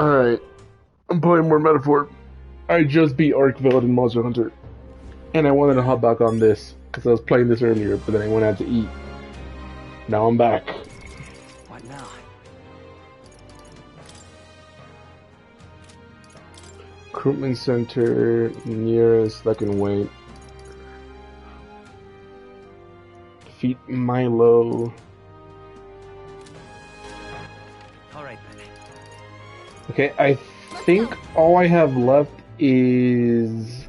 Alright, I'm playing more Metaphor. I just beat Arkveld in Monster Hunter, and I wanted to hop back on this, because I was playing this earlier, but then I went out to eat. Now I'm back. What now? Recruitment center, nearest, I can wait. Defeat Milo. Alright then. Okay, I think all I have left is...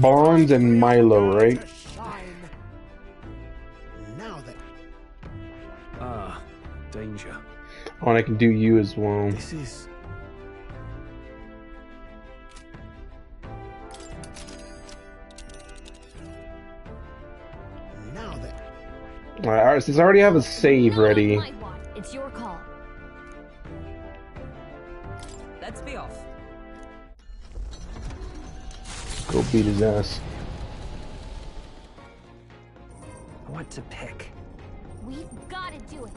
Bonds and Milo, right? Now then. Ah, danger. Oh, and I can do you as well. This is... Now then. Alright, since I already have a save ready. It's your call. Let's be off. Go beat his ass. What to pick? We've got to do it.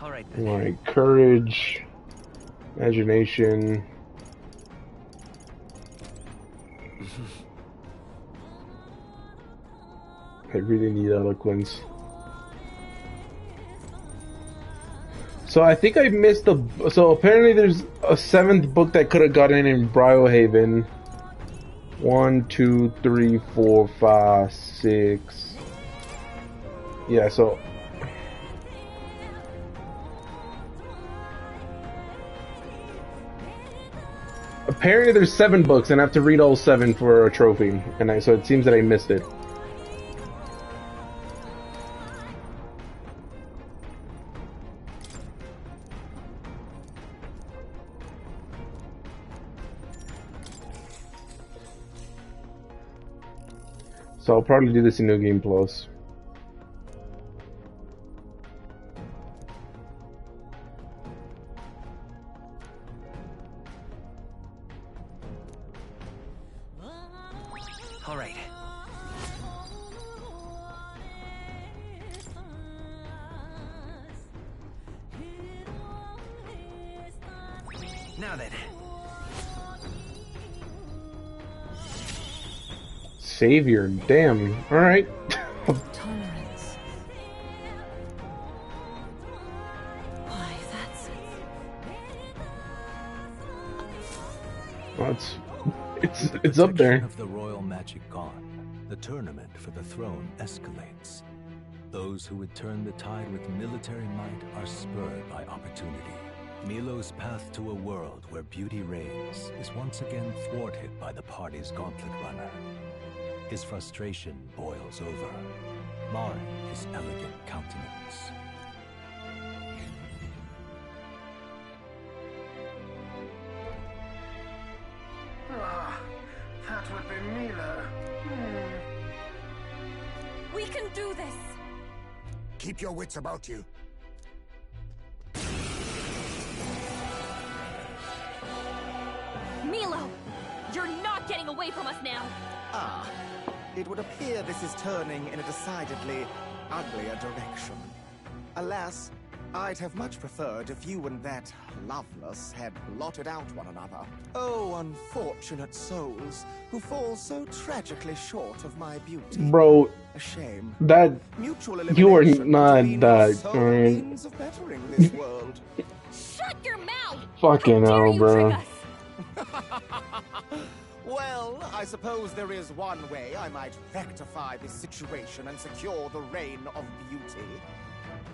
Alright then. Alright, courage, imagination. I really need eloquence. So I think I missed the... So apparently there's a 7th book that could have gotten in Briohaven. 1, 2, 3, 4, 5, 6. Yeah, so... Apparently there's 7 books and I have to read all 7 for a trophy. And so it seems that I missed it. So I'll probably do this in New Game Plus. All right. Now then. Savior, damn. Alright. Tolerance. Why, that's... Well, it's up there. Of the royal magic gone, the tournament for the throne escalates. Those who would turn the tide with military might are spurred by opportunity. Milo's path to a world where beauty reigns is once again thwarted by the party's gauntlet runner. His frustration boils over, marring his elegant countenance. Ah, that would be Milo. We can do this! Keep your wits about you. Milo! You're not getting away from us now! Ah, it would appear this is turning in a decidedly uglier direction. Alas, I'd have much preferred if you and that Loveless had blotted out one another. Oh, unfortunate souls who fall so tragically short of my beauty. Bro, a shame. That Mutual you are elimination not between that. sole means of bettering this world. Shut your mouth! Fucking How dare hell, you bro. trick us? Well, I suppose there is one way I might rectify this situation and secure the reign of beauty.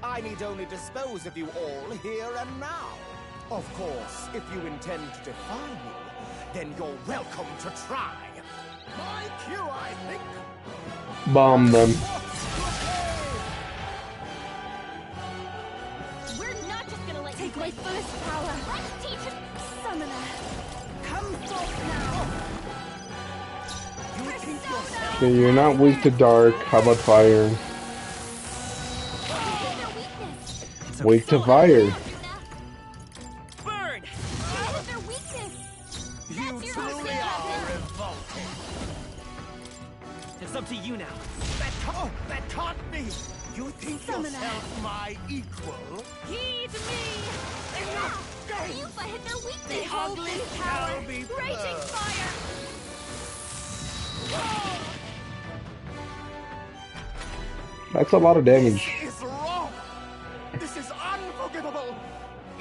I need only dispose of you all here and now. Of course, if you intend to defy me, then you're welcome to try. My cue, I think. Bomb them. We're not just gonna let you take my fullest power. Let's teach it, Summoner. Come forth now. You think yourself. Okay, you're not weak to dark. How about fire? Weak to fire. Burn! That is their weakness. You That's your truly weakness. are revolting. It's up to you now. That That can't be! You think Summoner. yourself my equal? Heed me! Enough! Yufa had no weakness! Behold ugly this power! shall be Raging burned. fire! That's a lot of damage. This is wrong! This is unforgivable!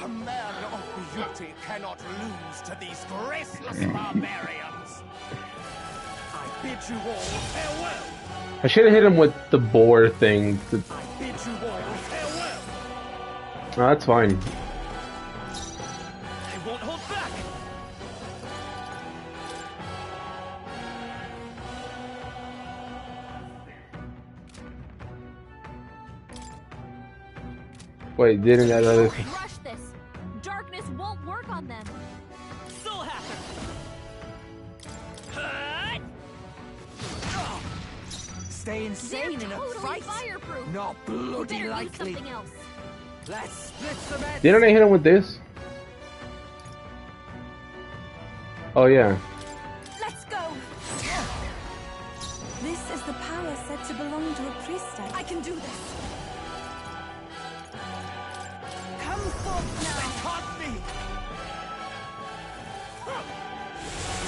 A man of beauty cannot lose to these graceless barbarians! I bid you all farewell! I should have hit him with the boar thing. I bid you all farewell! Oh, that's fine. I won't hold back. Wait, didn't that other... Rush this! Darkness won't work on them! Soul Hacker. Stay insane They're in a totally fight? fireproof! Not bloody Better use likely. something else! Let's split the bed. Didn't I hit him with this? Oh yeah. Let's go! This is the power said to belong to a priestess. I can do this! Come forth now! Caught me!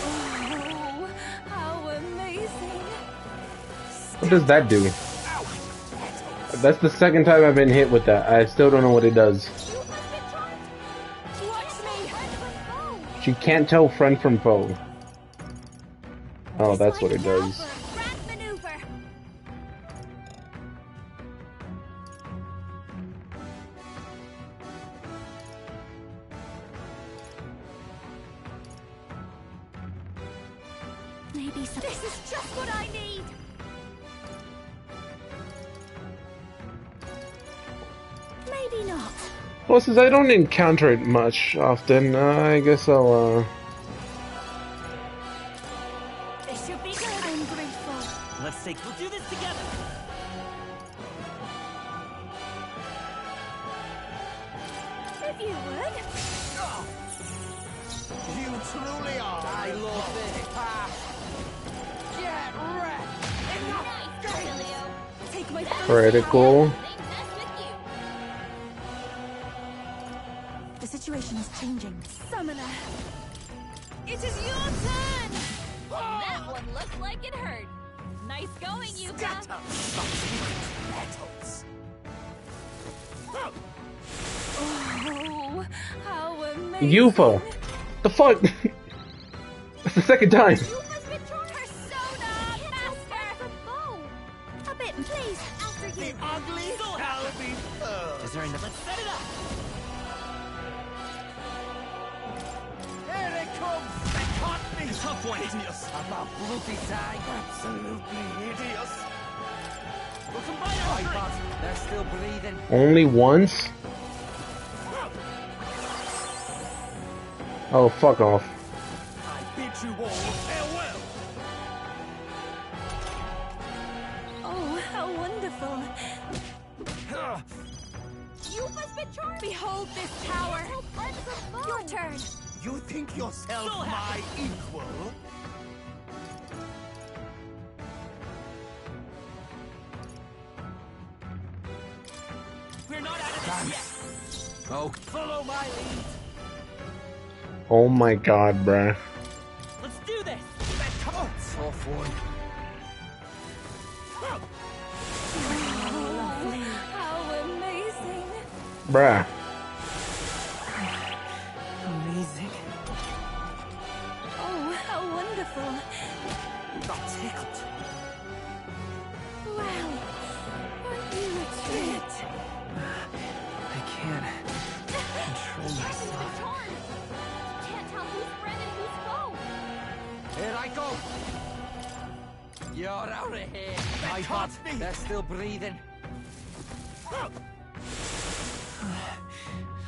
Oh, how amazing! What does that do? That's the second time I've been hit with that. I still don't know what it does. You must be charmed! Watch me! Friend from foe! She can't tell friend from foe. Oh, that's what it does. Grand maneuver! Maybe some. This is just what I need! Maybe not. Well, since I don't encounter it much often, I guess I'll, It should be good! I'm grateful. We'll do this together. If you would! You truly are. I love this path. Get wrecked. Nice, Emilio! Take my critical. They mess with you! The situation is changing. Summoner! It is your turn! That one looks like it hurt. Nice going, Yuka! Scatter some petals. Oh, how amazing! UFO. The fuck? That's the second time. Yuka's been charged! Persona Master! A bit, please, after The you! ugly shall be purged. Is there enough? Let's set it up. Here it comes. They caught me. Tough one. Hideous. About bloody time. Absolutely hideous. We'll combine our strength. They're still breathing. Only once? Oh, fuck off. I bid you all farewell. Oh, how wonderful! Yuka's been charged! Behold this power! Your turn! You think yourself my equal? We're not out of this yet. Oh, follow my lead. Oh my god, bruh. Let's do this. Tough one. How amazing! Bruh. Amazing. Oh, how wonderful! Got tickled. Wow! Aren't you a treat? I can't control myself. Can't tell who's friend and who's foe! Here I go. You're out of here. My bot, they're still breathing.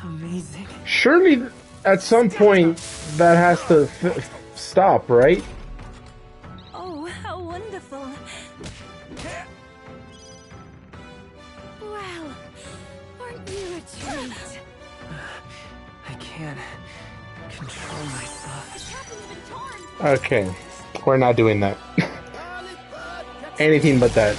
Amazing. Surely, at some point, that has to stop, right? Oh, how wonderful! Wow! Aren't you a treat? I can't control myself. The captain's been torn! Okay. We're not doing that. Anything but that.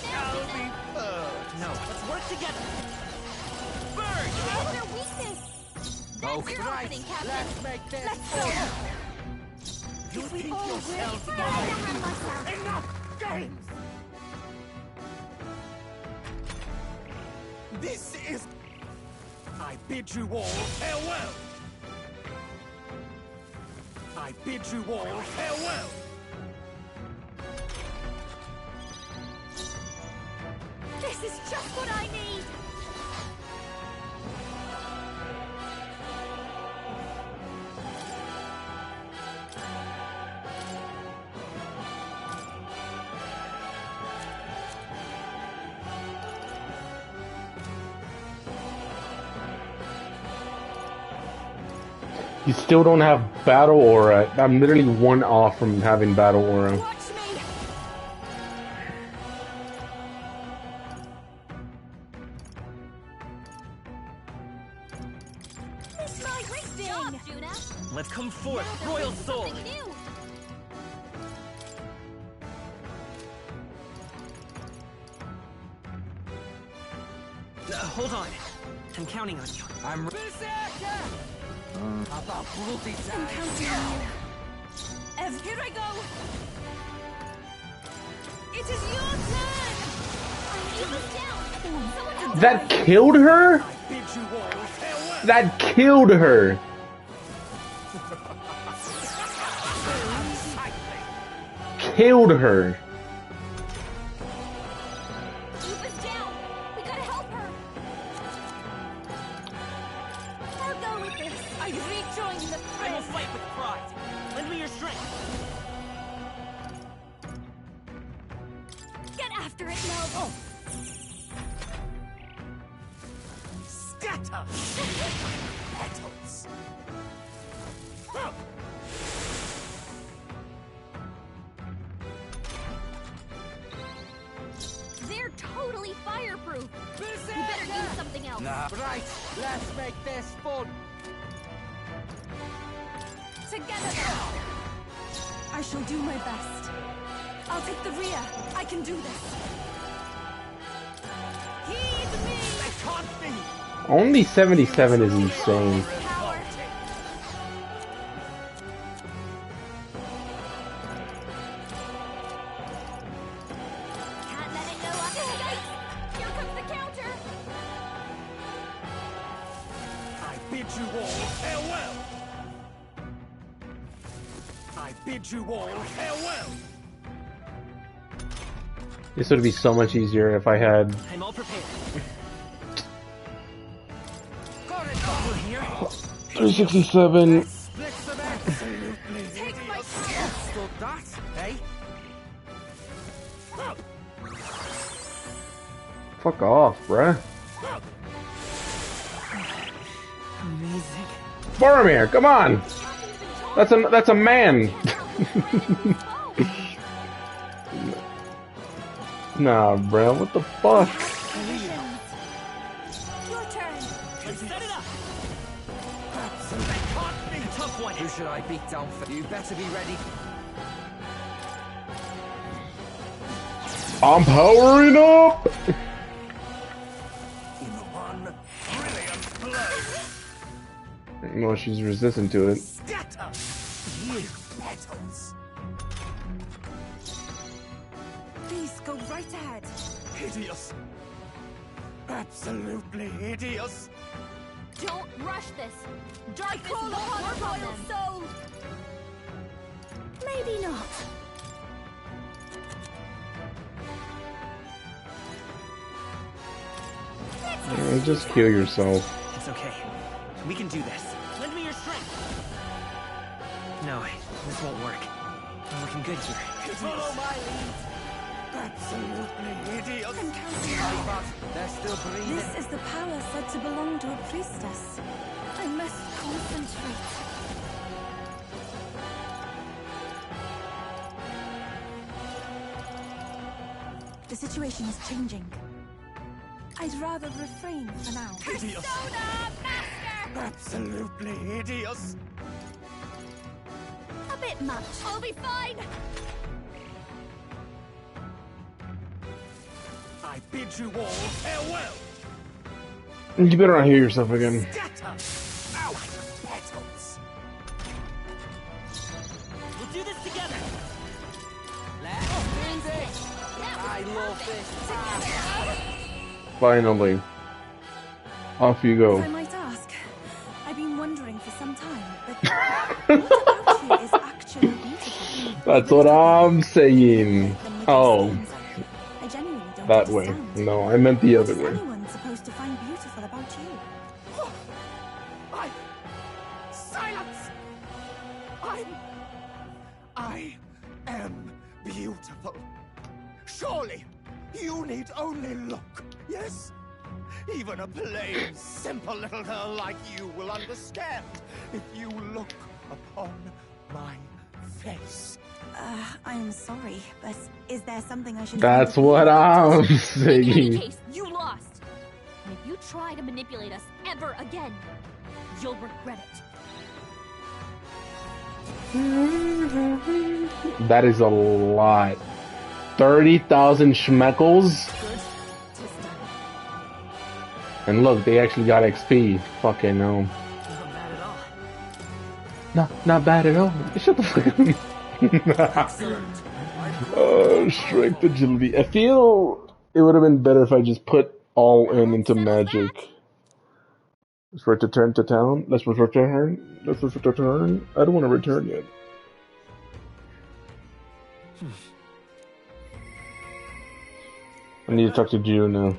shall be burned. No, let's work together. Burn! How's your weakness? That's your opening, Captain. Let's make this. Let's go. You If we think all yourself work mine? together, Enough games! This is... I bid you all farewell! I bid you all farewell! This is just what I need. You still don't have battle aura. I'm literally one off from having battle aura. Watch me. Miss my thing. Job, Juna. Let's come forth, Now Royal there's Soul. something new. Hold on. I'm counting on you. I'm... Berserker! About bloody time. Counting on you. Ev, here I go. It is your turn. He was down. Someone else. That killed her? I bid you all farewell! That killed her. Killed her. Eva's down. We gotta help her. I'll go with this. I rejoin the I will friend. fight with pride. Lend me your strength. Get after it, Mel. Scatter! Petals! They're totally fireproof. We better use something else. Right, let's make this fun. Together now. I shall do my best. I'll take the rear. I can do this. Heed me. They can't be! Only 77 is insane. Power. Can't let it go up. Here comes the counter. I bid you all farewell! I bid you all farewell! This would be so much easier if I had. I'm all prepared. Got it all Here. 367. Split some absolutely Take my Stood that, eh? Fuck off, bruh. Amazing. Boromir, come on. That's a man. Nah, bruh, what the fuck? Your turn. Let's set it up. They can't be! Tough one. Who should I beat down for? You better be ready. I'm powering up. In one brilliant blow. No, she's resistant to it. Scatter! You petals! Please go right ahead. Hideous! Absolutely hideous! Don't rush this. I Darkness call won't upon work the on royal them. soul. Maybe not. Yeah, just kill yourself. It's okay. We can do this. Lend me your strength. No, this won't work. We're looking good here. Follow my lead! Absolutely hideous! I'm counting on you. But they're still breathing. This is the power said to belong to a priestess. I must concentrate. The situation is changing. I'd rather refrain for now. Hideous! Soda, master! Absolutely hideous! A bit much. I'll be fine. I bid you all farewell. You better not hear yourself again. Scatter out petals. We'll do this together. I love this. Finally. Off you If go. I might ask, I've been wondering for some time, but what about you is actually beautiful? That's what I'm saying. Them with Oh, your scenes. I genuinely don't that way. understand. No, I meant the What other is way. anyone supposed to find beautiful about you? Silence! I am beautiful. Surely you need only look, yes? Even a plain, simple little girl like you will understand if you look upon my face. I am sorry, but is there something I should That's find what I'm In any saying. case, you lost. And if you try to manipulate us ever again, you'll regret it. That is a lot. 30,000 schmeckles? Good. Tis done. And look, they actually got XP. Fucking no. Not bad at all. No, not bad at all. Shut the fuck up. Strength agility. I feel it would have been better if I just put all into magic. Let's return to town. Let's return. Let's return. I don't want to return yet. I need to talk to June now.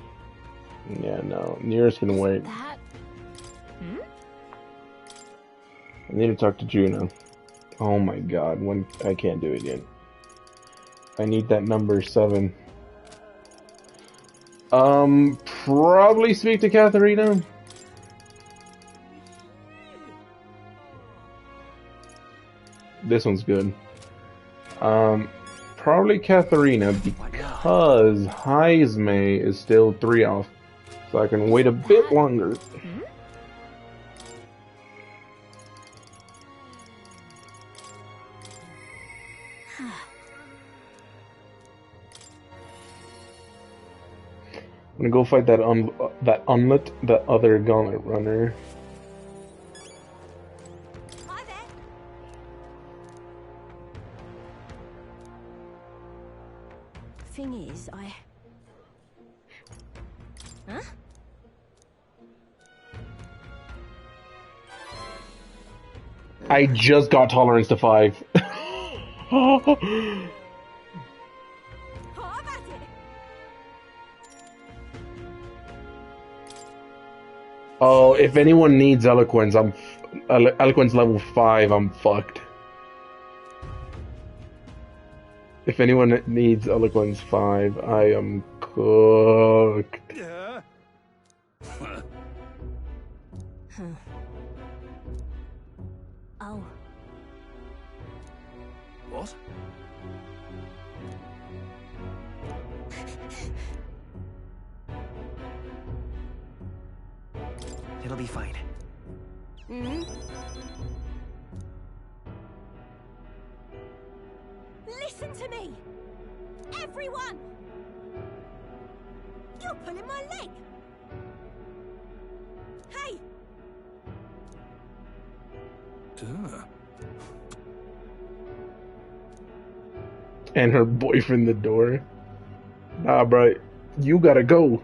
Yeah, no. Nearest can wait. That. I need to talk to Juno. Oh my god, when I can't do it yet. I need that number 7. Probably speak to Katharina. This one's good. Probably Katharina because Heisme is still 3 off. So I can wait a bit longer. I'm gonna go fight that Unlet, that other gauntlet runner. Hi there. Thing is, Huh? I just got tolerance to 5. How about it? Oh, if anyone needs eloquence, eloquence level 5. I'm fucked. If anyone needs eloquence 5, I am cooked. Oh. What? It'll be fine. Listen to me! Everyone! You're pulling my leg! Hey! And her boyfriend the door. Nah, bro, you gotta go.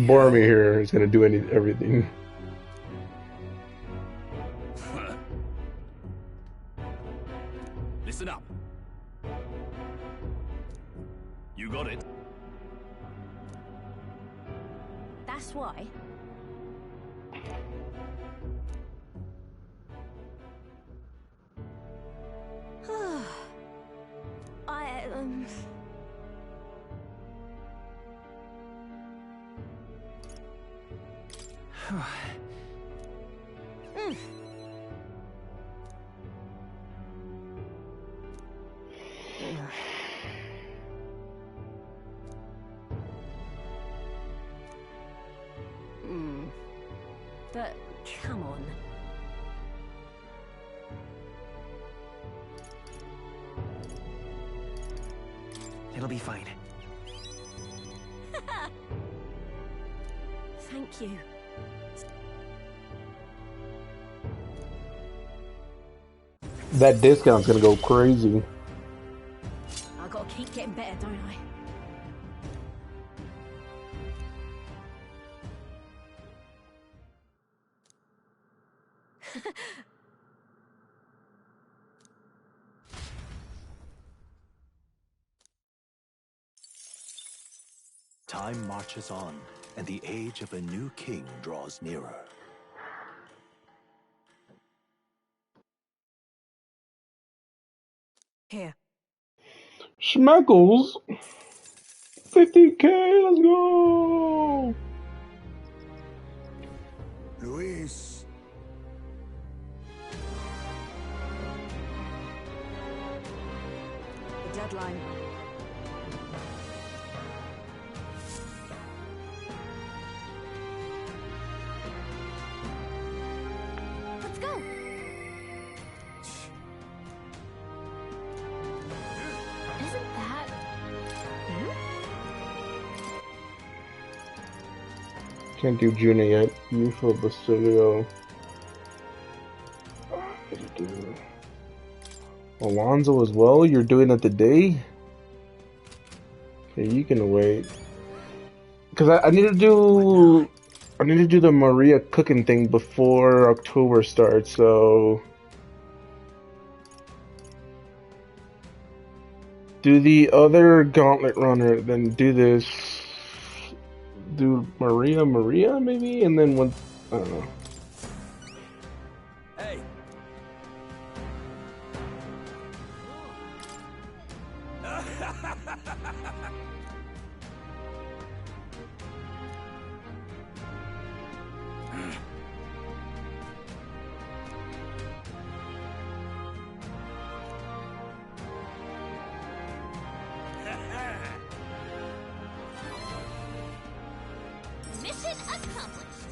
Boromir here is gonna do everything. Listen up. You got it. That's why. I, But come on. It'll be fine. Thank you. That discount's gonna go crazy. I gotta keep getting better, don't I? Time marches on, and the age of a new king draws nearer. Here. Schmeckles, 50K, let's go. Luis. The deadline. Let's go. Isn't that... Can't do Juna yet. Youthful Basilio. Do Alonzo as well? You're doing it today? Okay, you can wait. Cause I need to do the Maria cooking thing before October starts, so do the other gauntlet runner, then do this. Do Maria maybe, and then once I don't know. Hey! Mission accomplished.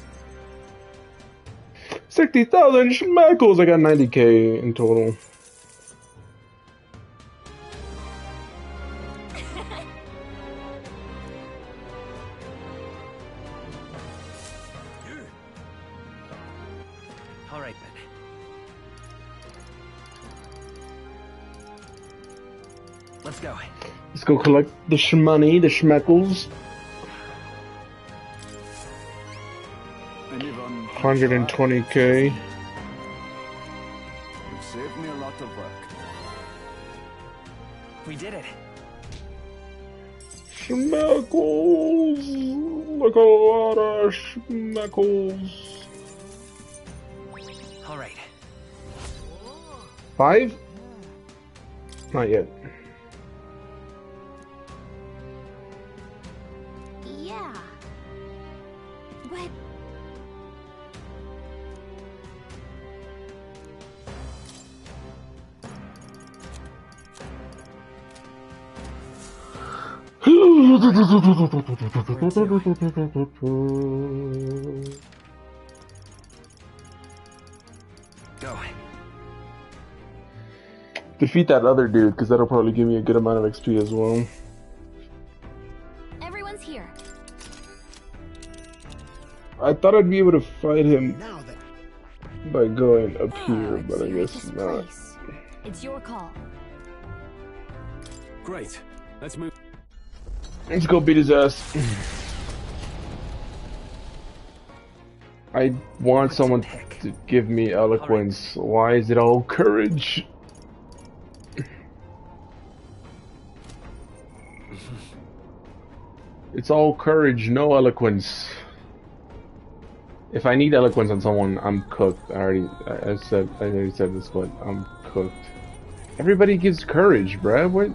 60,000 schmeckles. I got 90K in total. All right, then. Let's go. Let's go collect the shmoney, the schmeckles. 120K. You've saved me a lot of work. We did it. Schmeckles. Look a lot of schmeckles. All right. 5? Not yet. Yeah. But... Go. Defeat that other dude, because that'll probably give me a good amount of XP as well. Everyone's here. I thought I'd be able to fight him Now then. by going up here, Let's but I see guess this not. place. It's your call. Great. Let's move. Let's go beat his ass. I want someone to give me eloquence. Why is it all courage? It's all courage, no eloquence. If I need eloquence on someone, I'm cooked. I already said this, but I'm cooked. Everybody gives courage, bruh. What?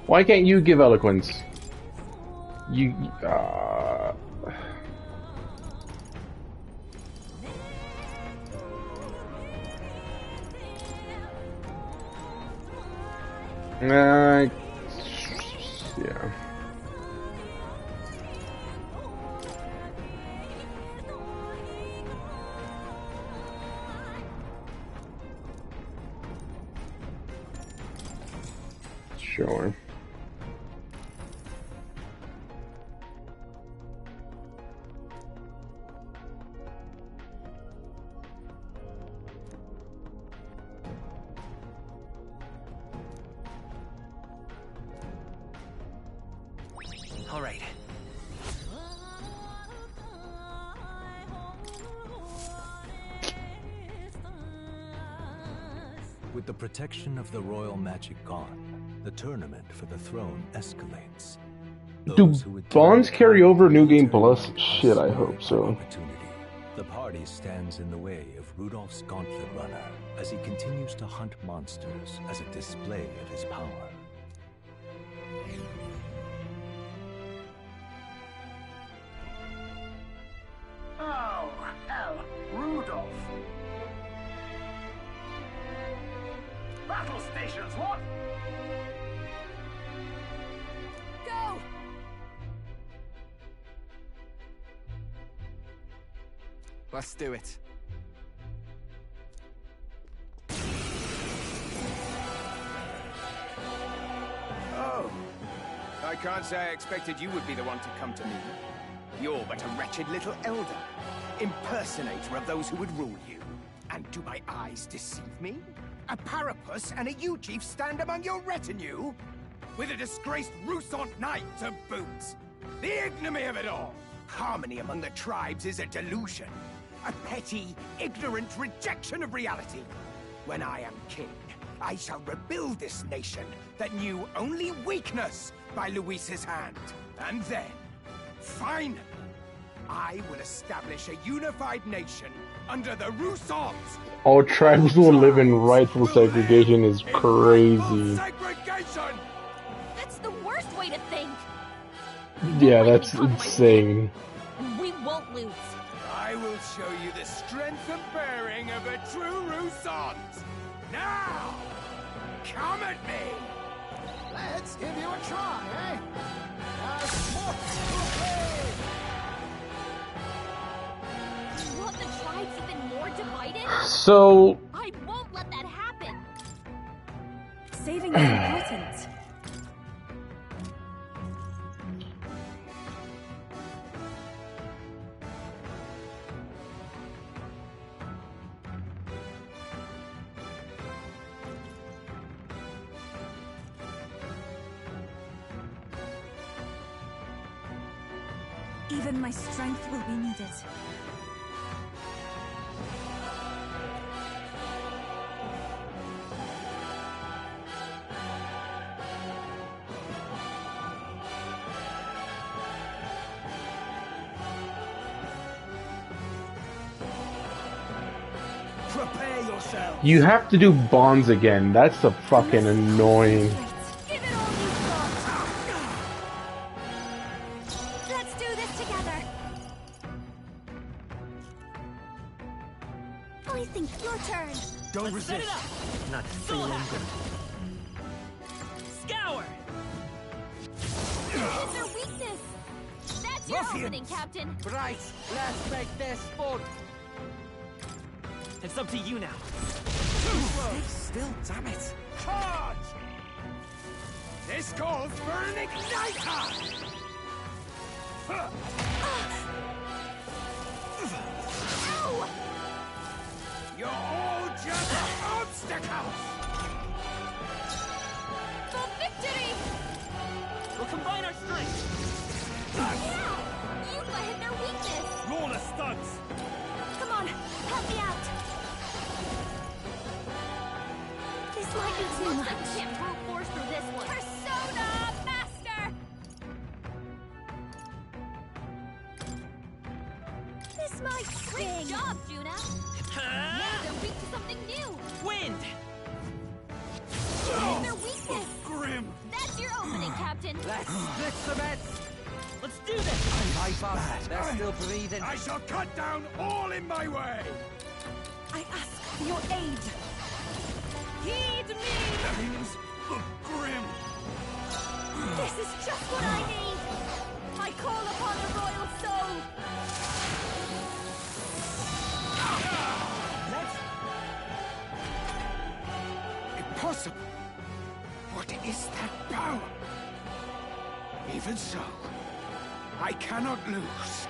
Why can't you give eloquence? You, yeah. Sure. All right. With the protection of the royal magic gone, the tournament for the throne escalates. Do bonds carry over New Game Plus? Shit, I hope so. Opportunity. The party stands in the way of Rudolph's Gauntlet Runner as he continues to hunt monsters as a display of his power. Oh, hell, Rudolph. Battle stations, what? Go! Let's do it. Oh. I can't say I expected you would be the one to come to me. You're but a wretched little elder, impersonator of those who would rule you. And do my eyes deceive me? A Parapus and a Uchief stand among your retinue? With a disgraced Rusant knight to boot. The ignominy of it all! Harmony among the tribes is a delusion. A petty, ignorant rejection of reality. When I am king, I shall rebuild this nation that knew only weakness by Luis's hand. And then, finally, I will establish a unified nation under the Rusants. All tribes will live in rightful segregation is crazy. Segregation! That's the worst way to think. Yeah, that's insane. And we won't lose. I will show you the strength and bearing of a true Rusant. Now, come at me. Let's give you a try, eh? You want the tribes even more divided? So, I won't let that happen. Saving is important. Even my strength will be needed. Prepare yourself. you have to do bonds again. That's the fucking annoying. Give it all you've got. Let's do this together. I think your turn. Don't Set it resist. up. Not Full feeling hack. good. Scour. Hit their weakness. That's your Ruffians. opening, Captain. Right, let's make this fun. It's up to you now. Stay still, damn it. Charge! This calls for an igniter! Ow! You're all just obstacles! For victory! We'll combine our strength. Yeah! You hit their weakness. Roll a stunts! Come on, help me out. This might be too Looks like much. we can't brute force through this one. Persona Master! This might Great sting. job, Juna! Now they're weak to something new. Wind. Hit their weakness. Grim! That's your opening, Captain. Let's split some heads! Let's do this. Bypass, they're still breathing. I shall cut down all in my way! I ask for your aid. Heed me! Things look grim! This is just what I need. I call upon the royal soul. Let's... Impossible! What is that power? Even so, I cannot lose.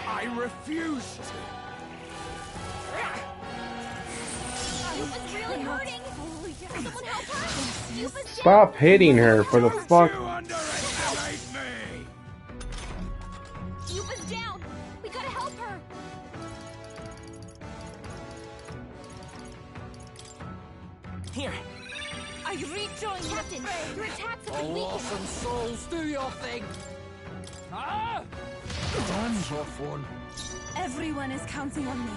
I refuse to. Yuba's really hurting. Someone help her. Yuba's down. Stop hitting her for the fuck. You underestimate me! Yuba's down. We gotta help her. Here. I rejoin Captain. Your attacks have been weakened. Awesome souls, do your thing! Done, tough one. Everyone is counting on me.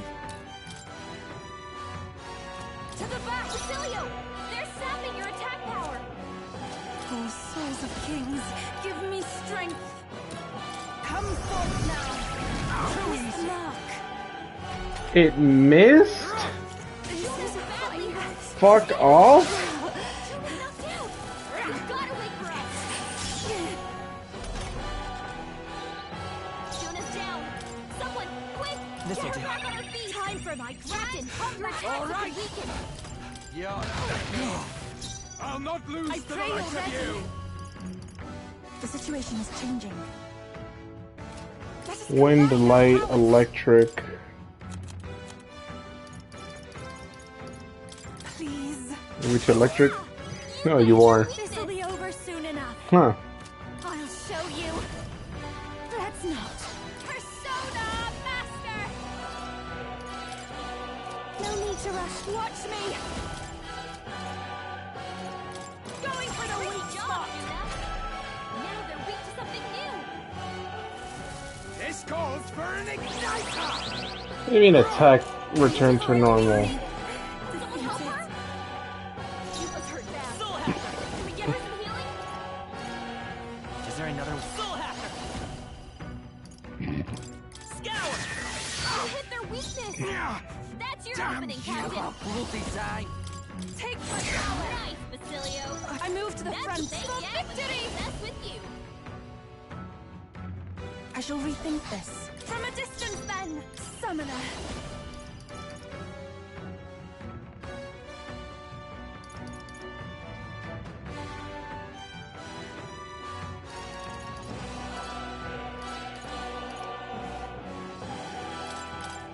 To the back, Basilio. They're sapping your attack power. Oh, souls of kings, give me strength. Come forth now. Twist mark. It missed? This is badly. Fuck off? Yuba's knocked out. You've gotta wake her up. Juna's down. Someone, quick! This'll Get her do. back on her feet. Time for my Captain. Your attacks have been weakened. I'll not lose I to the pray likes of already. you! The situation is changing. Let us Wind, combine light, our powers. electric. Please. Which electric? No, you are. This'll be over soon enough. Huh. I'll show you. Let's not. Persona Master! No need to rush. Watch me. Going for the weak spot. Now they're weak to something new. This calls for an igniter! What do you mean attack return to normal? Someone help her? Yuba's hurt bad. Soul Hacker! Can we get her some healing? Is there another Soul Hacker? Scour! You hit their weakness. That's your opening, Captain. Bloody time! Take my Nice, power. Basilio. I move to the That's front. what they get when they mess with you. I shall rethink this. From a distance, then. Summoner.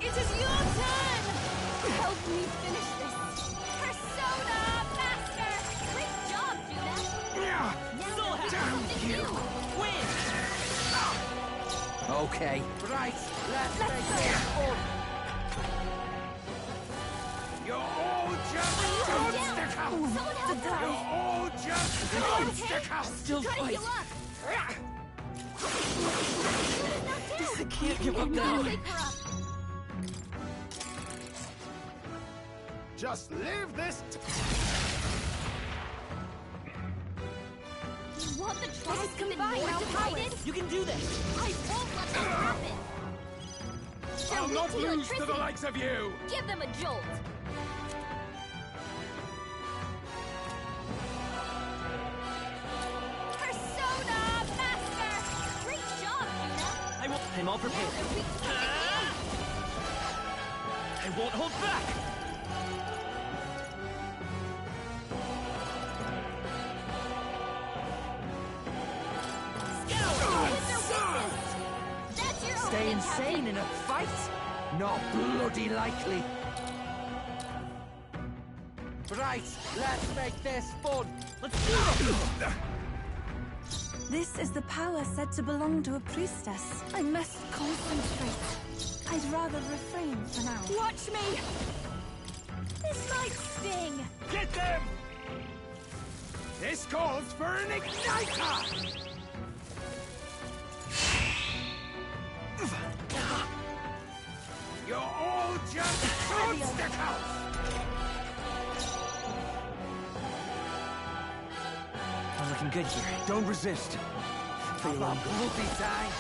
It is your turn. Help me finish this. Persona Master. Great job, Juna. Now Soul they're weak to Hacker! something new. Win! Okay, right, let's Let's make go. this fun! You're all just Down. obstacles! Someone help her. You're all just obstacles! Still Gotta fight! heal up. I can't give up now! Gotta wake her up. Just live this You want the Let us trolls even combine more our divided? powers. You can do this! I won't let that happen. They're I'll weak not to lose to electricity. the likes of you! Give them a jolt. Persona Master! Great job, Juna. I'm all prepared. They're weak to something I won't hold back! new. Hit their weakness. That's your Stay opening, insane Captain. in a fight? Not bloody likely. Right, let's make this fun. Let's do it! This is the power said to belong to a priestess. I must concentrate. I'd rather refrain for now. Watch me! This might sting. Get them! This calls for an igniter! You're all just obstacles! We're looking good here. Don't resist. For your own good. Bloody time.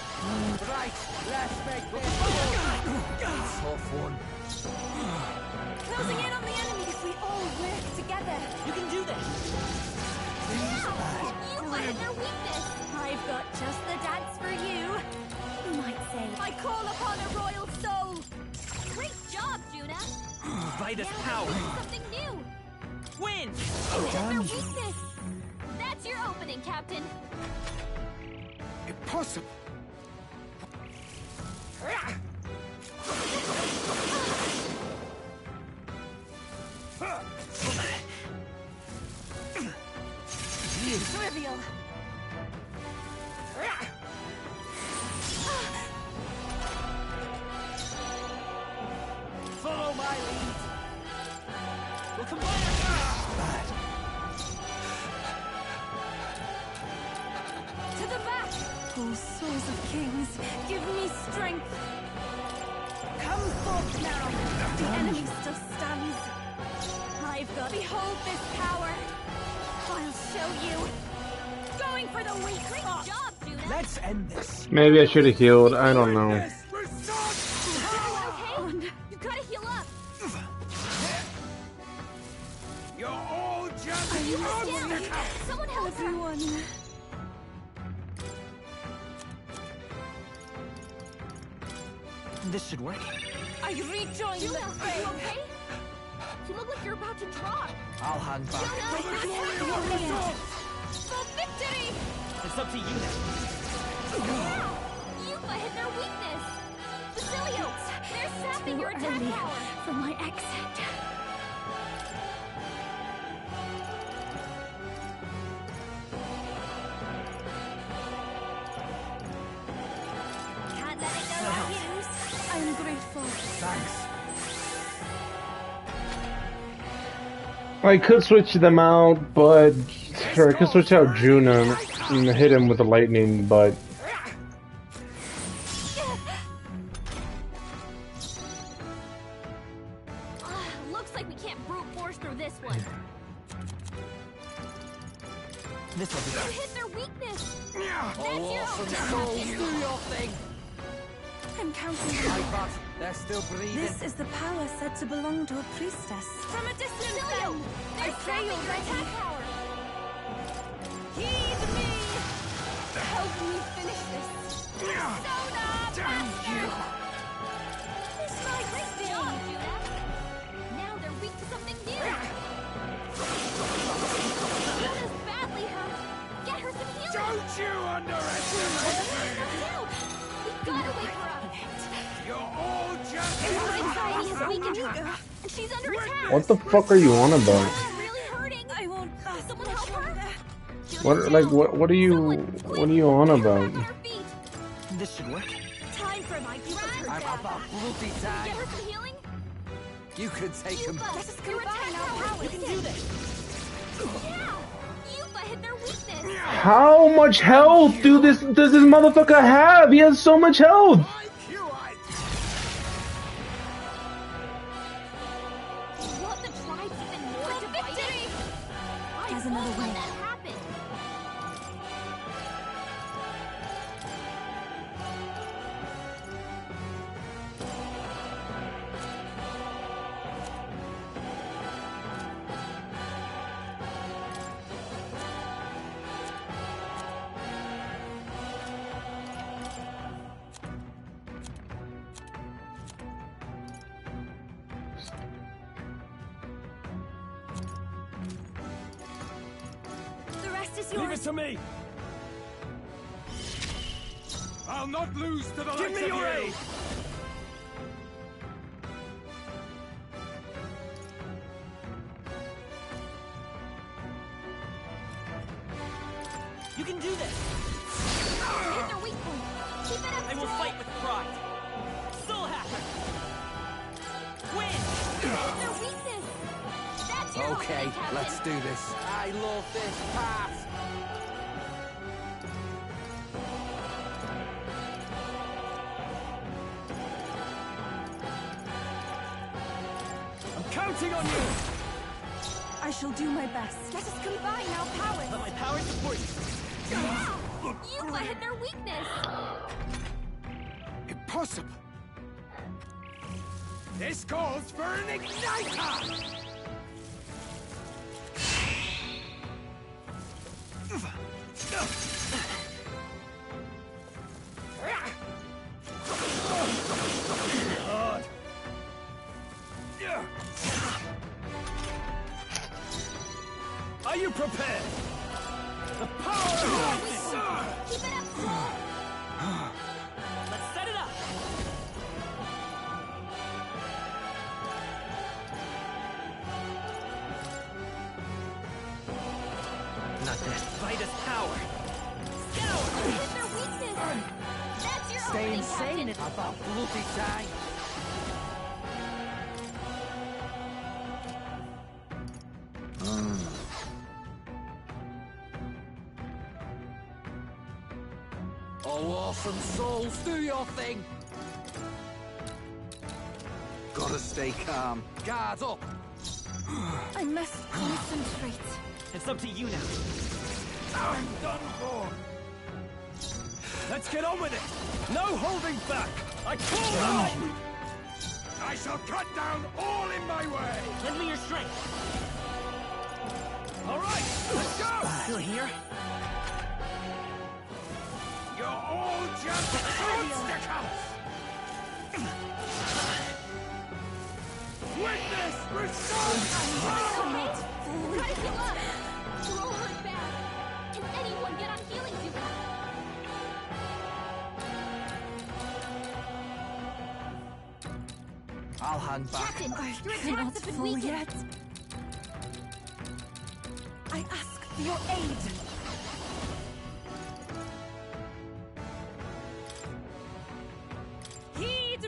Right, let's make this fun. Tough one. Closing in on the enemy if we all work together. You can do this! You fighted their weakness. I've got just the dance for you. You might say, I call upon a royal soul. Great job, Juna. By this Now power! they're doing something new. Win! Hit their weakness. happening, Captain? Impossible. Trivial. Follow my lead. We'll combine our To the back! Oh, souls of kings, give me strength! Come forth now! The enemy still stands. I've got... Behold this power! I'll show you! Going for the weak spot! Great job, Juna! Let's end this. Maybe I should have healed. I don't know. Okay? You gotta heal up! You're all just Are you monsters. ready? Someone help her! Everyone... This should work. I rejoin Juna, the are fray! you okay? You look like you're about to drop! I'll hang back. Juna! For victory! It's up to you now. Yuffie hit their weakness! Basilios! They're sapping your attack Early power! for my exit. Can't let it go that use! I'm grateful. Thanks. I could switch them out, but or I could switch out Juna and hit him with the lightning, but Looks like we can't brute force through this one. This will be You fun. hit their weakness! Oh, That's your awesome turn, souls, Captain. do your thing. I'm counting My on bad. They're still breathing. This is the power said to belong to a priestess. From a distance, Basilios! then! They're I pray sapping you're your ready. attack power! Heed me! Help me finish this. Soda! Damn you! It's my great job, Juna! Now they're weak to something new! Juna's badly hurt! Get her some healing! Don't you underestimate me! We gotta wake her up! You're all just Her anxiety has weakened her, and she's under attack! what the fuck are you on about? She's really hurting! I won't last Someone much help her? longer. What like what are you on about? Get her back on her feet! This should work. Time for my turn. I'm about bloody Get time. her some healing? You can take them. Yuffie, Let us your combine attack our power powers. is You can do this. Yeah! Yuffie hit their weakness! How much health does this motherfucker have? He has so much health. like you, I... You want the tribes even more divided? I There's another won't let way. that happen! The rest is Leave it yours. to me. I'll not lose to the Give likes me of your you! aid. You can do this. Hit their weak point! Keep it up, I will Stroll. fight with pride. Still happen. Win. Hit their weakness! That's your Okay, home, Captain. let's do this. I love this part. I'm counting on you. I shall do my best. Let us combine our powers. Let my power support you. Yuffie hit their weakness! Impossible! This calls for an igniter! God. Are you prepared? The power of love! Keep it up, Troll! Let's set it up! Not this. Vitus power! Scour! Hit their weakness! That's your Stay opening, insane Captain. about bloody time. Oh, orphan souls, do your thing! Gotta stay calm. Guard up! I must concentrate. It's up to you now. I'm done for. Let's get on with it! No holding back! I call out! I shall cut down all in my way. Lend me your strength! All right, let's go. Still here? You're all just obstacles. Witness restore. Gotta heal up! Troll hurt bad! Can anyone get on healing duty? I'll hang back. Captain, I your attacks cannot have been fall weakened! yet. I ask for your aid. Heed me!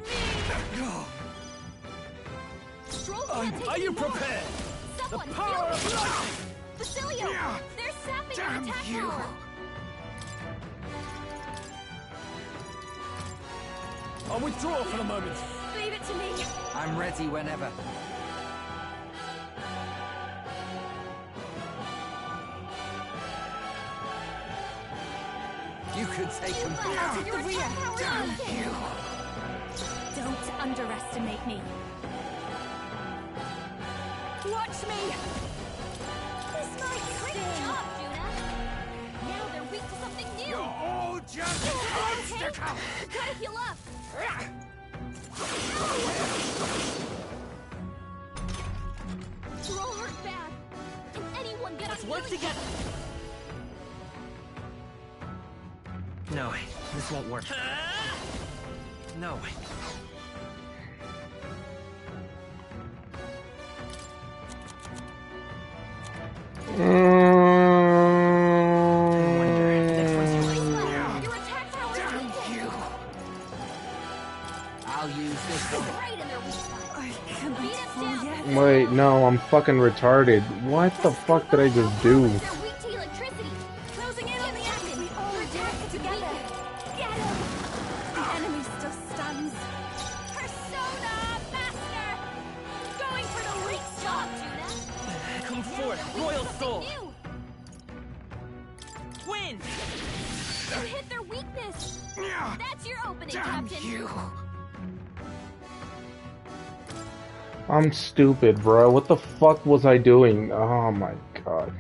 Stroll can't take Are you anymore. prepared? Someone power heal of me! lightning! Basilio! Yeah. They're sapping your Damn attack you. power! I'll withdraw for the moment. Leave it to me! I'm ready whenever. You could take him Your Out of the attack rear. power Damn is you. Don't underestimate me. Watch me. Great job, Juna! Now they're weak to something new! You're all just Okay. obstacles. Gotta heal up! Troll hurt bad! Can anyone get Let's on work healing? together. No, this won't work. No. Your attack power is Damn weakened! you. I'll use this one. Right in their weak spot! I cannot Beat us fall down. yet. Wait, no, I'm fucking retarded. What the fuck did I just do? They're weak to electricity! Closing in on the action! We all Your attack work is together. weakened. Get him! The enemy still stands. Persona Master! Going for the weak job, Juna! Come Now forth, they're weak to Royal something Soul. new. Wind! You hit their weakness! That's your opening, Damn Captain! you. I'm stupid, bro. What the fuck was I doing? Oh my god.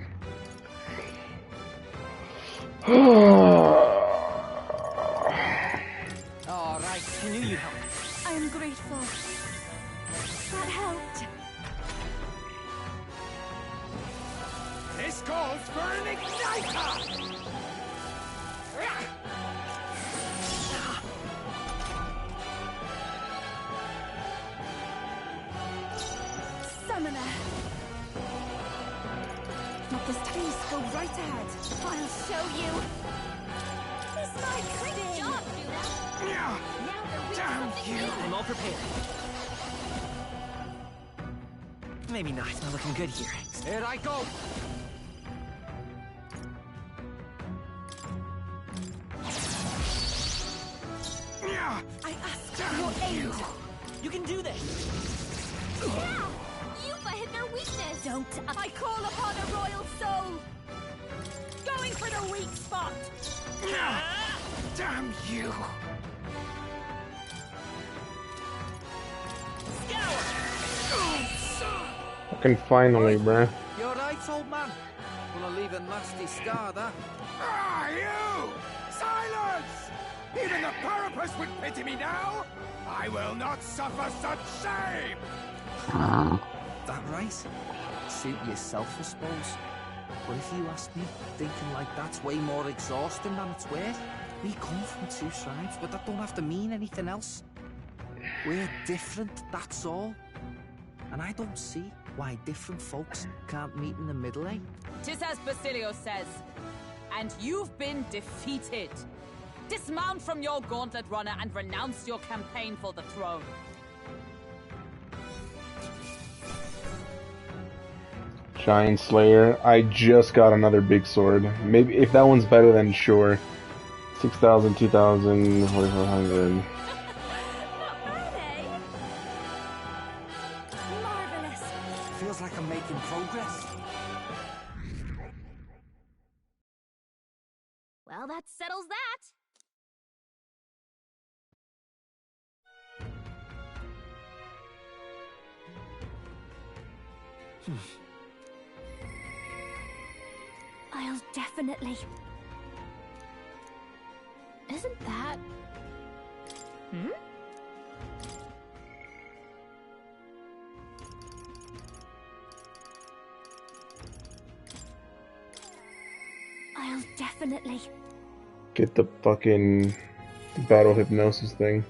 All right. I knew you'd help. I am grateful. That helped. This calls for an igniter. Summoner. Not this please go right ahead. I'll show you. This might Great job, Juna! Now they're weak to Damn something you. new! I'm all prepared. Maybe not. It's not looking good here. Here I go. I ask for your aid. You can do this! Yeah! Yupa hit their weakness! Don't. I call upon a royal soul. Going for the weak spot. Damn you. Fucking finally, bruh. You're right, old man. Gonna leave a nasty scar, that. Ah, you! Silence! Even the Parapus would pity me now! I will not suffer such shame! That right? Suit yourself, I suppose. But if you ask me, thinking like that's way more exhausting than it's worth. We come from two shrines, but that don't have to mean anything else. We're different, that's all. And I don't see why different folks can't meet in the middle, eh? 'Tis as Basilio says. And you've been defeated. Dismount from your gauntlet runner and renounce your campaign for the throne. Giant Slayer. I just got another big sword. Maybe if that one's better, then sure. 6,000, 2,000, 4,400. Not bad, eh? Marvelous. Feels like I'm making progress. Well, that settles that. I'll definitely... Isn't that... Hmm? I'll definitely... Get the fucking battle hypnosis thing.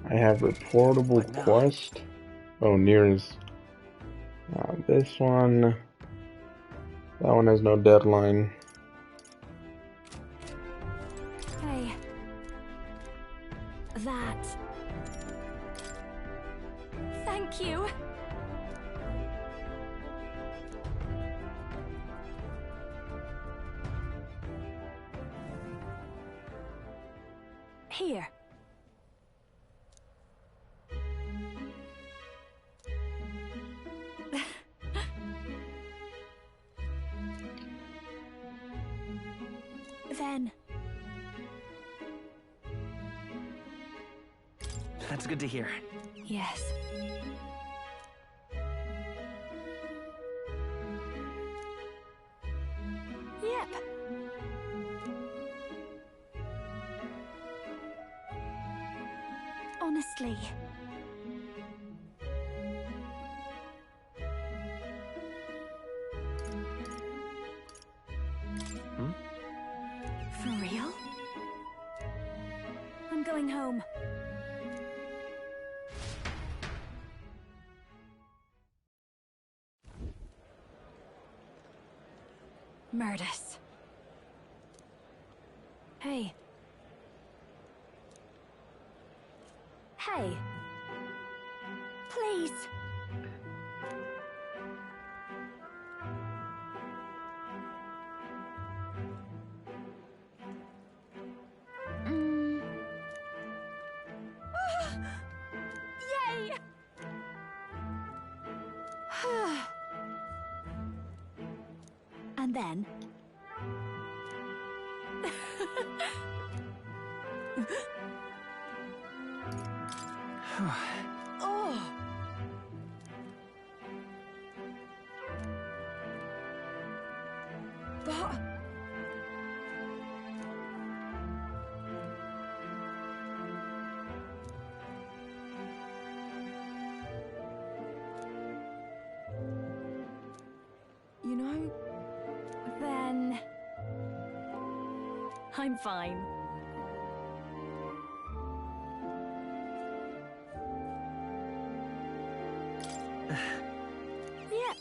I have reportable quest. Oh, nears. This one. That one has no deadline. Hey. That. Thank you. Here. Then. That's good to hear. Yes. Yep. Honestly. For real? I'm going home. Murdus. Hey. Hey. Please. Yay! And then... oh! But... You know, then... I'm fine. Yep.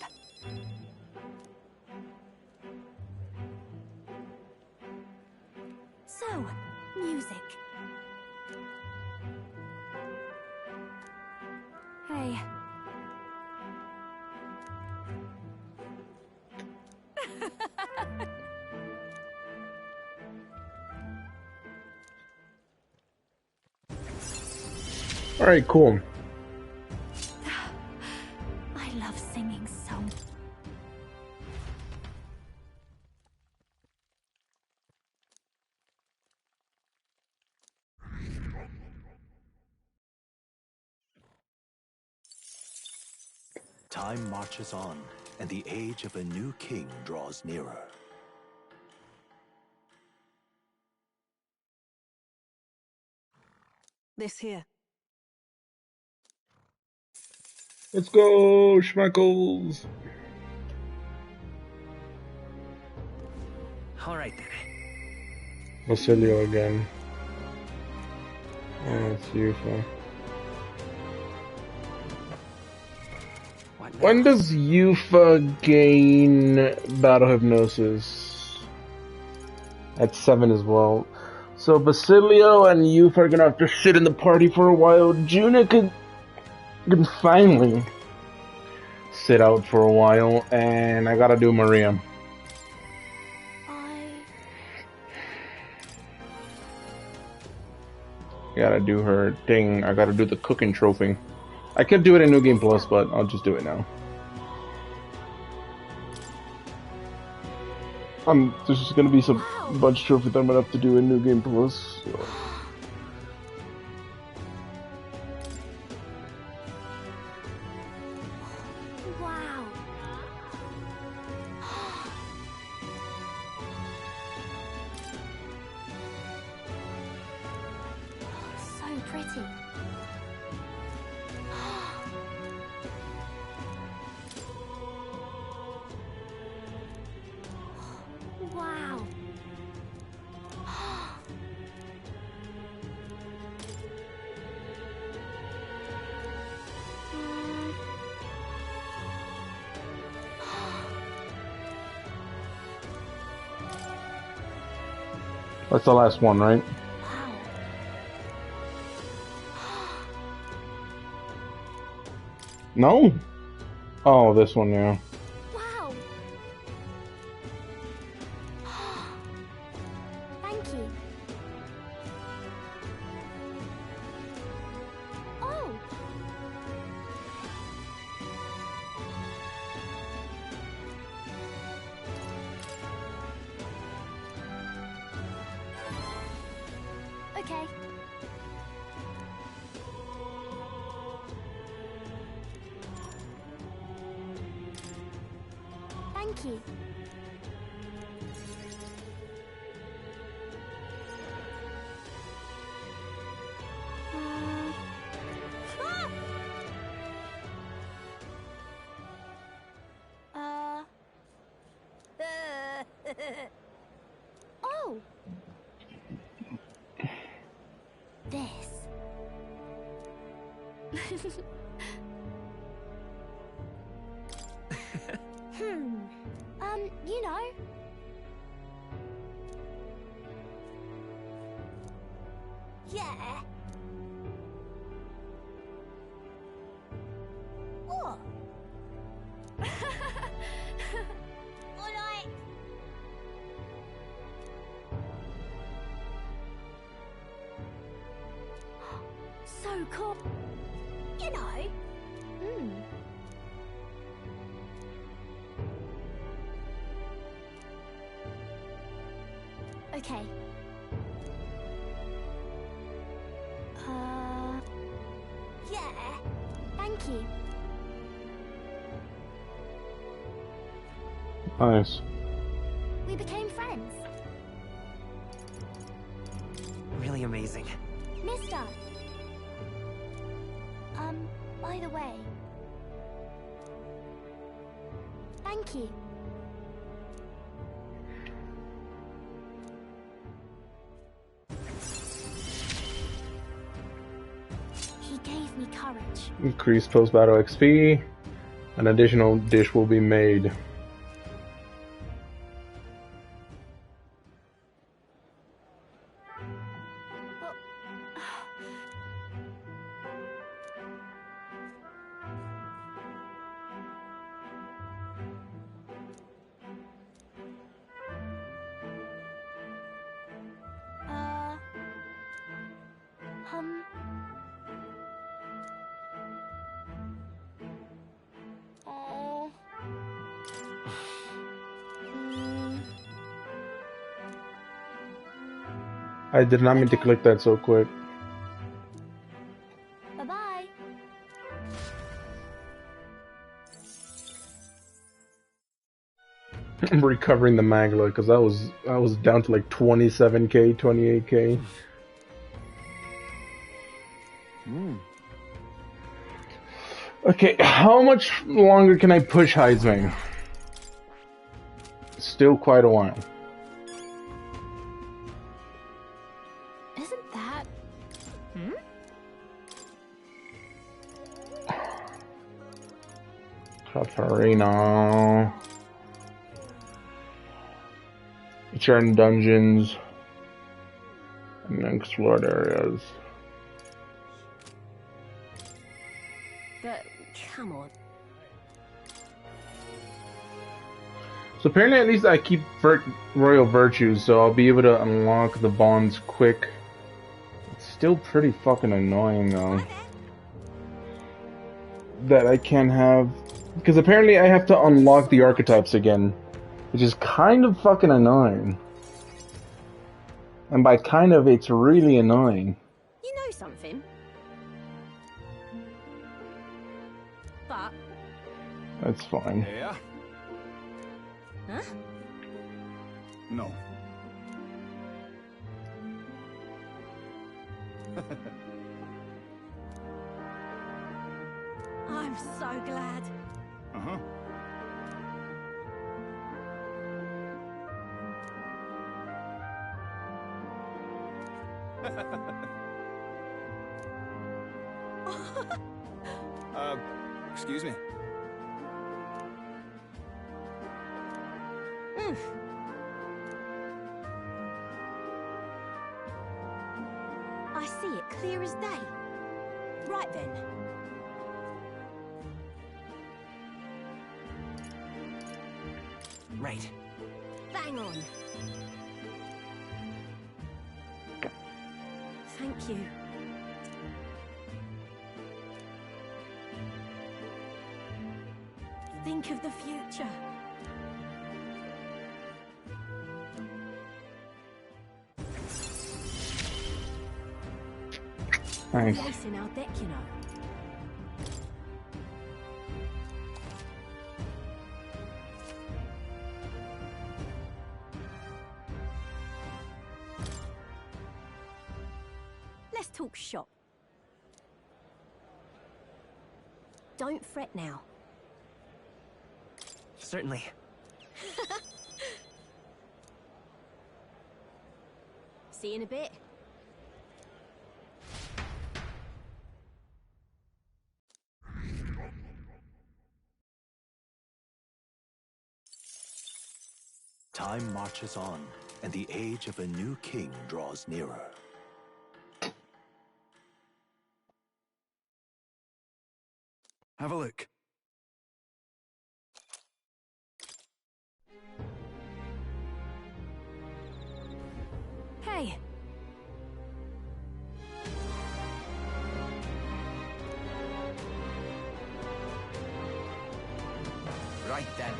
So, music. Hey. Alright, cool. I love singing so. Time marches on, and the age of a new king draws nearer. This here. Let's go, Schmeckles. Alright then. Basilio again. It's Yufa. When does Yufa gain Battle Hypnosis? At 7 as well. So Basilio and Yufa are gonna have to sit in the party for a while. Juna can finally sit out for a while, and I gotta do Maria. Gotta do her thing. I gotta do the cooking trophy. I could do it in New Game Plus, but I'll just do it now. There's just gonna be some bunch of trophies I'm gonna have to do in New Game Plus. So. Wow. So pretty. Wow. That's the last one, right? No? Oh, this one, yeah. Wow. Thank you. Oh. Okay. Thank you. Oh. This. You know. Yeah. What? Alright. So cool. You know. Okay. Yeah. Thank you. Nice. We became friends. Really amazing. Mister. By the way. Thank you. He gave me courage. Increase post-battle XP. An additional dish will be made. I did not mean to click that so quick. Bye-bye. I'm recovering the Magla because I was down to like 27k, 28k. Okay, how much longer can I push Heisman? Still quite a while. Isn't that... Catarina. Return dungeons and explored areas. But, come on. So apparently at least I keep royal virtues, so I'll be able to unlock the bonds quick. It's still pretty fucking annoying though. That I can't have... Because apparently I have to unlock the archetypes again. Which is kind of fucking annoying. And by kind of, it's really annoying. You know something? But... That's fine. Yeah? Huh? No. I'm so glad. Uh-huh. Excuse me. I see it clear as day. Right then. Right. Bang on. Thank you. Think of the future. Nice. Place in our deck, you know. Let's talk shop. Don't fret now. Certainly. See you in a bit. Time marches on, and the age of a new king draws nearer. Have a look. Hey. Right then.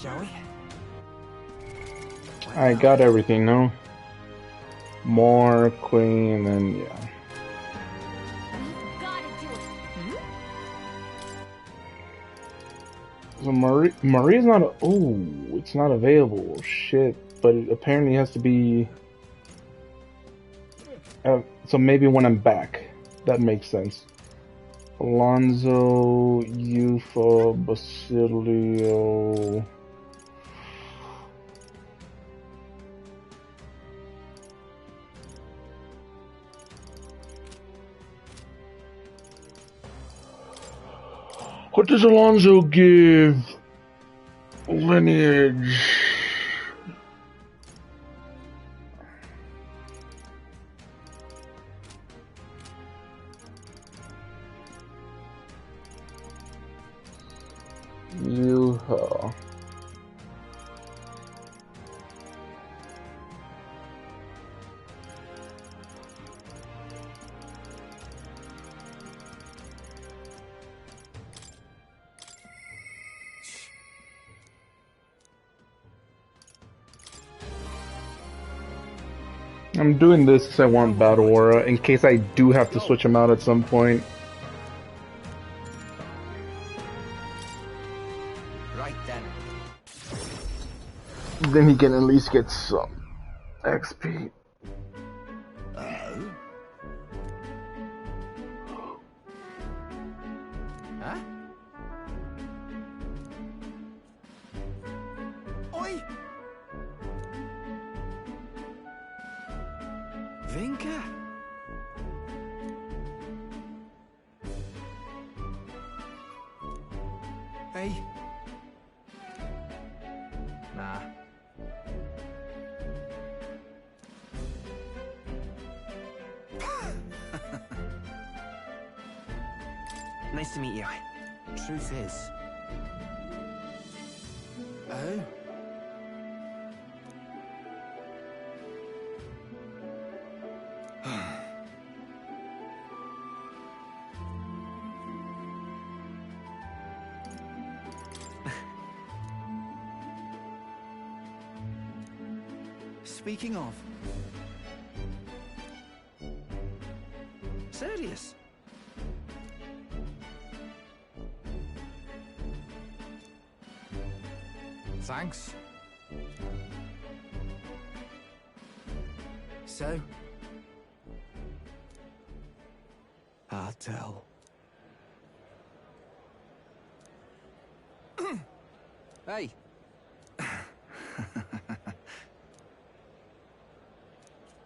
Shall we? I got everything now. More queen, and then yeah. We've gotta do it. So Marie's not. Oh, it's not available. Shit. But it apparently has to be. So maybe when I'm back, that makes sense. Alonso, Yufa, Basilio. What does Alonso give? Lineage. Yuha. I'm doing this because I want Battle Aura, in case I do have to switch them out at some point. Right then. Then he can at least get some XP. Oh? Huh? Oi! Vinka! Hey. Nah. Nice to meet you. Truth is. Oh? Speaking of. Serious? Thanks. So? Hard tell. Hey.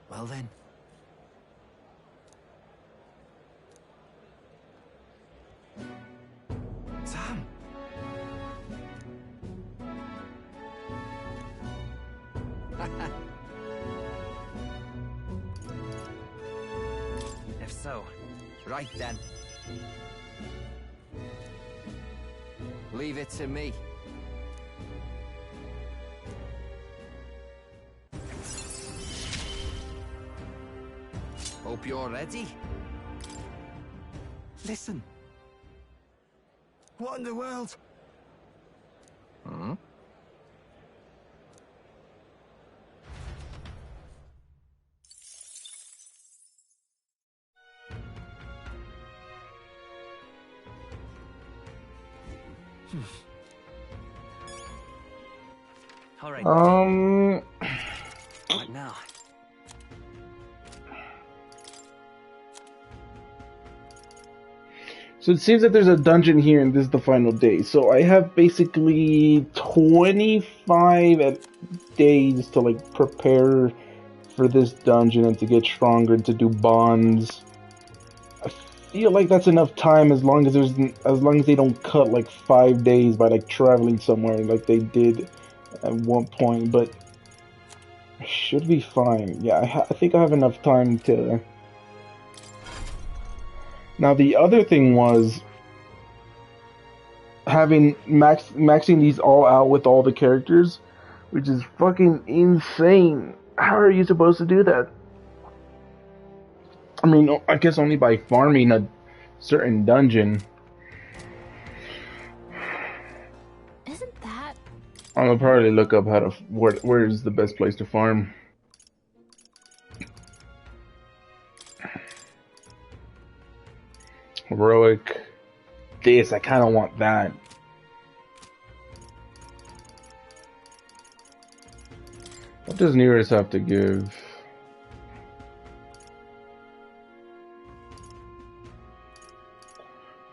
Well then. Sam. If so, Right then. Leave it to me. Hope you're ready. Listen. What in the world? Hmm? all right. What now? So it seems that there's a dungeon here and this is the final day. So I have basically 25 days to like prepare for this dungeon and to get stronger and to do bonds. I feel like that's enough time as long as they don't cut like 5 days by like traveling somewhere like they did at one point, but I should be fine. Yeah, I think I have enough time to. Now the other thing was having maxing these all out with all the characters, which is fucking insane. How are you supposed to do that? I mean, I guess only by farming a certain dungeon. Isn't that... I'm gonna probably look up how to where is the best place to farm. Heroic. This, I kind of want that. What does Nearest have to give?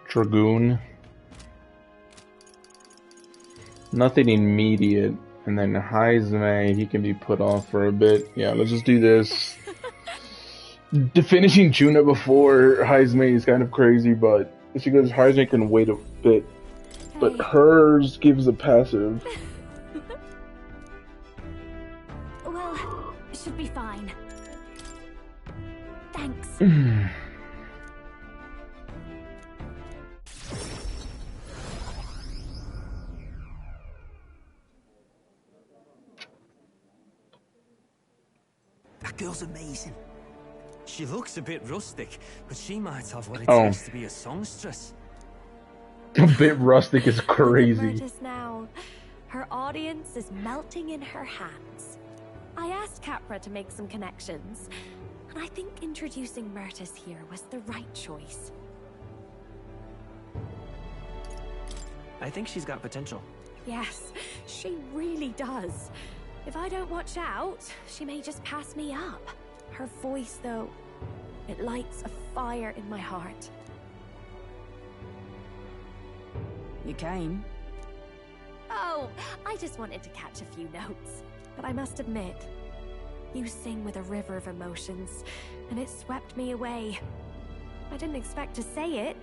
Dragoon. Nothing immediate. And then Heisme, he can be put off for a bit. Yeah, let's just do this. Finishing Juna before Heisme is kind of crazy, but it's because Heisme can wait a bit. But hers gives a passive. Well, should be fine. Thanks. That girl's amazing. She looks a bit rustic, but she might have what it Oh. takes to be a songstress. A bit rustic is crazy. Just now, her audience is melting in her hands. I asked Capra to make some connections, and I think introducing Myrtis here was the right choice. I think she's got potential. Yes, she really does. If I don't watch out, she may just pass me up. Her voice, though, it lights a fire in my heart. You came? Oh, I just wanted to catch a few notes. But I must admit, you sing with a river of emotions, and it swept me away. I didn't expect to say it,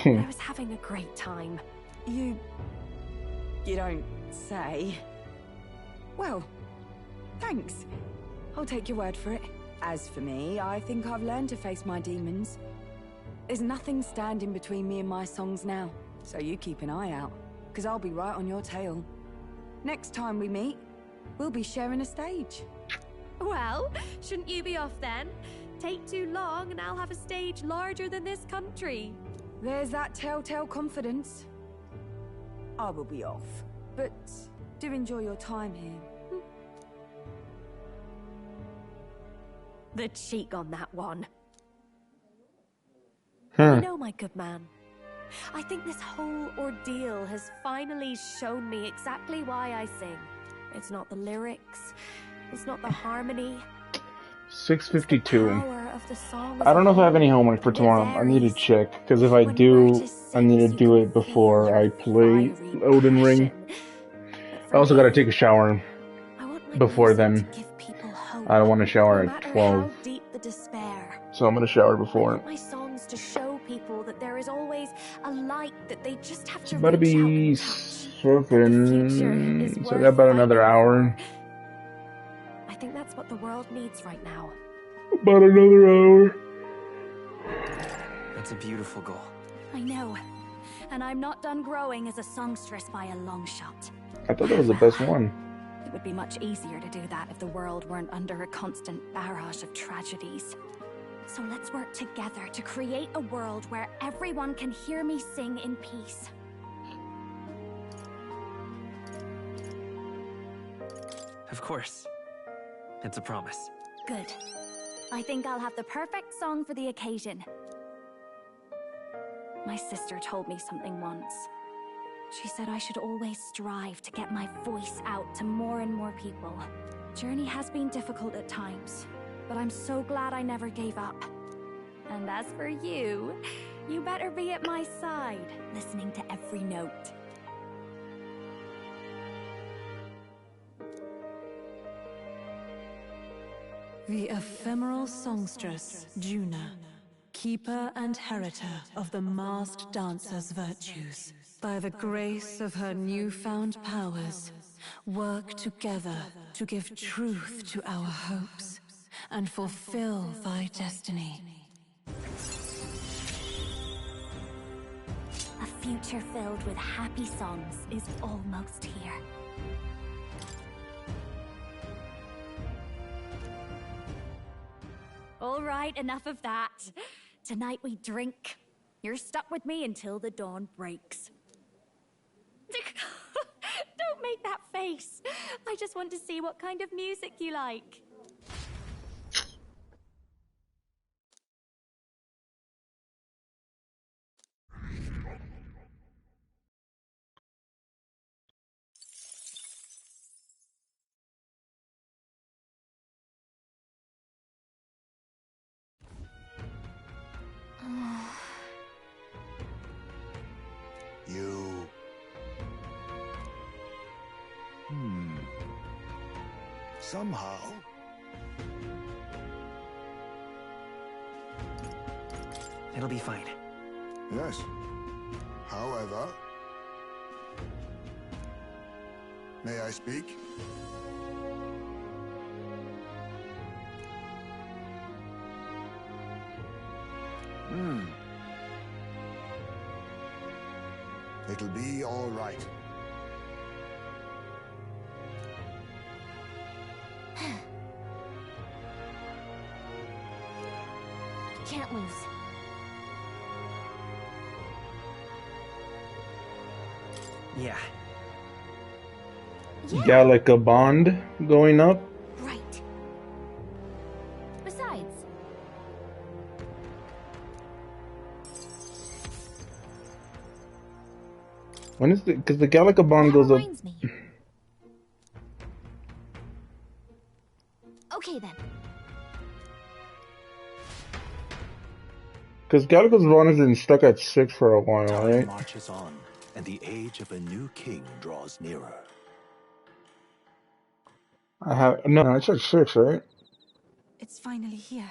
but I was having a great time. You don't say. Well, thanks. I'll take your word for it. As for me, I think I've learned to face my demons. There's nothing standing between me and my songs now, so you keep an eye out, because I'll be right on your tail. Next time we meet, we'll be sharing a stage. Well, shouldn't you be off then? Take too long and I'll have a stage larger than this country. There's that telltale confidence. I will be off, but do enjoy your time here. The cheek on that one. Huh. You know, my good man, I think this whole ordeal has finally shown me exactly why I sing. It's not the lyrics, it's not the harmony. 6:52. I don't know if I have any homework for tomorrow. I need to check, because if I do, I need to do it before I play Elden Ring. I also gotta take a shower before then. I don't want to shower at 12, so I'm gonna shower before. My songs to show people that there is always a light that they just have to It's about to reach out be and touch. 7, so I got about another hour. I think that's what the world needs right now. About another hour. That's a beautiful goal. I know. And I'm not done growing as a songstress by a long shot. I thought that was the best one. It would be much easier to do that if the world weren't under a constant barrage of tragedies. So let's work together to create a world where everyone can hear me sing in peace. Of course. It's a promise. Good. I think I'll have the perfect song for the occasion. My sister told me something once. She said I should always strive to get my voice out to more and more people. Journey has been difficult at times, but I'm so glad I never gave up. And as for you, you better be at my side, listening to every note. The ephemeral songstress, Juna, keeper and heritor of the masked dancer's virtues, by the grace of her newfound powers, work together to give truth to our hopes and fulfill thy destiny. A future filled with happy songs is almost here. All right, enough of that. Tonight we drink. You're stuck with me until the dawn breaks. Don't make that face. I just want to see what kind of music you like. You... Somehow... It'll be fine. Yes. However... May I speak? It'll be all right. Can't lose. Yeah. Gallica Bond going up. Right. Besides, When is the? Because the Gallica Bond that goes up. reminds me. Okay then. Because Gallagher's run has been stuck at 6 for a while, Time right? marches on, and the age of a new king draws nearer. No, it's at 6, right? It's finally here.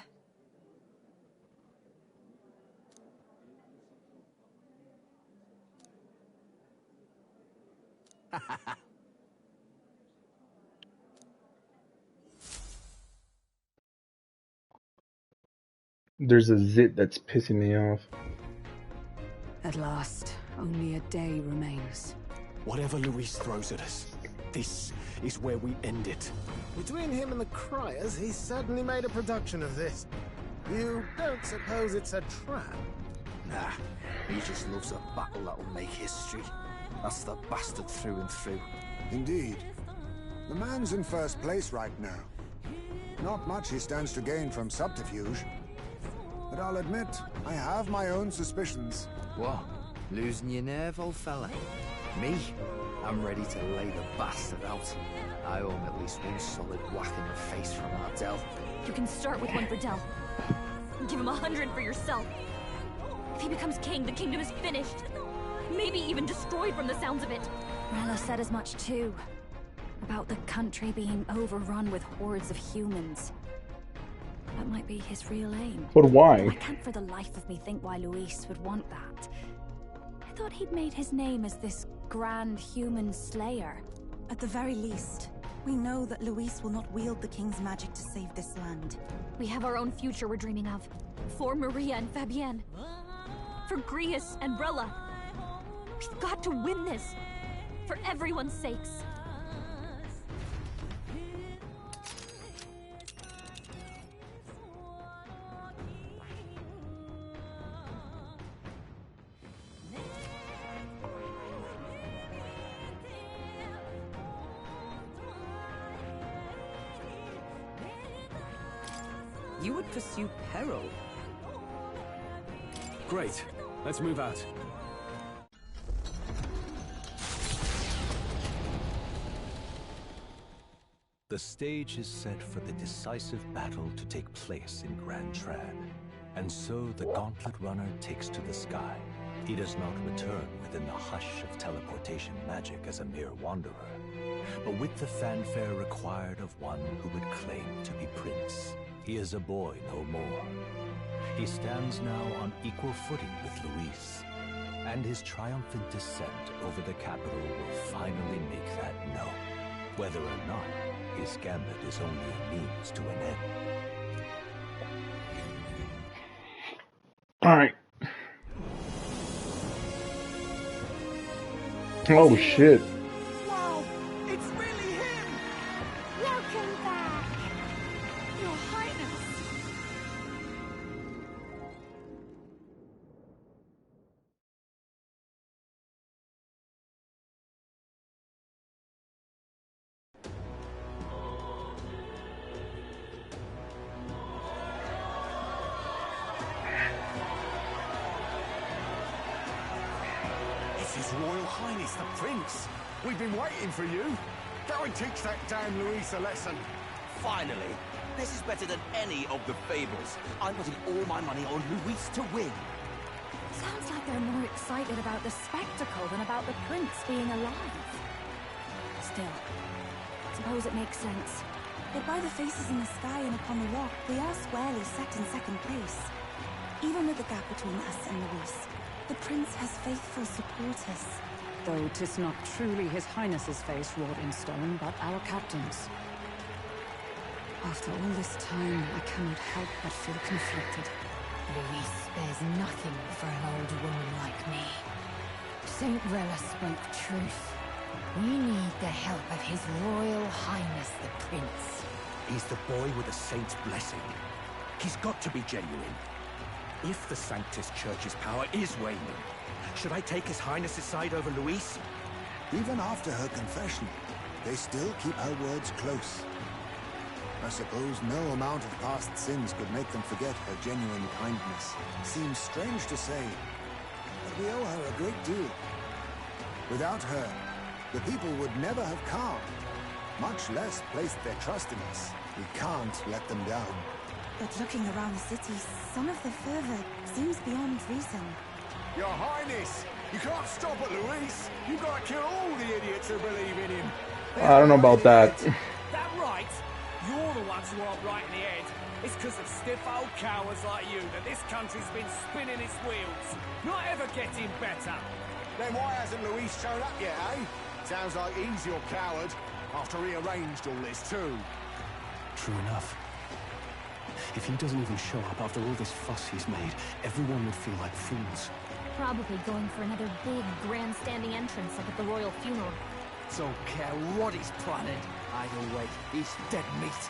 There's a zit that's pissing me off. At last, only a day remains. Whatever Luis throws at us, this is where we end it. Between him and the Criers, he's certainly made a production of this. You don't suppose it's a trap? Nah, he just loves a battle that'll make history. That's the bastard through and through. Indeed. The man's in first place right now. Not much he stands to gain from subterfuge. But I'll admit, I have my own suspicions. What? Losing your nerve, old fella? Me? I'm ready to lay the bastard out. I owe him at least one solid whack in the face from Ardell. You can start with one for Del. Give him 100 for yourself. If he becomes king, the kingdom is finished. Maybe even destroyed from the sounds of it. Rella said as much too. About the country being overrun with hordes of humans. That might be his real aim. But why? I can't for the life of me think why Luis would want that. I thought he'd made his name as this grand human slayer. At the very least, we know that Luis will not wield the king's magic to save this land. We have our own future we're dreaming of. For Maria and Fabienne. For Grius and Rella. We've got to win this. For everyone's sakes. You would pursue peril? Great. Let's move out. The stage is set for the decisive battle to take place in Grand Trad. And so the Gauntlet Runner takes to the sky. He does not return within the hush of teleportation magic as a mere wanderer, but with the fanfare required of one who would claim to be Prince. He is a boy no more. He stands now on equal footing with Luis, and his triumphant descent over the capital will finally make that known, whether or not his gambit is only a means to an end. Alright. Oh shit. Wow! It's really him! Welcome back, Your Highness. It's His Royal Highness the Prince. We've been waiting for you. Go and teach that damn Luis a lesson. Finally! This is better than any of the fables. I'm putting all my money on Luis to win. Sounds like they're more excited about the spectacle than about the prince being alive. Still, suppose it makes sense. But by the faces in the sky and upon the rock, we are squarely set in second place. Even with the gap between us and Luis, the prince has faithful supporters. Though 'tis not truly His Highness's face wrought in stone, but our captain's. After all this time, I cannot help but feel conflicted. Luis spares nothing for an old woman like me. Saint Rella spoke truth. We need the help of His Royal Highness the Prince. He's the boy with a saint's blessing. He's got to be genuine. If the Sanctus Church's power is waning, should I take His Highness's side over Luis? Even after her confession, they still keep her words close. I suppose no amount of past sins could make them forget her genuine kindness. Seems strange to say, but we owe her a great deal. Without her, the people would never have calmed. much less placed their trust in us. We can't let them down. But looking around the city, some of the fervor seems beyond reason. Your Highness, you can't stop at Luis. You've got to kill all the idiots who believe in him. I don't know about that. That right? You're the ones who aren't right in the head. It's because of stiff old cowards like you that this country's been spinning its wheels. Not ever getting better. Then why hasn't Luis shown up yet, eh? Sounds like he's your coward, after he arranged all this too. True enough. If he doesn't even show up after all this fuss he's made, everyone would feel like fools. Probably going for another big, grandstanding entrance like at the royal funeral. Don't care what he's planning. Either way, he's dead meat.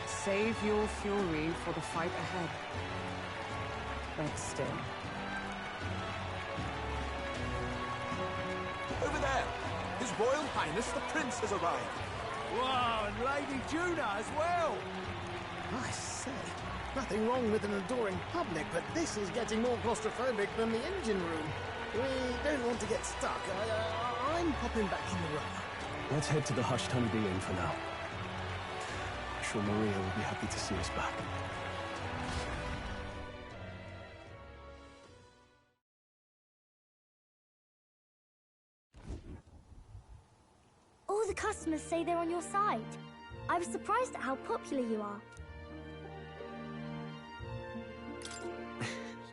Save your fury for the fight ahead. But still. Over there! His Royal Highness the Prince has arrived. Wow, and Lady Juna as well. I say, nothing wrong with an adoring public, but this is getting more claustrophobic than the engine room. We don't want to get stuck. I'm popping back in the room. Let's head to the Hushed Honeybee Inn for now. I'm sure Maria will be happy to see us back. All the customers say they're on your side. I was surprised at how popular you are.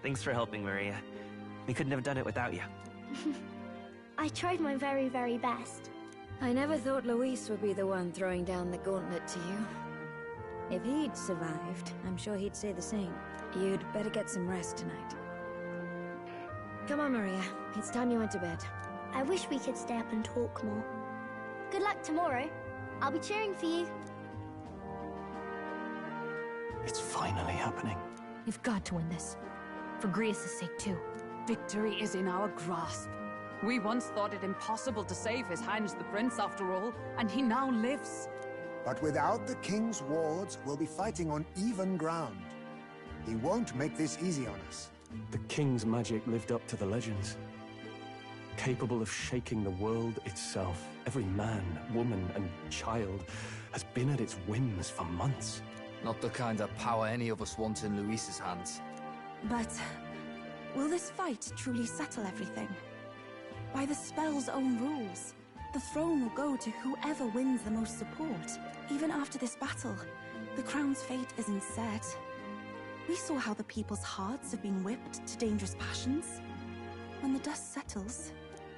Thanks for helping, Maria. We couldn't have done it without you. I tried my very, very best. I never thought Luis would be the one throwing down the gauntlet to you. If he'd survived, I'm sure he'd say the same. You'd better get some rest tonight. Come on, Maria. It's time you went to bed. I wish we could stay up and talk more. Good luck tomorrow. I'll be cheering for you. It's finally happening. You've got to win this. For Grease's sake, too. Victory is in our grasp. We once thought it impossible to save His Highness the Prince after all, and he now lives. But without the king's wards, we'll be fighting on even ground. He won't make this easy on us. The king's magic lived up to the legends. Capable of shaking the world itself. Every man, woman, and child has been at its whims for months. Not the kind of power any of us want in Luis's hands. But will this fight truly settle everything? By the spell's own rules, the throne will go to whoever wins the most support. Even after this battle, the crown's fate isn't set. We saw how the people's hearts have been whipped to dangerous passions. When the dust settles...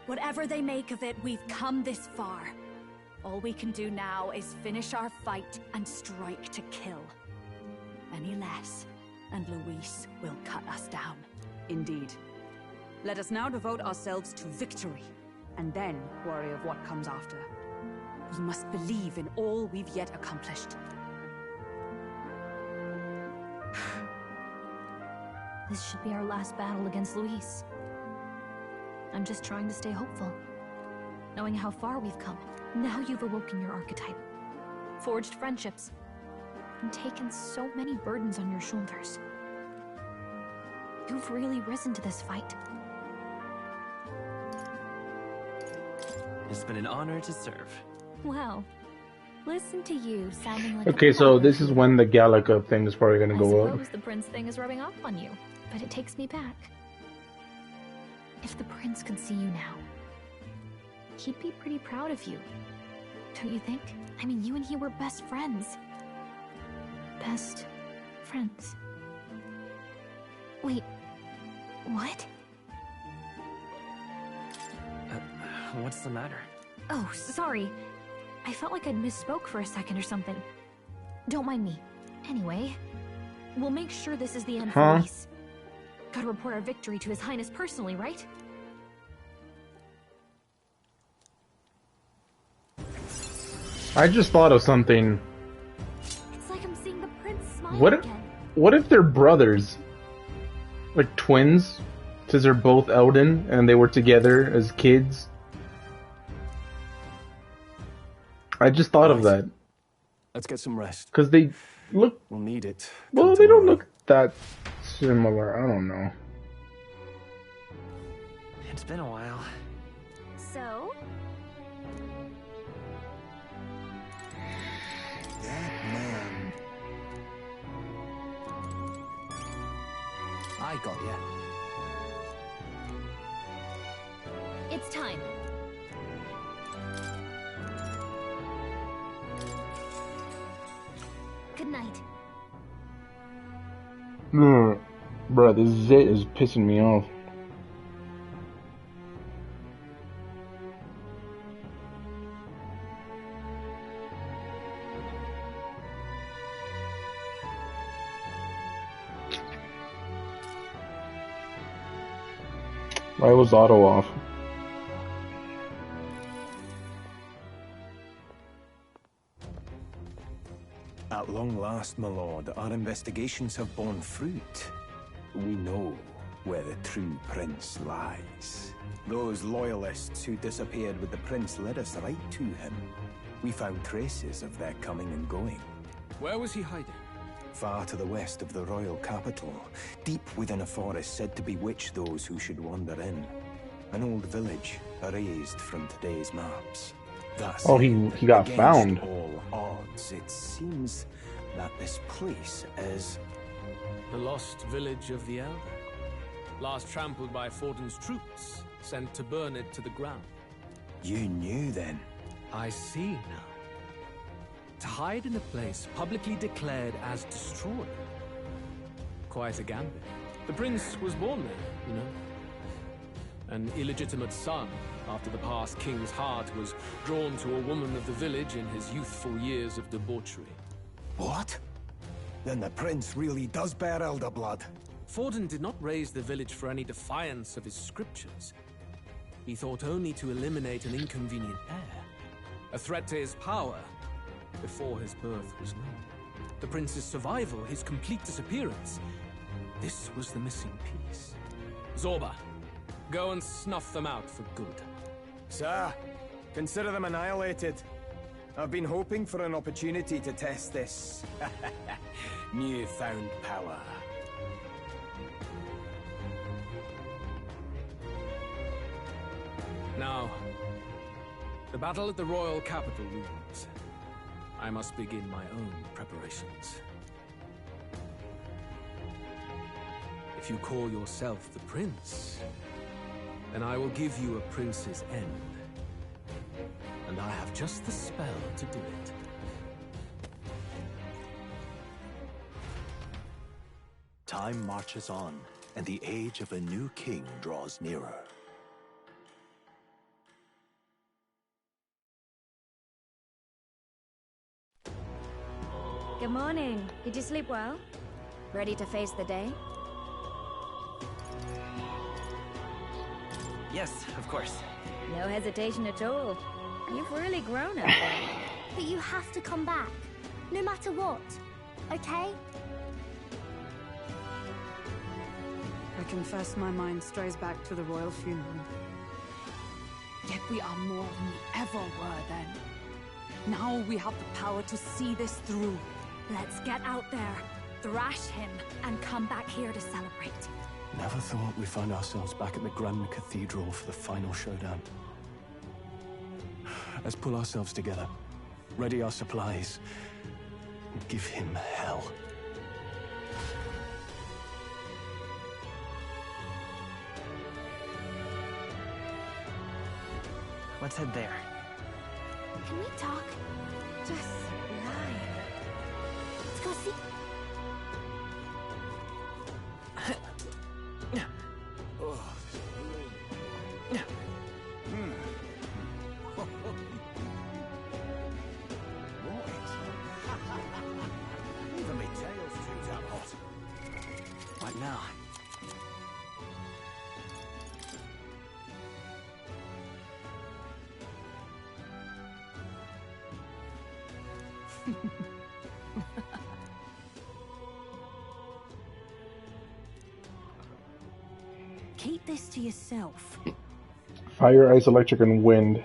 Whatever they make of it, we've come this far. All we can do now is finish our fight and strike to kill. Any less, and Luis will cut us down. Indeed. Let us now devote ourselves to victory, and then worry of what comes after. We must believe in all we've yet accomplished. This should be our last battle against Luis. I'm just trying to stay hopeful, knowing how far we've come. Now you've awoken your archetype, forged friendships, and taken so many burdens on your shoulders. You've really risen to this fight. It's been an honor to serve. Wow. Listen to you sounding like Okay, so this is when the Gallica thing is probably gonna go I up. suppose the prince thing is rubbing off on you, but it takes me back. If the prince could see you now, he'd be pretty proud of you. Don't you think? I mean, you and he were best friends. Best friends. Wait, what? What's the matter? Oh, sorry. I felt like I'd misspoke for a second or something. Don't mind me. Anyway, we'll make sure this is the end for Luis. Gotta report our victory to His Highness personally, right? I just thought of something. It's like I'm seeing the prince smile What if, again. what if they're brothers? Like twins? Since they're both Eldan and they were together as kids? I just thought of that. Let's get some rest. Because they look... We'll need it. Well, they don't look that similar. I don't know. It's been a while. So? got you. It's time. Good night. Bruh, this zit is pissing me off. Why was auto off? At long last, my lord, our investigations have borne fruit. We know where the true prince lies. Those loyalists who disappeared with the prince led us right to him. We found traces of their coming and going. Where was he hiding? Far to the west of the royal capital, deep within a forest said to bewitch those who should wander in. An old village, erased from today's maps. That's Oh, he got against found. all odds, it seems that this place is... The lost village of the Eldan. Last trampled by Fortin's troops, sent to burn it to the ground. You knew then? I see now. To hide in a place publicly declared as destroyed. Quite a gambit. The prince was born there, you know. An illegitimate son, after the past king's heart was drawn to a woman of the village in his youthful years of debauchery. What? Then the prince really does bear elder blood. Fortin did not raise the village for any defiance of his scriptures. He thought only to eliminate an inconvenient heir. A threat to his power before his birth was known. The prince's survival, his complete disappearance. This was the missing piece. Zorba, go and snuff them out for good. Sir, consider them annihilated. I've been hoping for an opportunity to test this newfound power. Now, the battle at the royal capital looms. I must begin my own preparations. If you call yourself the prince, then I will give you a prince's end. And I have just the spell to do it. Time marches on, and the age of a new king draws nearer. Good morning. Did you sleep well? Ready to face the day? Yes, of course. No hesitation at all. You've really grown up. But you have to come back, no matter what, okay? I confess my mind strays back to the royal funeral. Yet we are more than we ever were then. Now we have the power to see this through. Let's get out there, thrash him, and come back here to celebrate. Never thought we'd find ourselves back at the Grand Cathedral for the final showdown. Let's pull ourselves together, ready our supplies, and give him hell. Let's head there. Can we talk? Just lie. Let's go see. Even my tail's too damn hot. What now? Keep this to yourself. Fire, ice, electric, and wind.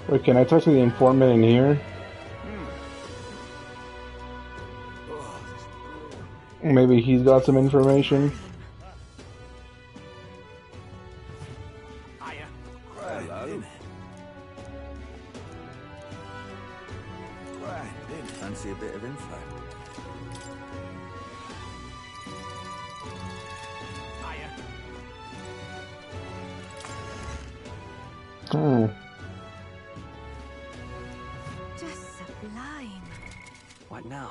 Wait, can I talk to the informant in here? Maybe he's got some information. bit of info. Oh. Just sublime. What now?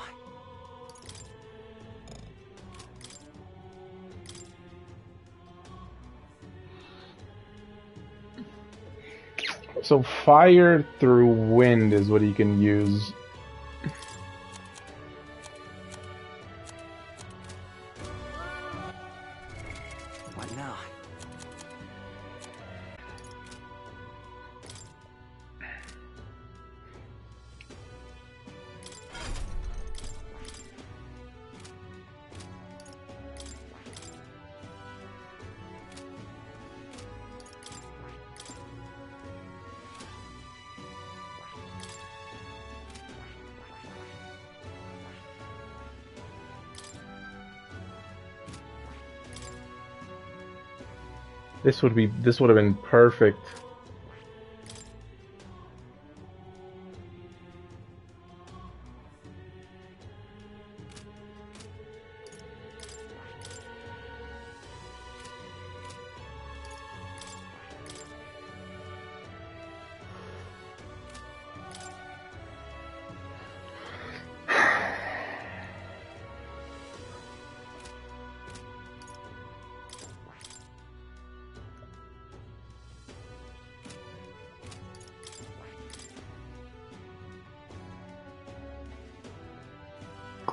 So fire through wind is what he can use. What now? This would have been perfect.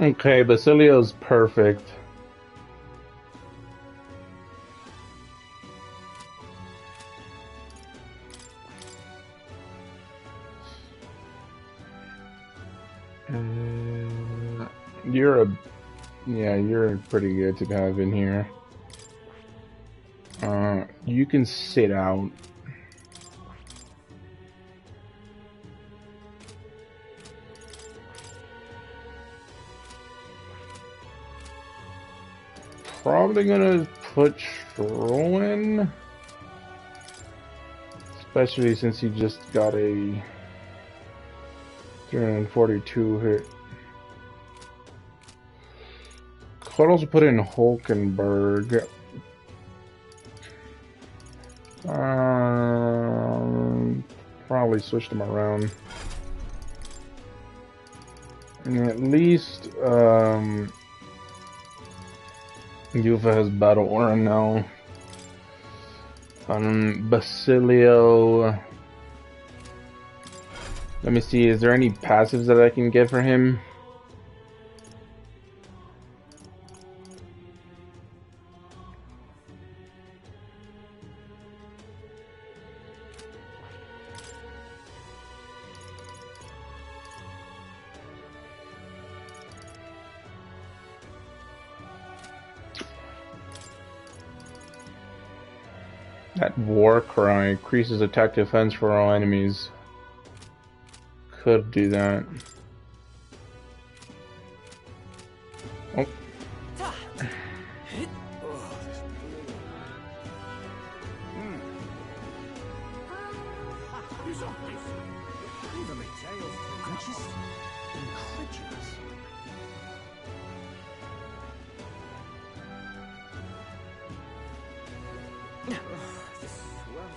Okay, Basilio's perfect. You're pretty good to have in here. You can sit out. Probably gonna put Stro in, especially since he just got a 342 hit. Could also put in Hulkenberg. Probably switch them around. And at least Yuva has Battle Aura now. Basilio. Let me see, is there any passives that I can get for him? That war cry increases attack defense for all enemies. Could do that. Oh.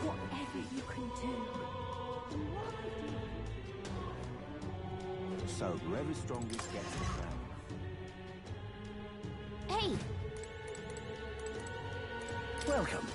Whatever you can do. So whoever's strongest gets the crown. Hey! Welcome.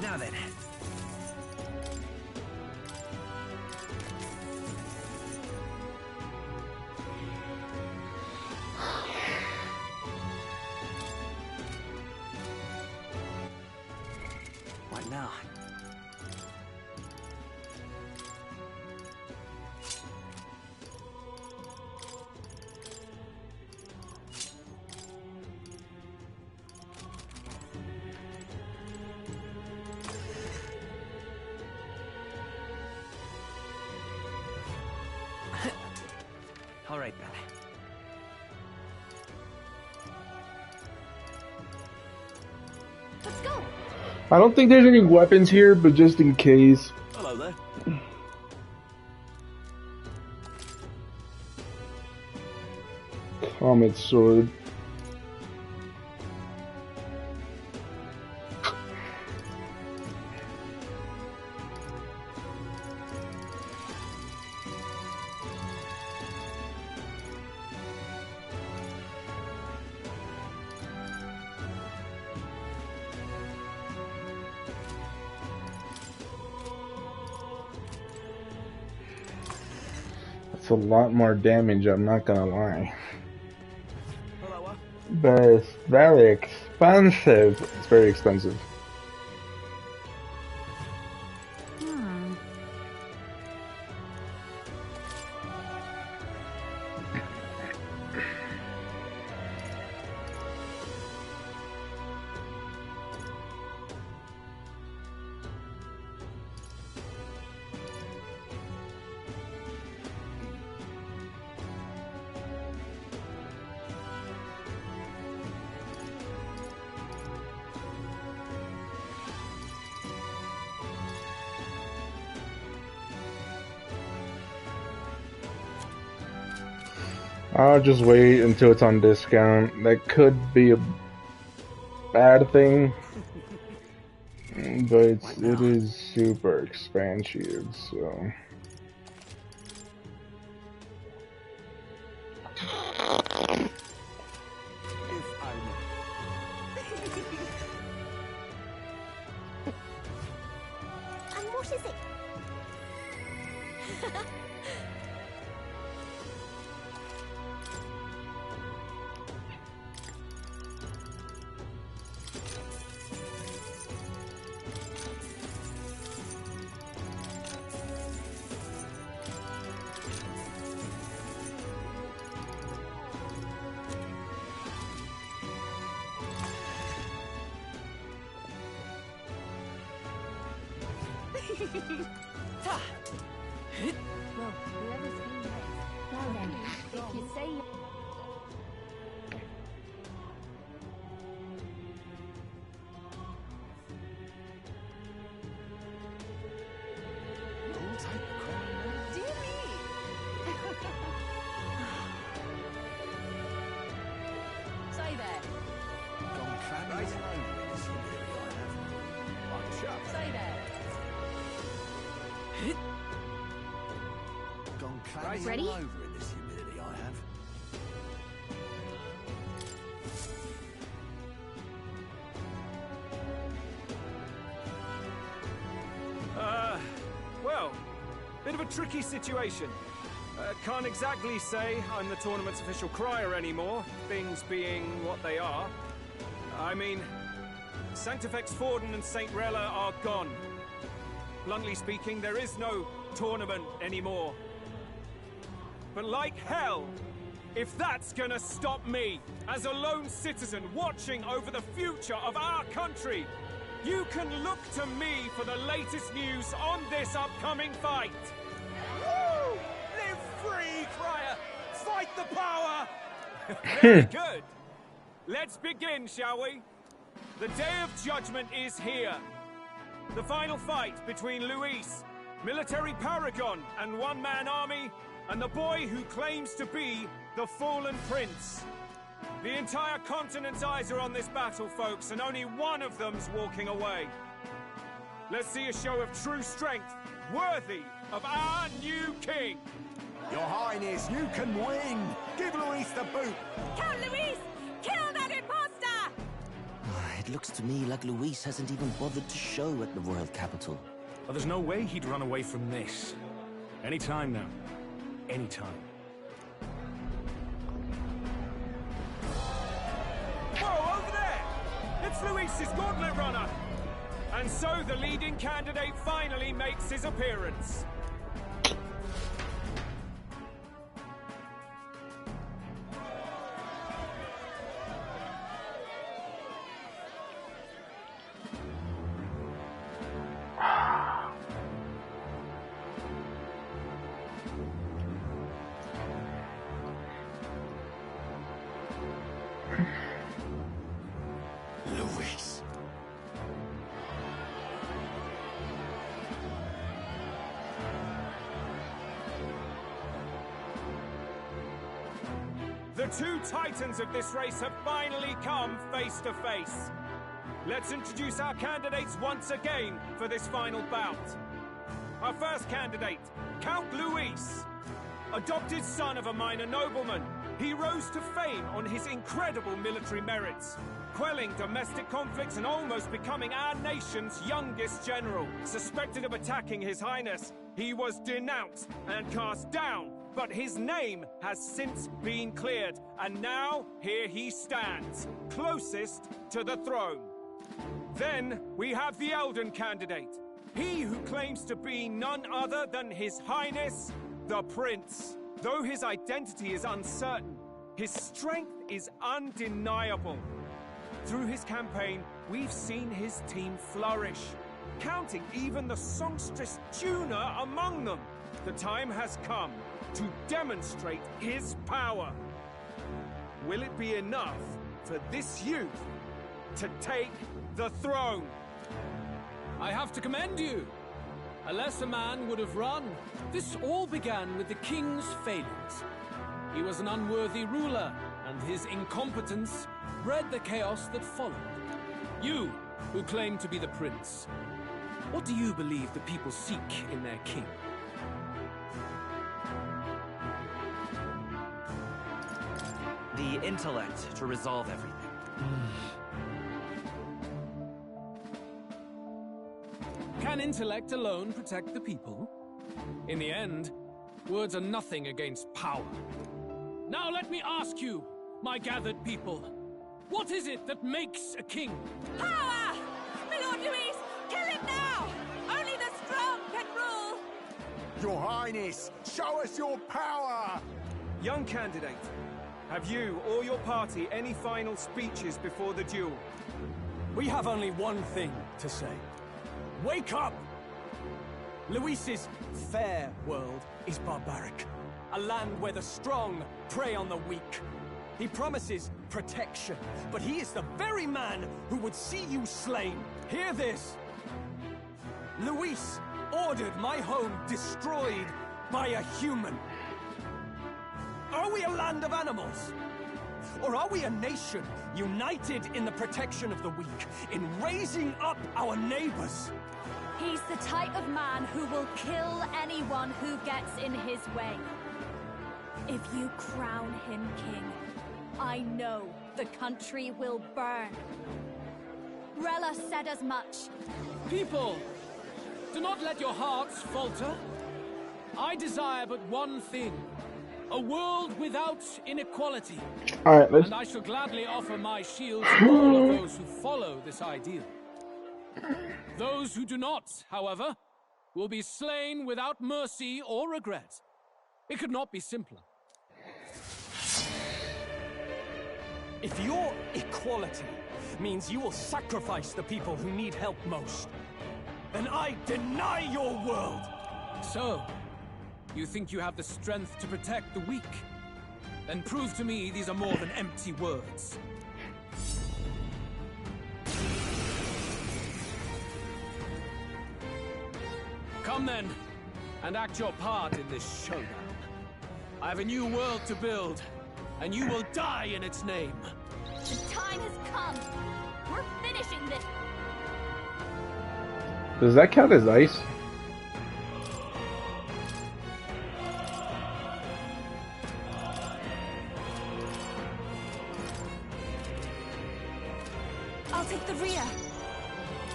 Now then. What now? All right, then. Let's go. I don't think there's any weapons here, but just in case. Hello there. Comet sword. That's a lot more damage, I'm not gonna lie. But it's very expensive. It's very expensive. I'll just wait until it's on discount. That could be a bad thing, but it is super expansive, so. And what is it? Well, whoever's seen this. Well then, if you say Dear me! Say there. Say there. Ready? Ready? Over in this humidity, I have. Well, bit of a tricky situation. Can't exactly say I'm the tournament's official crier anymore, things being what they are. I mean, Sanctifex Forden and St. Rella are gone. Bluntly speaking, there is no tournament anymore. But like hell, if that's gonna stop me, as a lone citizen watching over the future of our country, you can look to me for the latest news on this upcoming fight. Woo! Live free, crier! Fight the power! Very good. Let's begin, shall we? The Day of Judgment is here. The final fight between Luis, military paragon and one-man army, and the boy who claims to be the fallen prince. The entire continent's eyes are on this battle, folks, and only one of them's walking away. Let's see a show of true strength, worthy of our new king. Your Highness, you can win! Give Luis the boot! Count Luis! Kill that imposter! It looks to me like Luis hasn't even bothered to show at the royal capital. Well, there's no way he'd run away from this. Any time now. Any time. Whoa, over there! It's Luis's gauntlet runner! And so the leading candidate finally makes his appearance. two titans of this race have finally come face to face. Let's introduce our candidates once again for this final bout. Our first candidate, Count Luis. Adopted son of a minor nobleman, he rose to fame on his incredible military merits, quelling domestic conflicts and almost becoming our nation's youngest general. Suspected of attacking His Highness, he was denounced and cast down, but his name has since been cleared, and now here he stands, closest to the throne. Then we have the Eldan candidate, he who claims to be none other than His Highness, the Prince. Though his identity is uncertain, his strength is undeniable. Through his campaign, we've seen his team flourish, counting even the songstress Juna among them. The time has come to demonstrate his power. Will it be enough for this youth to take the throne? I have to commend you. A lesser man would have run. This all began with the king's failings. He was an unworthy ruler, and his incompetence bred the chaos that followed. You, who claim to be the prince, what do you believe the people seek in their king? The intellect to resolve everything. Can intellect alone protect the people? In the end, words are nothing against power. Now let me ask you, my gathered people, what is it that makes a king? Power! My Lord Luis, kill him now! Only the strong can rule! Your Highness, show us your power! Young candidate, have you or your party any final speeches before the duel? We have only one thing to say. Wake up! Luis's fair world is barbaric. A land where the strong prey on the weak. He promises protection, but he is the very man who would see you slain. Hear this! Luis ordered my home destroyed by a human. Are we a land of animals? Or are we a nation united in the protection of the weak, in raising up our neighbors? He's the type of man who will kill anyone who gets in his way. If you crown him king, I know the country will burn. Rella said as much. People, do not let your hearts falter. I desire but one thing. A world without inequality. All right, and I shall gladly offer my shield to all of those who follow this ideal. Those who do not, however, will be slain without mercy or regret. It could not be simpler. If your equality means you will sacrifice the people who need help most, then I deny your world! So, you think you have the strength to protect the weak? Then prove to me these are more than empty words. Come then, and act your part in this showdown. I have a new world to build, and you will die in its name. The time has come. We're finishing this. Does that count as ice? I'll take the rear.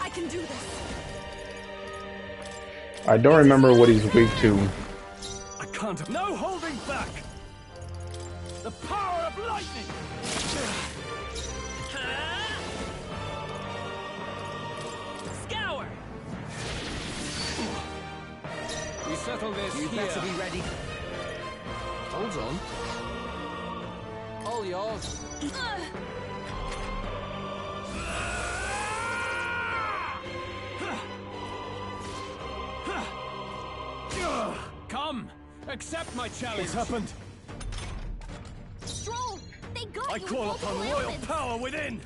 I can do this. I don't remember what he's weak to. I can't. No holding back! The power of lightning! Scour! We settle this You here. better be ready. Hold on. All yours. Come, accept my challenge. What's happened? Stroll, they got I you call with upon multiple royal ailments. power within!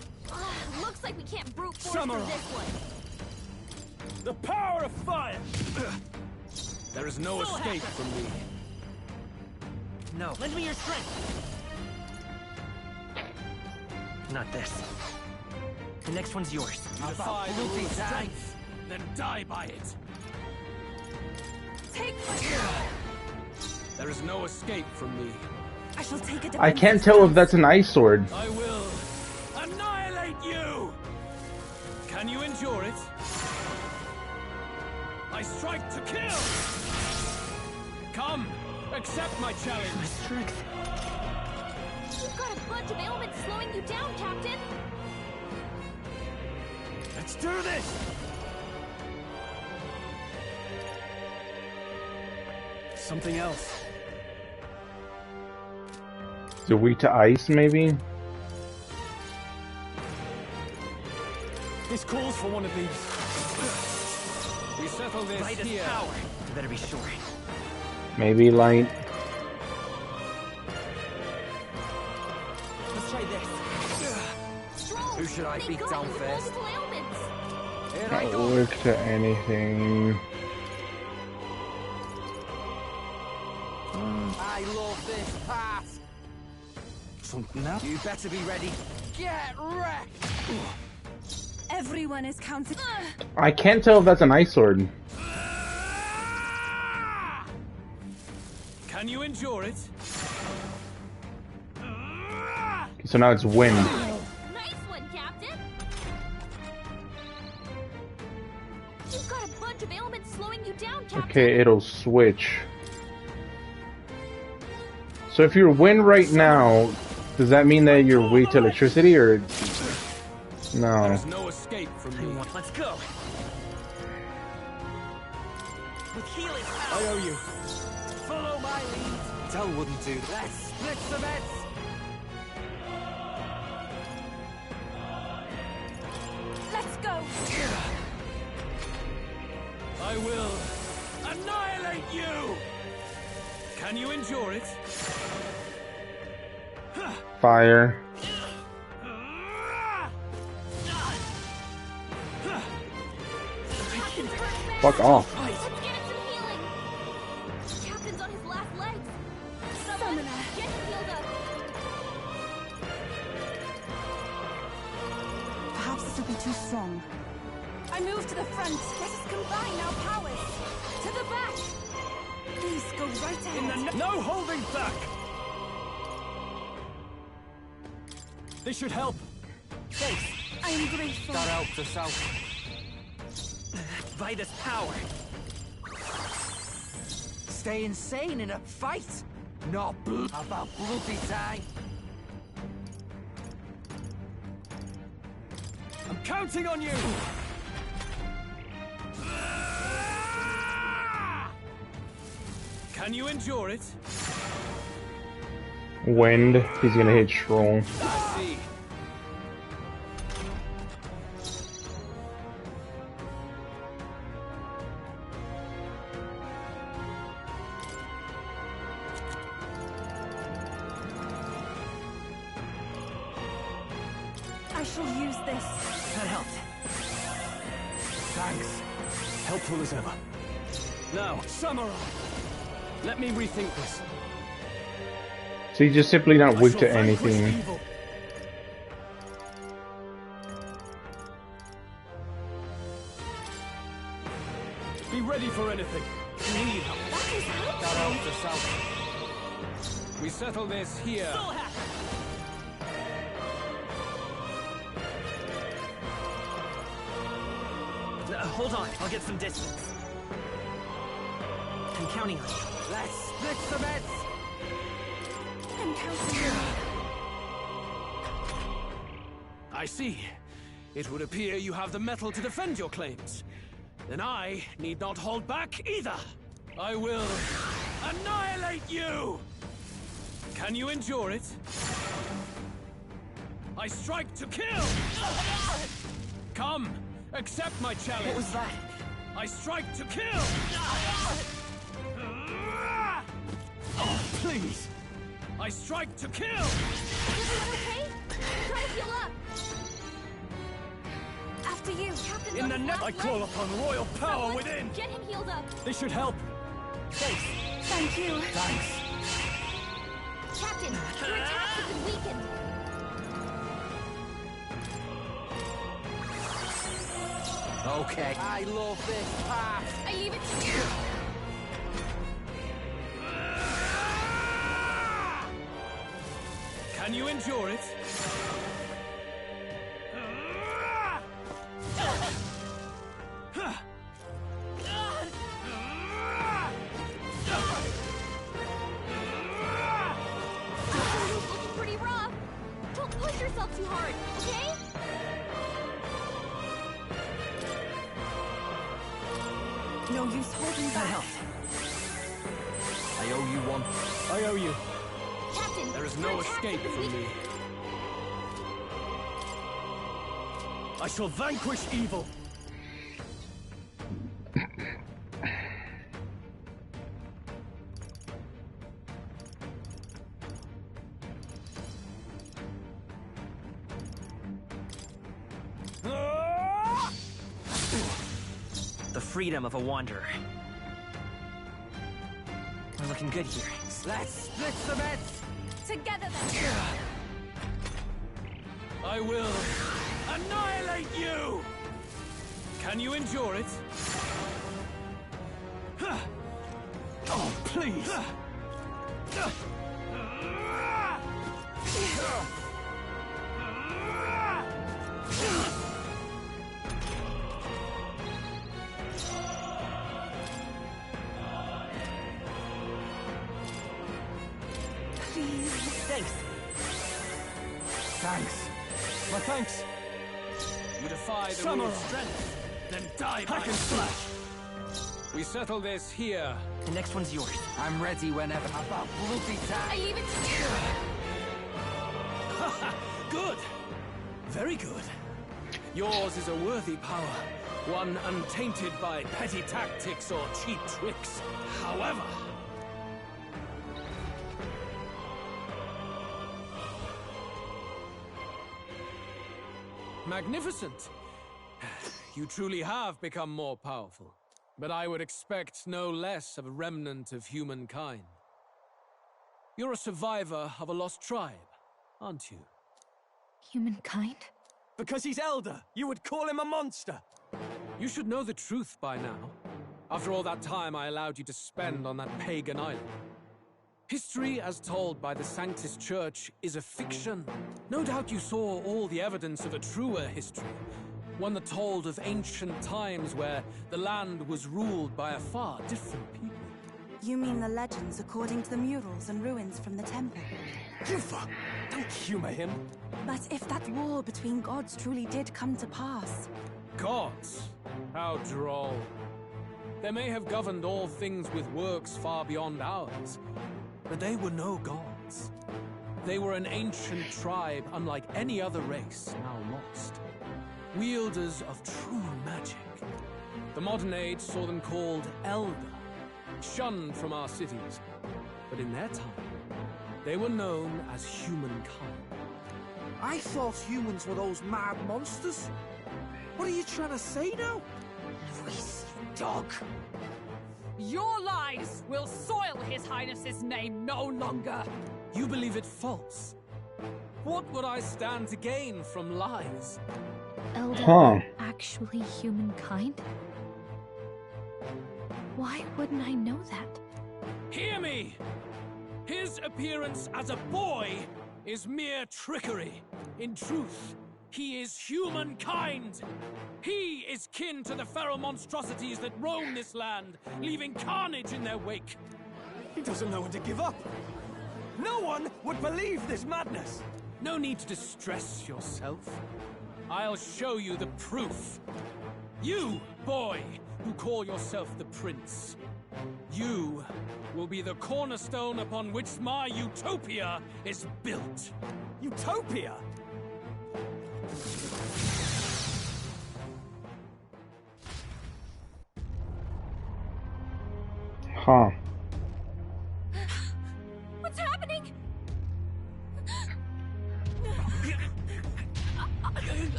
Looks like we can't brute force Samurai. through this one. The power of fire! There is no escape from me. No, lend me your strength. Not this. The next one's yours. Defy the rule of strength, then die by it. Take my... There is no escape from me. I shall take a I can't tell if that's an ice sword. I will annihilate you! Can you endure it? I strike to kill! Come, accept my challenge. My strength. You've got a bunch of ailments slowing you down, Captain. Let's do this! Something else. Is it weak to ice, maybe? This calls for one of these. We settle this Light here. is power. You better be sure. Maybe light. Let's try this. Who should I beat down first? Here I Not go. weak to anything. I love this part. Something else? You better be ready. Get wrecked. Everyone is counting. I can't tell if that's an ice sword. Can you endure it? So now it's wind. Nice one, Captain. You've got a bunch of ailments slowing you down, Captain. Okay, it'll switch. So if you're wind right now, does that mean that you're weak to electricity, or no? There's no escape from me. Let's go. With healing power. I owe you. Follow my lead. Tell wouldn't do. Let's split some heads. Let's go. I will annihilate you! Can you endure it? Fire. Fuck off. Let's get him some healing. Captain's on his last legs. Someone, get him healed up. Perhaps this will be too strong. I move to the front. Let us combine our powers. To the back. Please go right ahead. No holding back! This should help. Thanks. I am grateful. That helped us out. Vitus power. Stay insane in a fight. Not about bloody time. I'm counting on you! Can you endure it? Wind. He's gonna hit Stroll. I see. I shall use this. That helped. Thanks. Helpful as ever. Now, Samurai! Let me rethink this. So he's just simply not I weak shall to vanquish anything. evil. Be ready for anything. Need help. That helped us out. We settle this here. Hold on, I'll get some distance. I'm counting on you. Let's split some heads. I'm counting on I see. It would appear you have the metal to defend your claims. Then I need not hold back either. I will annihilate you! Can you endure it? I strike to kill! Come, accept my challenge. What was that? I strike to kill! Oh, please! I strike to kill! Everyone okay? Try to heal up. After you, Captain. In the net, I call upon royal power within! Get him healed up. This should help. Thank you. Thanks. Captain, your attacks have been weakened. Okay. I love this path. I leave it to you. Can you endure it? You're looking pretty rough. Don't push yourself too hard, okay? No use holding back. I owe you one. I owe you. Captain, There is no escape from me. I shall vanquish evil. The freedom of a wanderer. We're looking good here. Let's split the bets. Together then. I will annihilate you! Can you endure it? Oh, please. Thanks. Thanks. My thanks. You defy the Samurai. rule of strength, then die by Hack and slash. We settle this here. The next one's yours. I'm ready whenever. About bloody time. I leave it to you. Good. Very good. Yours is a worthy power, one untainted by petty tactics or cheap tricks. However, magnificent. You truly have become more powerful. But I would expect no less of a remnant of humankind. You're a survivor of a lost tribe, aren't you? Humankind? Because he's elder, you would call him a monster. You should know the truth by now. After all that time I allowed you to spend on that pagan island. History, as told by the Sanctus Church, is a fiction. No doubt you saw all the evidence of a truer history. One that told of ancient times where the land was ruled by a far different people. You mean the legends according to the murals and ruins from the temple? You fuck! Don't humor him. But if that war between gods truly did come to pass... Gods? How droll. They may have governed all things with works far beyond ours, but they were no gods. They were an ancient tribe unlike any other race, now lost. Wielders of true magic. The modern age saw them called Eldan, shunned from our cities. But in their time, they were known as humankind. I thought humans were those mad monsters. What are you trying to say now? Luis, you dog. Your lies will soil His Highness's name no longer. You believe it false. What would I stand to gain from lies? Eldan actually humankind? Why wouldn't I know that? Hear me! His appearance as a boy is mere trickery. In truth, he is humankind. He is kin to the feral monstrosities that roam this land, leaving carnage in their wake. He doesn't know when to give up. No one would believe this madness. No need to distress yourself. I'll show you the proof. You, boy, who call yourself the prince. You will be the cornerstone upon which my utopia is built. Utopia? Huh. What's happening?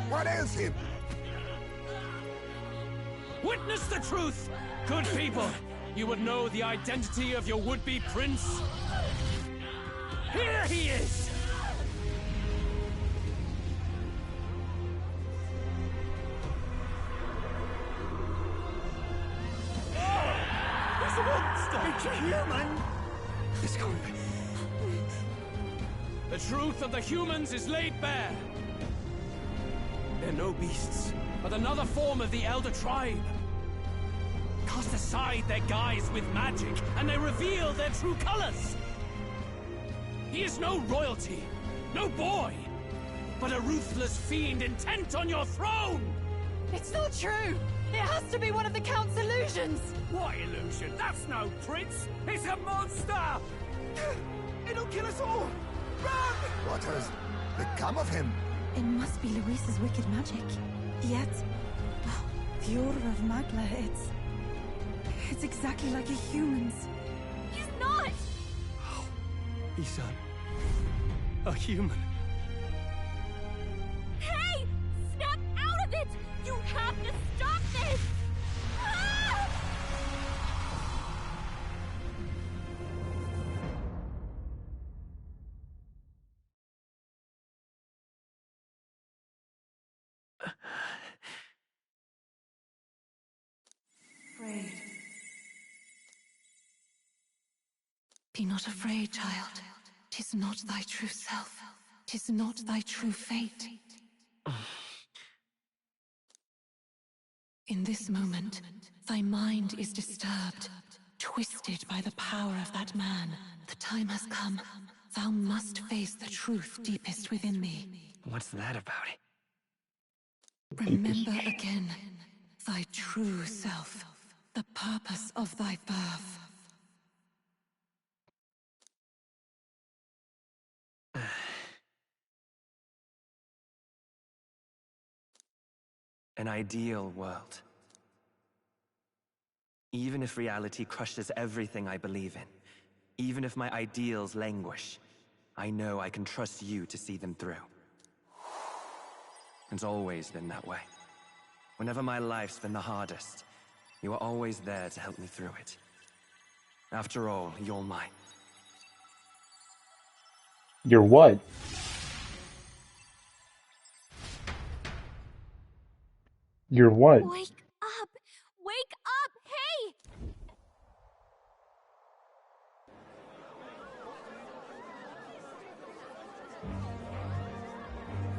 What ails him? Witness the truth! Good people, you would know the identity of your would-be prince. Here he is! He's a monster! It's a human! It's gone. The truth of the humans is laid bare. They're no beasts, but another form of the Elder Tribe. Cast aside their guise with magic, and they reveal their true colors. He is no royalty, no boy, but a ruthless fiend intent on your throne! It's not true! It has to be one of the Count's illusions! What illusion? That's no prince! It's a monster! It'll kill us all! Run! What has become of him? It must be Luis's wicked magic. Yet, the Order of Magla, it's exactly like a human's. He's not! He's a human. Hey! Snap out of it! You have to stop this! Ah! Afraid. Be not afraid, child. 'Tis not thy true self. 'Tis not thy true fate. In this moment, thy mind is disturbed, twisted by the power of that man. The time has come. Thou must face the truth deepest within thee. What's that about? Remember again thy true self, the purpose of thy birth. An ideal world. Even if reality crushes everything I believe in, even if my ideals languish, I know I can trust you to see them through. It's always been that way. Whenever my life's been the hardest, you are always there to help me through it. After all, you're mine. You're what? You're what? Wake up! Wake up! Hey!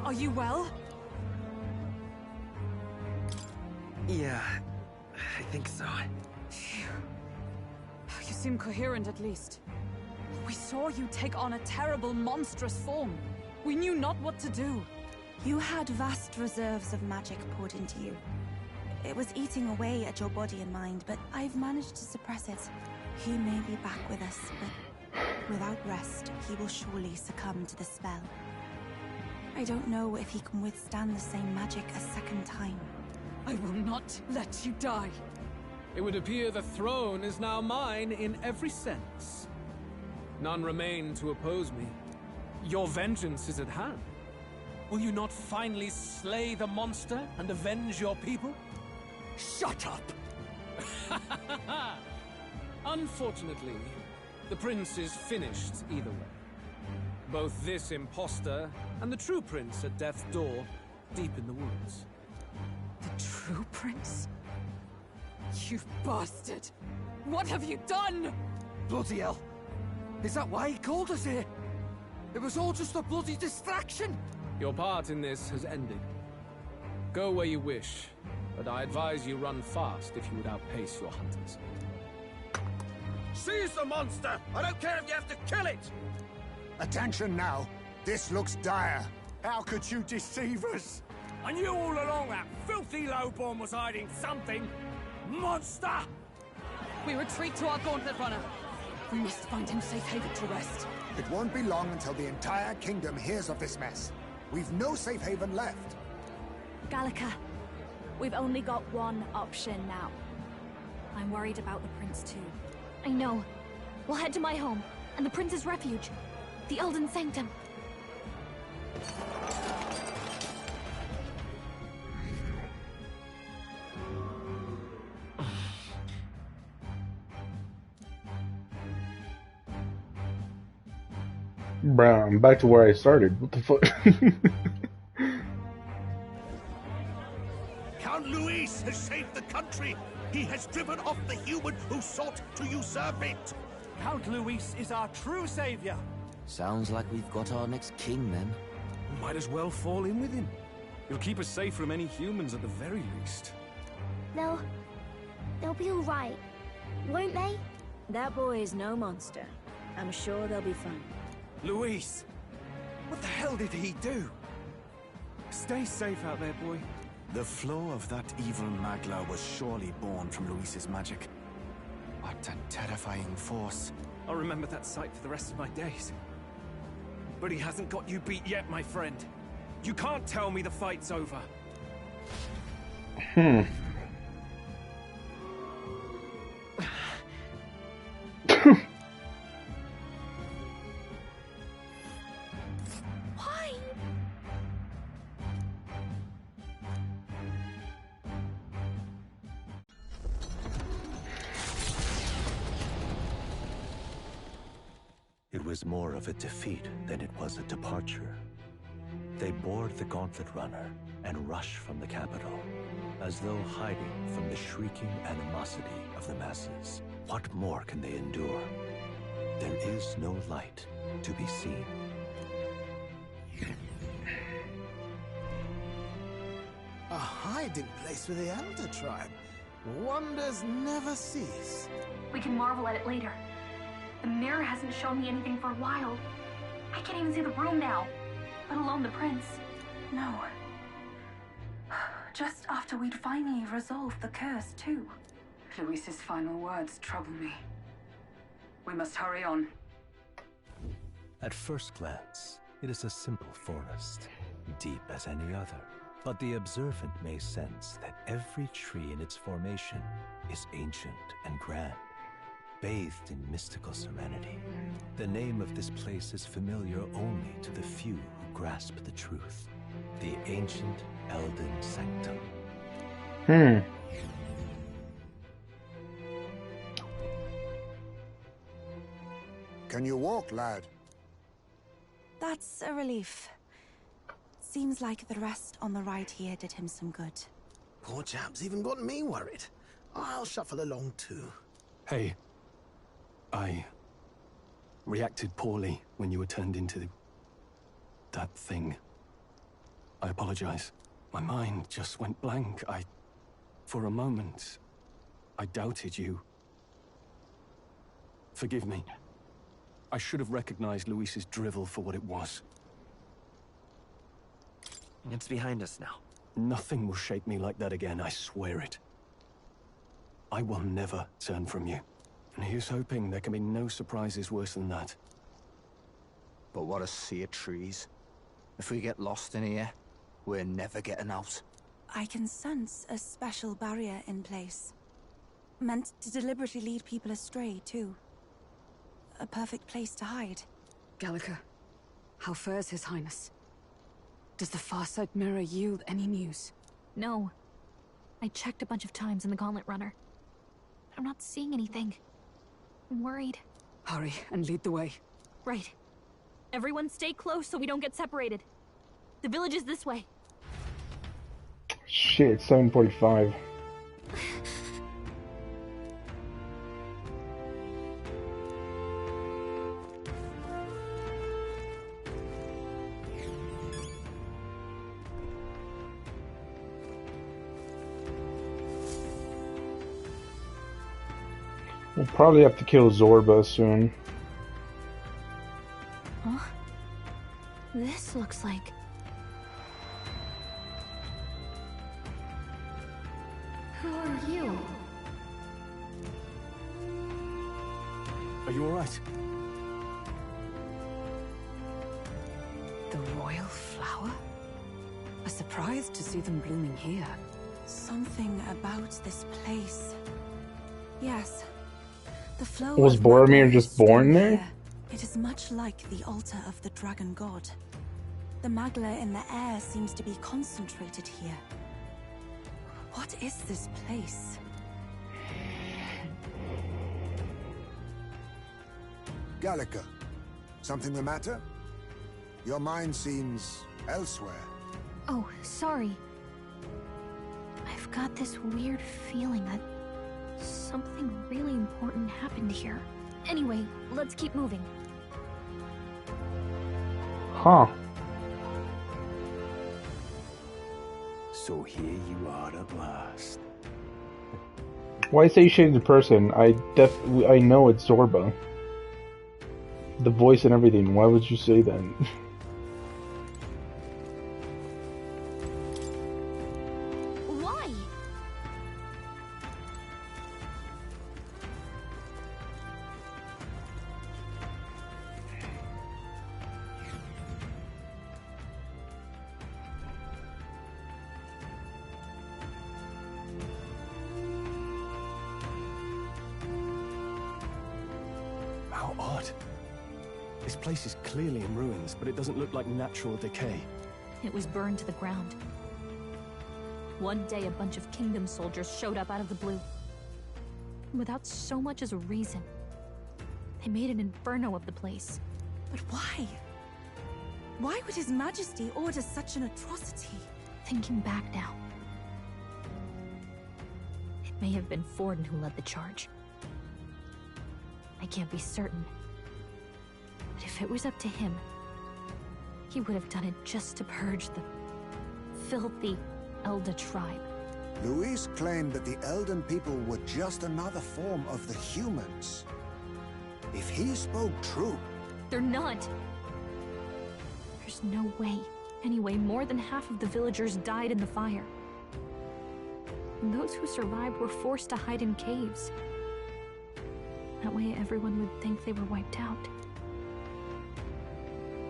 Are you well? Yeah, I think so. You seem coherent at least. We saw you take on a terrible, monstrous form. We knew not what to do. You had vast reserves of magic poured into you. It was eating away at your body and mind, but I've managed to suppress it. He may be back with us, but without rest, he will surely succumb to the spell. I don't know if he can withstand the same magic a second time. I will not let you die. It would appear the throne is now mine in every sense. None remain to oppose me. Your vengeance is at hand. Will you not finally slay the monster and avenge your people? Shut up! Unfortunately, the prince is finished either way. Both this imposter and the true prince at death's door, deep in the woods. The true prince? You bastard! What have you done? Bloody hell! Is that why he called us here? It was all just a bloody distraction! Your part in this has ended. Go where you wish, but I advise you run fast if you would outpace your hunters. Seize the monster! I don't care if you have to kill it! Attention now. This looks dire. How could you deceive us? I knew all along that filthy lowborn was hiding something. Monster! We retreat to our gauntlet runner. We must find him safe haven to rest. It won't be long until the entire kingdom hears of this mess. We've no safe haven left. Gallica, we've only got one option now. I'm worried about the prince too. I know. We'll head to my home, and the prince's refuge. The Eldan Sanctum. Bruh, I'm back to where I started. What the fuck? Count Luis has saved the country. He has driven off the human who sought to usurp it. Count Luis is our true savior. Sounds like we've got our next king, then. Might as well fall in with him. He'll keep us safe from any humans at the very least. They'll be all right, won't they? That boy is no monster. I'm sure they'll be fine. Luis! What the hell did he do? Stay safe out there, boy. The flow of that evil Magla was surely born from Luis's magic. What a terrifying force. I'll remember that sight for the rest of my days. But he hasn't got you beat yet, my friend. You can't tell me the fight's over. Why? It was more of a defeat than it was a departure. They board the Gauntlet Runner and rush from the capital, as though hiding from the shrieking animosity of the masses. What more can they endure? There is no light to be seen. A hiding place for the Elder tribe. Wonders never cease. We can marvel at it later. The mirror hasn't shown me anything for a while. I can't even see the room now, let alone the prince. No. Just after we'd finally resolved the curse, too. Luis's final words trouble me. We must hurry on. At first glance, it is a simple forest, deep as any other. But the observant may sense that every tree in its formation is ancient and grand, bathed in mystical serenity. The name of this place is familiar only to the few who grasp the truth. The ancient Eldan Sanctum. Can you walk, lad? That's a relief. Seems like the rest on the right here did him some good. Poor chap's even got me worried. I'll shuffle along too. Hey, I reacted poorly when you were turned into that thing. I apologize. My mind just went blank. For a moment, I doubted you. Forgive me. I should have recognized Luis's drivel for what it was. It's behind us now. Nothing will shake me like that again, I swear it. I will never turn from you. And here's hoping there can be no surprises worse than that. But what a sea of trees. If we get lost in here, we're never getting out. I can sense a special barrier in place. Meant to deliberately lead people astray, too. A perfect place to hide. Gallica, how fares His Highness? Does the Farsight mirror yield any news? No. I checked a bunch of times in the Gauntlet Runner. I'm not seeing anything. I'm worried. Hurry and lead the way. Right. Everyone stay close so we don't get separated. The village is this way. Shit, 7:45. We'll probably have to kill Zorba soon. Huh? This looks like... Who are you? Are you alright? The royal flower? A surprise to see them blooming here. Something about this place. Yes. The flow Was of Boromir magma just born still there? here. It is much like the altar of the dragon god. The magla in the air seems to be concentrated here. What is this place? Gallica, something the matter? Your mind seems elsewhere. Oh, sorry. I've got this weird feeling that something really important happened here. Anyway, let's keep moving. Huh. So here you are at last. Why say shade the person? I know it's Zorba. The voice and everything. Why would you say that? Why? How odd. This place is clearly in ruins, but it doesn't look like natural decay. It was burned to the ground. One day, a bunch of Kingdom soldiers showed up out of the blue. Without so much as a reason. They made an inferno of the place. But why? Why would His Majesty order such an atrocity? Thinking back now, it may have been Forden who led the charge. I can't be certain. But if it was up to him, he would have done it just to purge the filthy Elda tribe. Luis claimed that the Eldan people were just another form of the humans. If he spoke true... They're not. There's no way. Anyway, more than half of the villagers died in the fire. And those who survived were forced to hide in caves. That way everyone would think they were wiped out.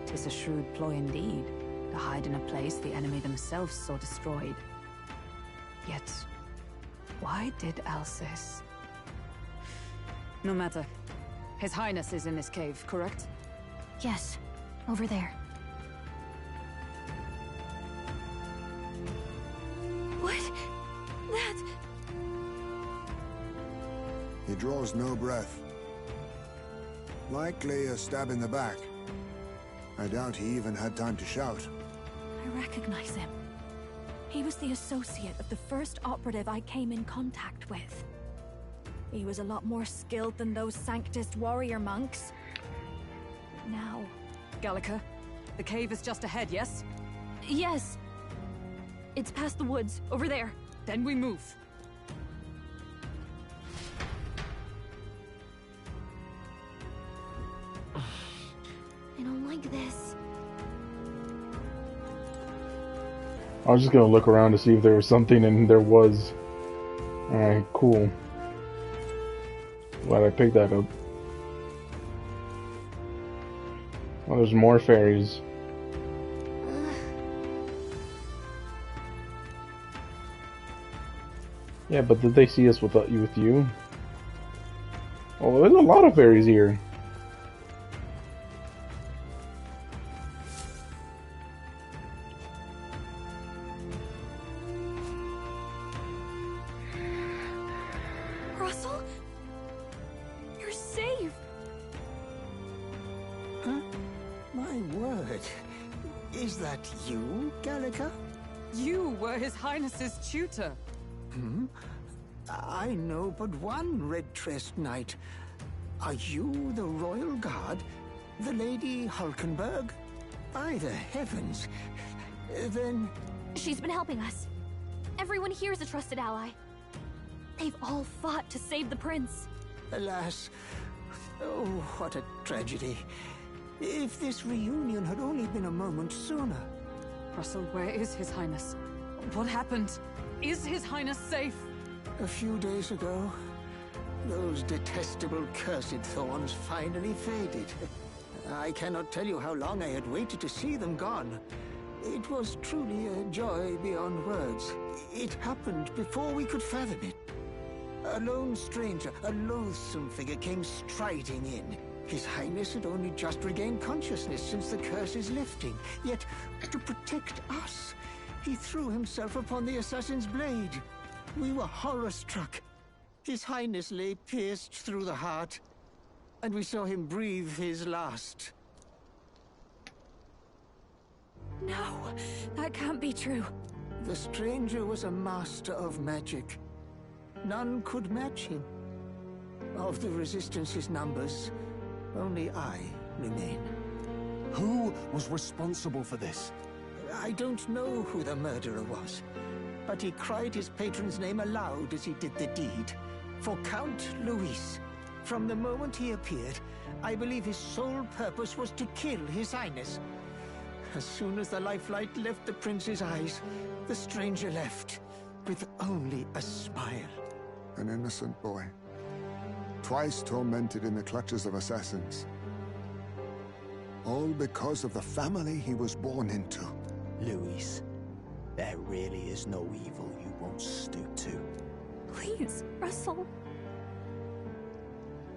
'Tis a shrewd ploy indeed, to hide in a place the enemy themselves saw destroyed. Yet, why did Alcis? No matter. His Highness is in this cave, correct? Yes, over there. What? That... He draws no breath. Likely a stab in the back. I doubt he even had time to shout. I recognize him. He was the associate of the first operative I came in contact with. He was a lot more skilled than those Sanctist warrior monks. Now... Gallica, the cave is just ahead, yes? Yes. It's past the woods, over there. Then we move. I don't like this. I was just gonna look around to see if there was something, and there was. Alright, cool. Glad I picked that up. Oh, there's more fairies. Yeah, but did they see us with you? Oh, there's a lot of fairies here. Russell? You're safe! Huh? My word. Is that you, Gallica? You were His Highness's tutor. Hmm? I know but one red-tressed knight. Are you the Royal Guard? The Lady Hulkenberg? By the heavens. Then... She's been helping us. Everyone here is a trusted ally. They've all fought to save the prince. Alas. Oh, what a tragedy. If this reunion had only been a moment sooner. Russell, where is His Highness? What happened? Is His Highness safe? A few days ago, those detestable cursed thorns finally faded. I cannot tell you how long I had waited to see them gone. It was truly a joy beyond words. It happened before we could fathom it. A lone stranger, a loathsome figure came striding in. His Highness had only just regained consciousness since the curse's lifting. Yet, to protect us, he threw himself upon the assassin's blade. We were horror-struck. His Highness lay pierced through the heart, and we saw him breathe his last. No, that can't be true. The stranger was a master of magic. None could match him. Of the Resistance's numbers, only I remain. Who was responsible for this? I don't know who the murderer was, but he cried his patron's name aloud as he did the deed. For Count Luis. From the moment he appeared, I believe his sole purpose was to kill His Highness. As soon as the lifelight left the prince's eyes, the stranger left, with only a smile. An innocent boy. Twice tormented in the clutches of assassins. All because of the family he was born into. Luis, there really is no evil you won't stoop to. Please, Russell.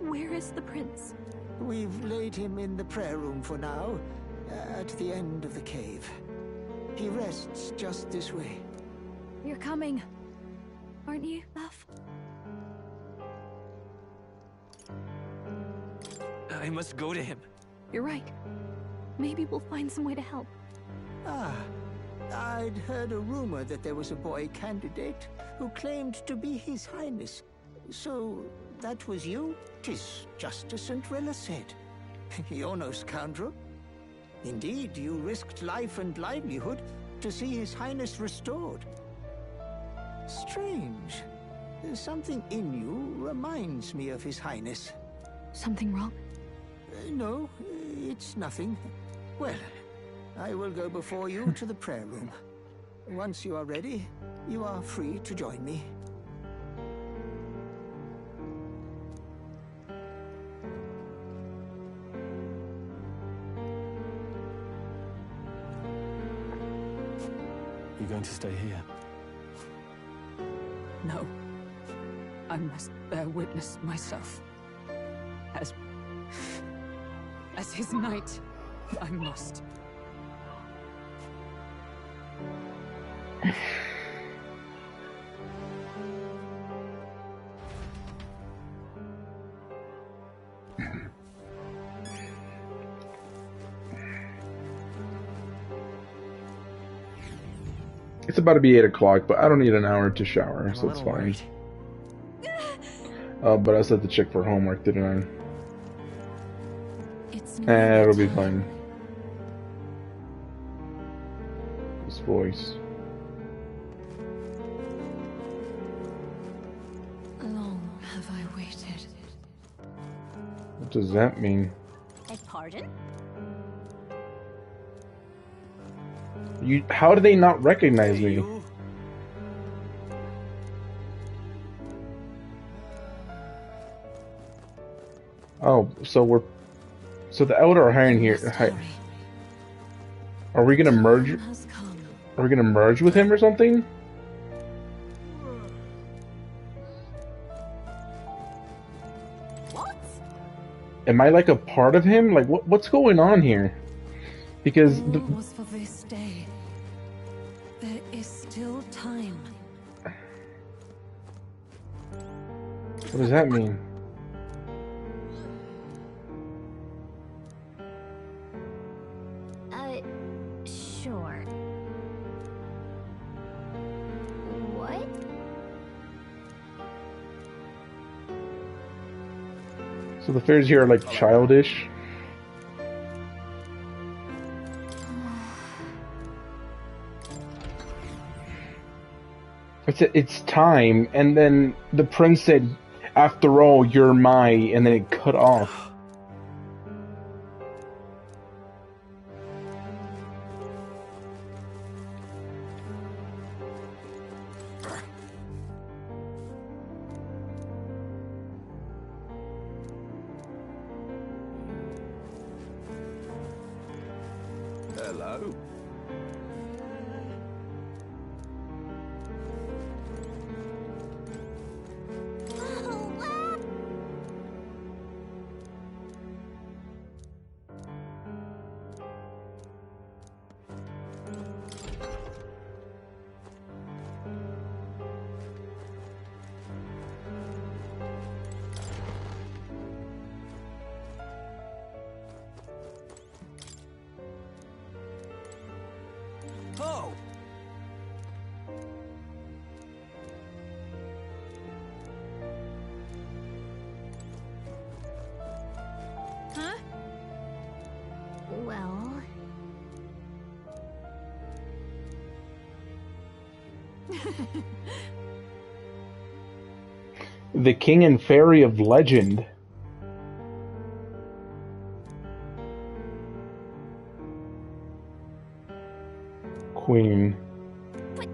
Where is the prince? We've laid him in the prayer room for now, at the end of the cave. He rests just this way. You're coming, aren't you, love? I must go to him. You're right. Maybe we'll find some way to help. Ah, I'd heard a rumor that there was a boy candidate who claimed to be His Highness. So, that was you? 'Tis just as St. Rilla said. You're no scoundrel. Indeed, you risked life and livelihood to see His Highness restored. Strange. Something in you reminds me of His Highness. Something wrong? No, it's nothing. Well, I will go before you to the prayer room. Once you are ready, you are free to join me. You're going to stay here? No. I must bear witness myself. As his knight, I must. It's about to be 8 o'clock, but I don't need an hour to shower, so it's fine. But I still have to check for homework, didn't I? It'll be fine. This voice. Long have I waited. What does that mean? Beg pardon? How do they not recognize me? Oh, so the Elder are hiring here. Are we gonna merge? Are we gonna merge with him or something? What? Am I like a part of him? Like what's going on here? Because was for this day. There is still time. What does that mean? Sure. What? So the fairs here are like childish. It's time, and then the prince said, "After all, you're my," and then it cut off. Hello. The king and fairy of legend. Queen. But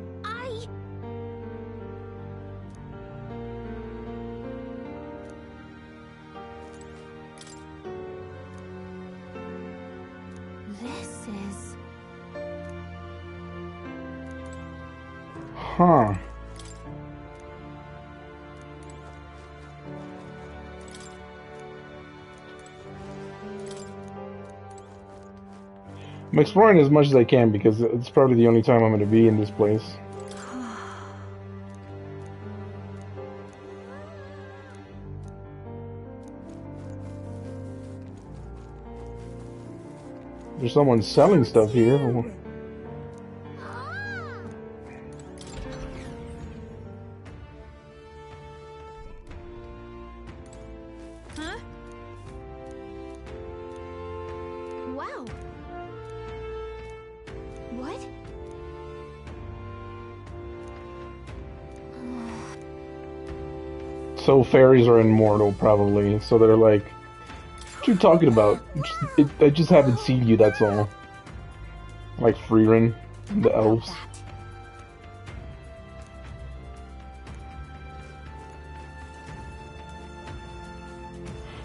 this is... Huh. I'm exploring as much as I can because it's probably the only time I'm going to be in this place. There's someone selling stuff here. Huh? Wow. What? So fairies are immortal, probably. So they're like, what you talking about? I just haven't seen you, that's all. Like Freerin, the elves.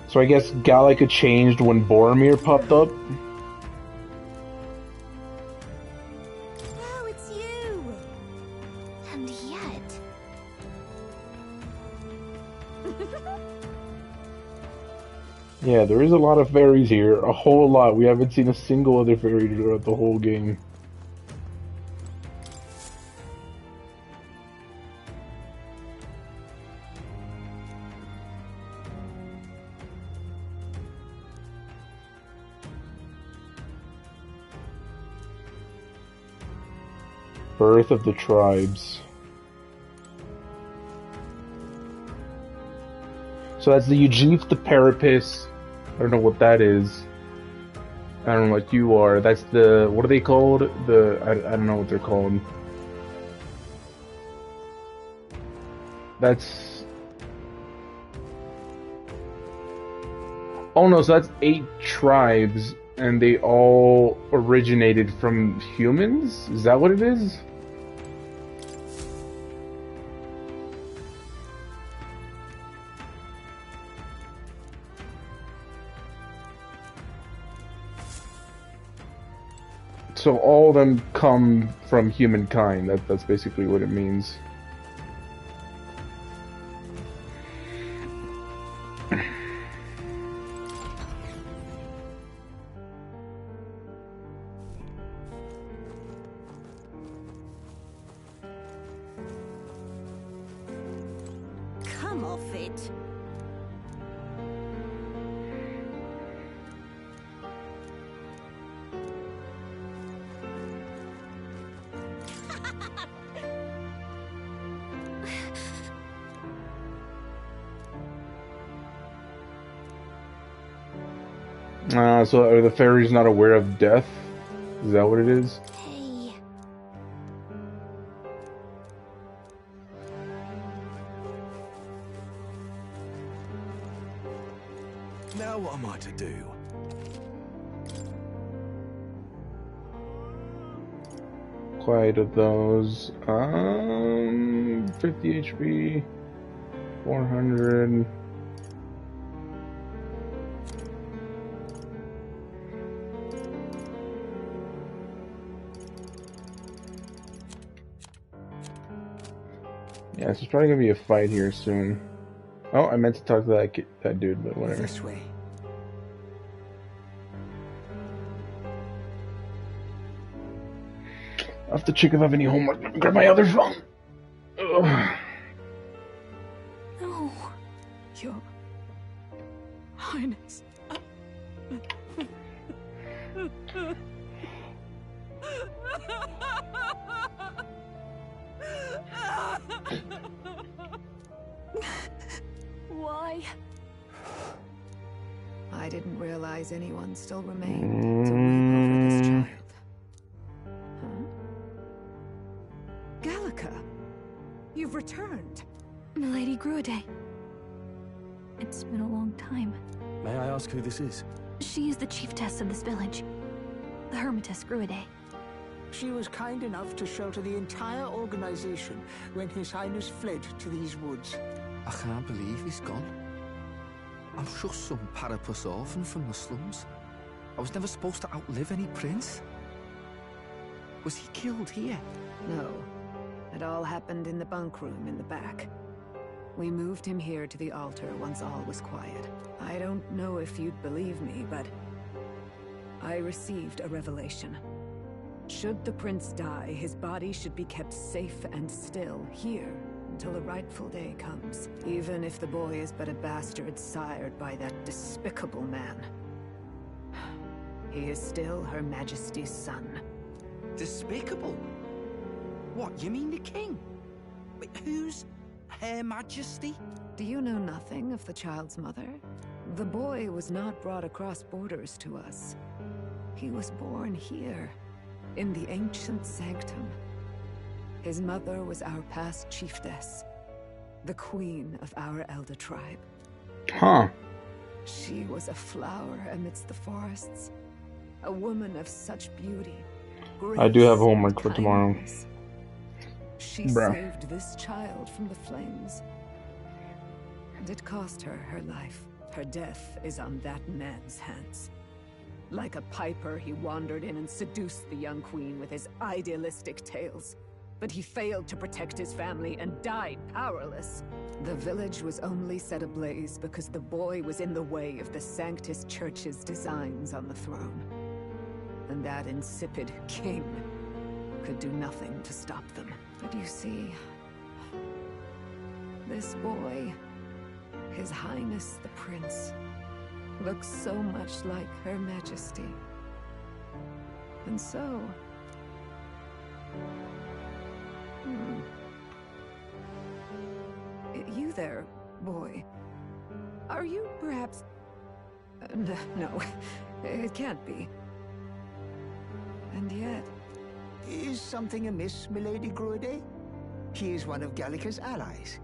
So I guess Gallica changed when Boromir popped up? Oh, it's you! And yet... Yeah, there is a lot of fairies here. A whole lot. We haven't seen a single other fairy throughout the whole game. Birth of the Tribes. So that's the Ujif, the Parapis. I don't know what that is. I don't know what you are. That's the... What are they called? I don't know what they're called. That's... Oh no, so that's 8 tribes. And they all originated from humans? Is that what it is? So all of them come from humankind. That's basically what it means. Come off it. So are the fairies not aware of death? Is that what it is? Hey. Now what am I to do? Quite of those. 50 HP, 400. Yeah, so it's probably gonna be a fight here soon. Oh, I meant to talk to that dude, but whatever. This way. I have to check if I have any homework. Let me grab my other phone. Ugh. No. Your Highness. Why? I didn't realize anyone still remained to weep over this child. Huh? Gallica? You've returned. Milady Gruade. It's been a long time. May I ask who this is? She is the chiefess of this village. The Hermitess Gruade. She was kind enough to shelter the entire organization when His Highness fled to these woods. I can't believe he's gone. I'm just some parapus orphan from the slums. I was never supposed to outlive any prince. Was he killed here? No. It all happened in the bunk room in the back. We moved him here to the altar once all was quiet. I don't know if you'd believe me, but I received a revelation. Should the prince die, his body should be kept safe and still here until the rightful day comes, even if the boy is but a bastard sired by that despicable man. He is still Her Majesty's son. Despicable? What, you mean the king? Wait, who's Her Majesty? Do you know nothing of the child's mother? The boy was not brought across borders to us. He was born here, in the ancient Sanctum. His mother was our past chiefess, the queen of our Elder tribe. Huh. She was a flower amidst the forests, a woman of such beauty. I do have homework for tomorrow. She saved this child from the flames. And it cost her her life. Her death is on that man's hands. Like a piper, he wandered in and seduced the young queen with his idealistic tales. But he failed to protect his family and died powerless. The village was only set ablaze because the boy was in the way of the Sanctus Church's designs on the throne. And that insipid king could do nothing to stop them. But you see, this boy, His Highness the Prince, looks so much like Her Majesty. And so... You there, boy. Are you perhaps... no, it can't be. And yet... Is something amiss, Milady Gruade? He is one of Gallica's allies.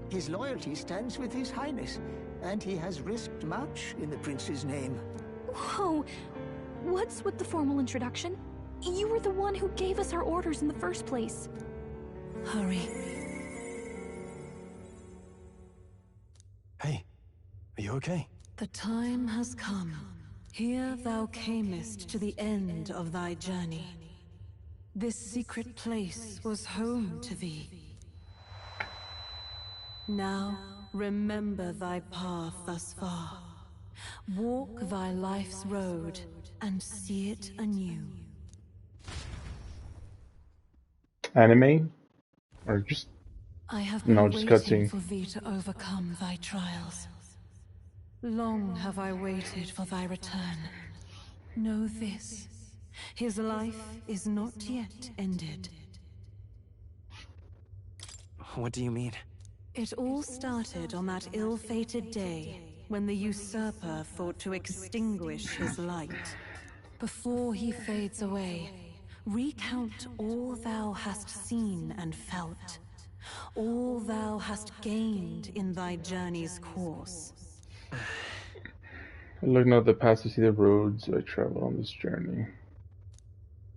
His loyalty stands with His Highness, and he has risked much in the prince's name. Whoa! What's with the formal introduction? You were the one who gave us our orders in the first place. Hurry. Hey, are you okay? The time has come. Here thou camest to the end of thy journey. This secret place was home to thee. Now, remember thy path thus far. Walk thy life's road and see it anew. Anime? Or just... I have been no, just waiting cutscene. for thee to overcome thy trials. Long have I waited for thy return. Know this. His life is not yet ended. What do you mean? It all started on that ill-fated day when the usurper thought to extinguish his light. Before he fades away, recount all thou hast seen and felt, all thou hast gained in thy journey's course. Looking at the past to see the roads I traveled on this journey.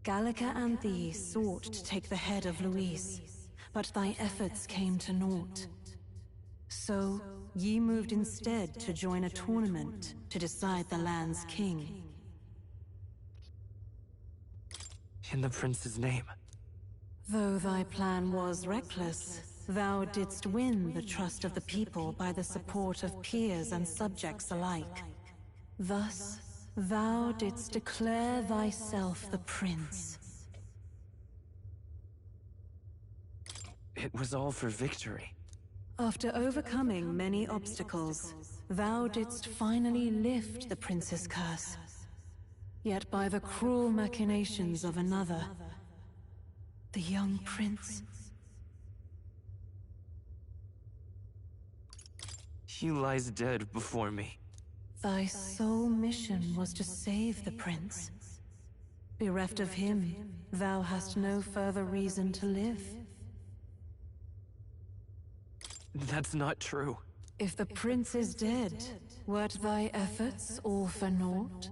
Gallica and thee sought to take the head of Luis, but thy efforts came to naught. So, ye moved instead to join a tournament to decide the land's king. In the prince's name. Though thy plan was reckless, thou didst win the trust of the people by the support of peers and subjects alike. Thus, thou didst declare thyself the prince. It was all for victory. After overcoming many obstacles, thou didst finally lift the prince's curse. Yet by the cruel machinations of another, the young prince... He lies dead before me. Thy sole mission was to save the prince. Bereft of him, thou hast no further reason to live. That's not true. If the prince is dead, weren't thy efforts all for naught?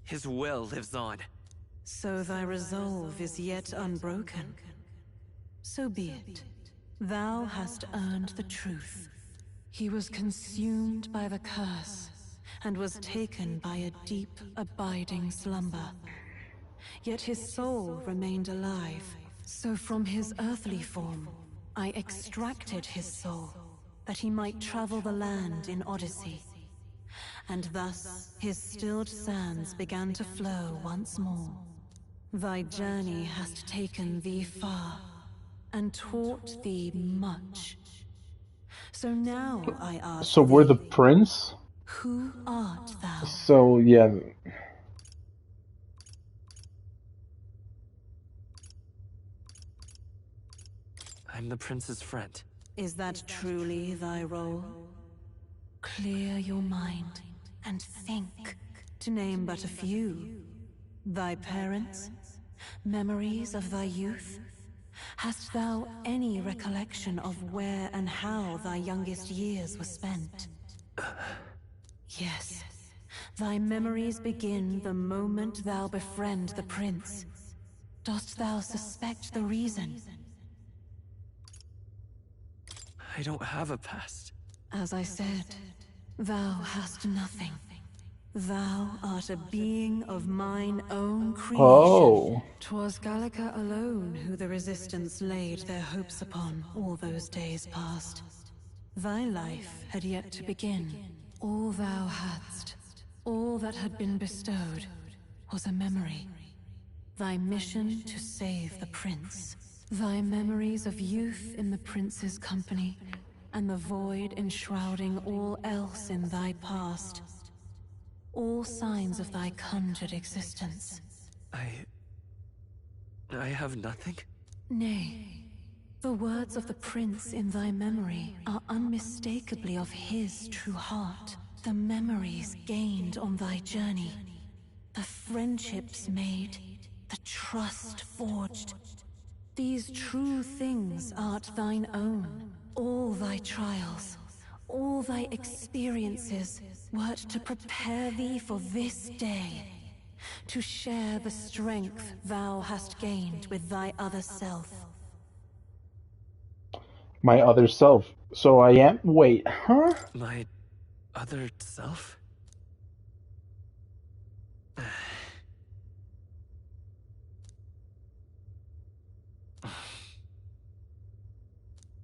His will lives on. So thy resolve is yet unbroken. So be it. Thou hast earned the truth. He was consumed by the curse, and was taken by a deep, abiding slumber. Yet his soul remained alive, so from his earthly form, I extracted his soul, that he might travel the land in Odyssey. And thus his stilled sands began to flow once more. Thy journey hast taken thee far, and taught thee much. So now I ask So we're the thee, prince? who art thou? So, yeah. I'm the prince's friend. Is that truly thy role? Clear your mind and think, to name but a few. Thy parents? Memories of thy youth? Hast thou any recollection of where and how thy youngest years were spent? Yes. Thy memories begin the moment thou befriend the prince. Dost thou suspect the reason? I don't have a past. As I said, thou hast nothing. Thou art a being of mine own creation. Oh. 'Twas Gallica alone who the Resistance laid their hopes upon all those days past. Thy life had yet to begin. All thou hadst, all that had been bestowed, was a memory. Thy mission to save the prince. Thy memories of youth in the prince's company, and the void enshrouding all else in thy past. All signs of thy conjured existence. I have nothing? Nay, the words of the prince in thy memory are unmistakably of his true heart. The memories gained on thy journey, the friendships made, the trust forged. These true things art thine own. All thy trials, all thy experiences, wert to prepare thee for this day. To share the strength thou hast gained with thy other self. My other self. So I am. Wait, huh? My other self?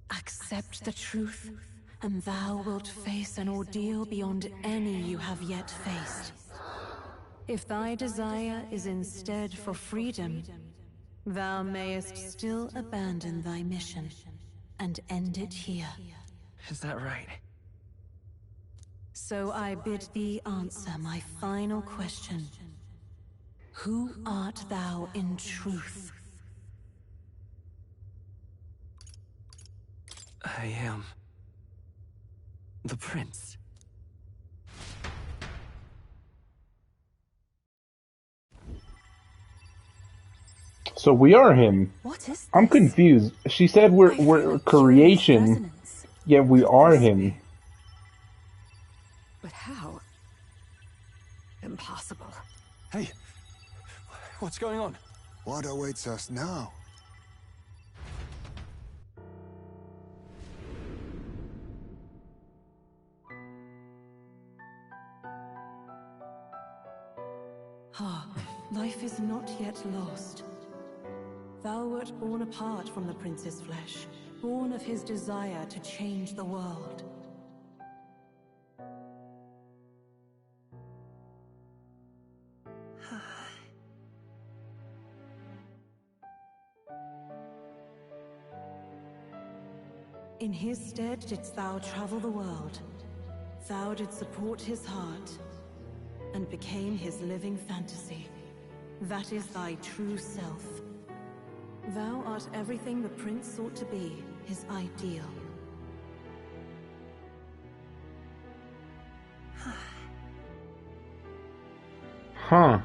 Accept the truth, and thou wilt face an ordeal beyond any you have yet faced. If thy desire is instead for freedom, thou mayest still abandon thy mission and end it here. Is that right? So I bid thee answer my final question. Who art thou in truth? I am the prince. So we are him. What is I'm confused. She said we're creation, yet we are him. But how? Impossible. Hey, what's going on? What awaits us now? Ah, life is not yet lost. Thou wert born apart from the prince's flesh, born of his desire to change the world. In his stead didst thou travel the world. Thou didst support his heart, and became his living fantasy. That is thy true self. Thou art everything the prince sought to be, his ideal. Huh.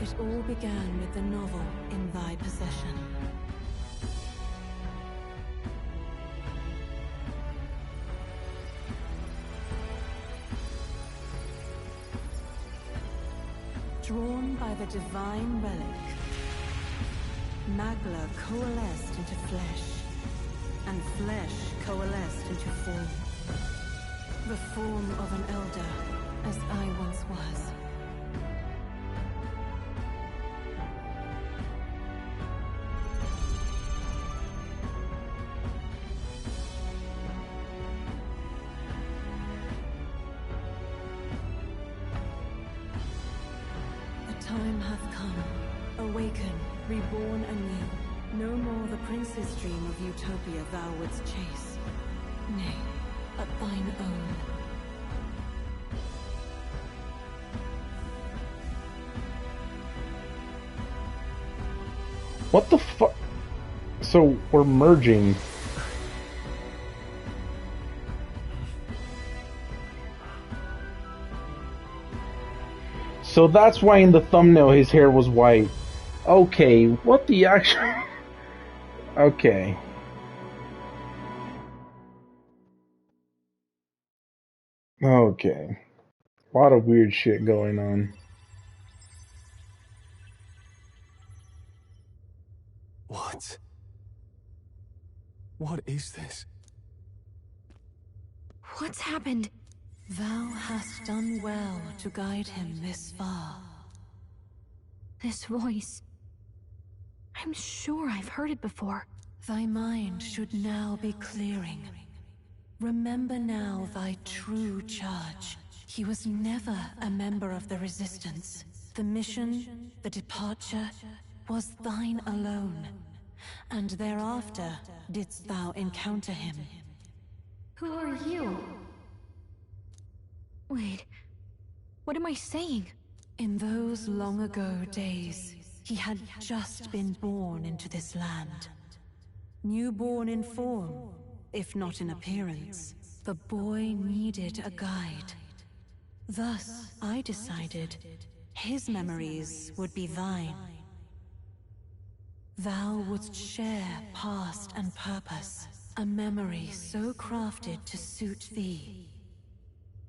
It all began with the novel in thy possession. Drawn by the divine relic, Magla coalesced into flesh, and flesh coalesced into form. The form of an elder, as I once was. The time hath come. Awaken, reborn anew. No more the prince's dream of utopia thou wouldst chase. Nay, but thine own. What the fuck? So we're merging. So that's why in the thumbnail his hair was white. Okay, what the actual... Okay. Okay. A lot of weird shit going on. What? What is this? What's happened? Thou hast done well to guide him this far. This voice. I'm sure I've heard it before. Thy mind should now be clearing. Remember now thy true charge. He was never a member of the Resistance. The mission, the departure, was thine alone. And thereafter didst thou encounter him. Who are you? Wait, what am I saying? In those long ago days, he had just been born into this land. Newborn in form, if not in appearance, the boy needed a guide. Thus, I decided his memories would be thine. Thou wouldst share past and purpose, a memory so crafted to suit thee.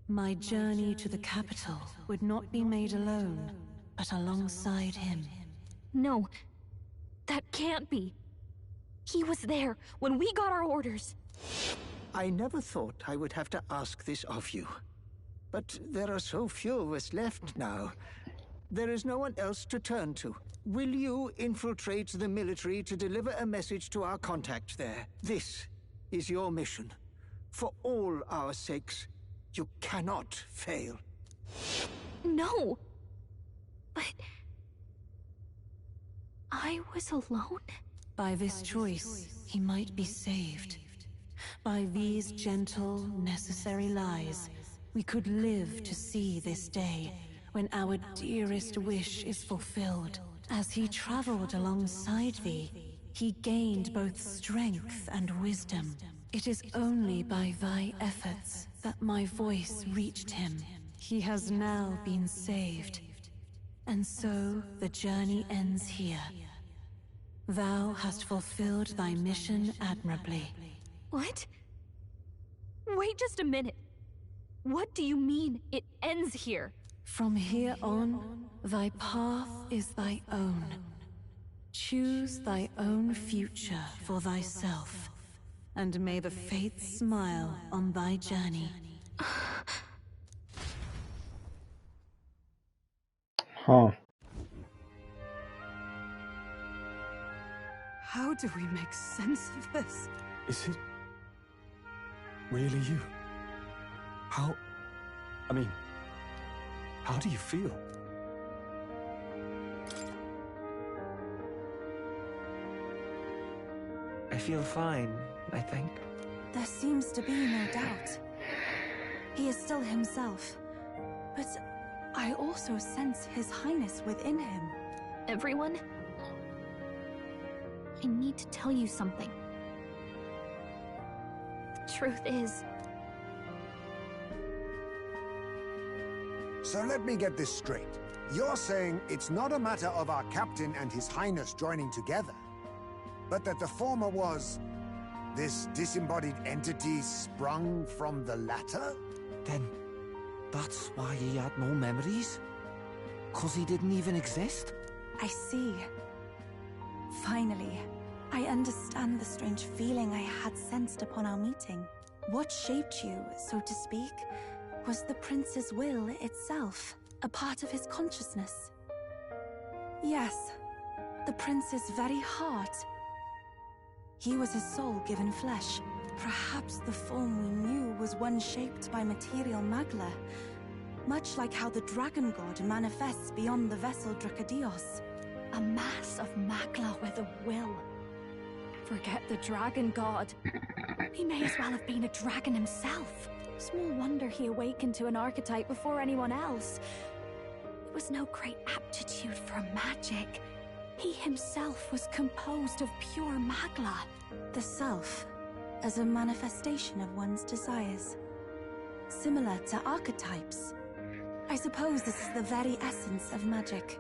My journey to the capital would not be made alone, but alongside him. No, that can't be. He was there when we got our orders. I never thought I would have to ask this of you. But there are so few of us left now. There is no one else to turn to. Will you infiltrate the military to deliver a message to our contact there? This is your mission. For all our sakes, you cannot fail. No! But... I was alone? By this choice, he might be saved. By these gentle, necessary lies, we could live to see this day, when our dearest wish is fulfilled. As he traveled alongside thee, he gained both strength and wisdom. It is only by thy efforts that my voice reached him. He has now been saved. And so the journey ends here. Thou hast fulfilled thy mission admirably. What? Wait just a minute. What do you mean, it ends here? From here on, thy path is thy own. Choose thy own future for thyself, and may the fates smile on thy journey. Huh. How do we make sense of this? Is it really you? How do you feel? I feel fine, I think. There seems to be no doubt. He is still himself. But I also sense His Highness within him. Everyone? I need to tell you something. The truth is... So let me get this straight. You're saying it's not a matter of our captain and his highness joining together, but that the former was this disembodied entity sprung from the latter? Then that's why he had no memories? 'Cause he didn't even exist? I see. Finally, I understand the strange feeling I had sensed upon our meeting. What shaped you, so to speak, was the prince's will itself, a part of his consciousness. Yes, the prince's very heart. He was his soul given flesh. Perhaps the form we knew was one shaped by material magla, much like how the dragon god manifests beyond the vessel Dracadios. A mass of magla with a will. Forget the dragon god. He may as well have been a dragon himself. Small wonder he awakened to an archetype before anyone else. It was no great aptitude for magic. He himself was composed of pure magla. The self, as a manifestation of one's desires. Similar to archetypes. I suppose this is the very essence of magic.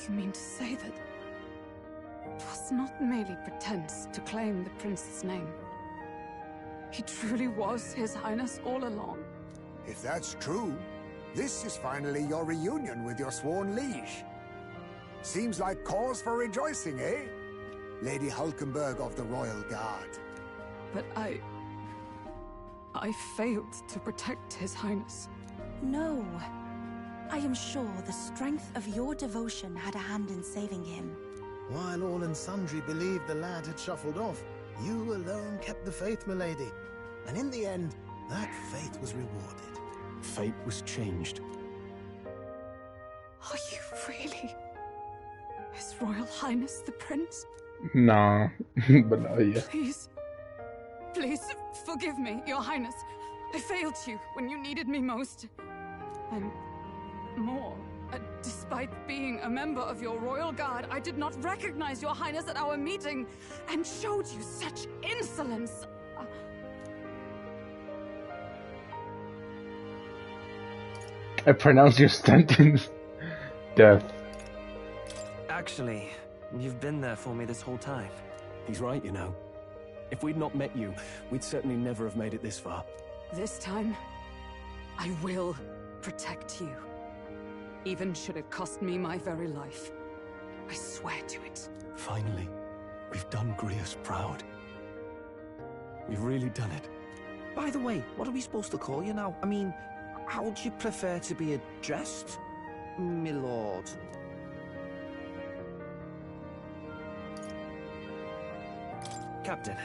You mean to say that it was not merely pretense to claim the prince's name? He truly was His Highness all along. If that's true, this is finally your reunion with your sworn liege. Seems like cause for rejoicing, eh? Lady Hulkenberg of the Royal Guard. But I failed to protect His Highness. No. I am sure the strength of your devotion had a hand in saving him. While all and sundry believed the lad had shuffled off, you alone kept the faith, milady. And in the end, that faith was rewarded. Fate was changed. Are you really His Royal Highness the Prince? Nah, but no, yeah. Please forgive me, Your Highness. I failed you when you needed me most. And more, despite being a member of your Royal Guard, I did not recognize Your Highness at our meeting and showed you such insolence. I pronounce your sentence. Death. Actually, you've been there for me this whole time. He's right, you know. If we'd not met you, we'd certainly never have made it this far. This time, I will protect you. Even should it cost me my very life. I swear to it. Finally, we've done Grius proud. We've really done it. By the way, what are we supposed to call you now? I mean, how would you prefer to be addressed, my lord? Captain.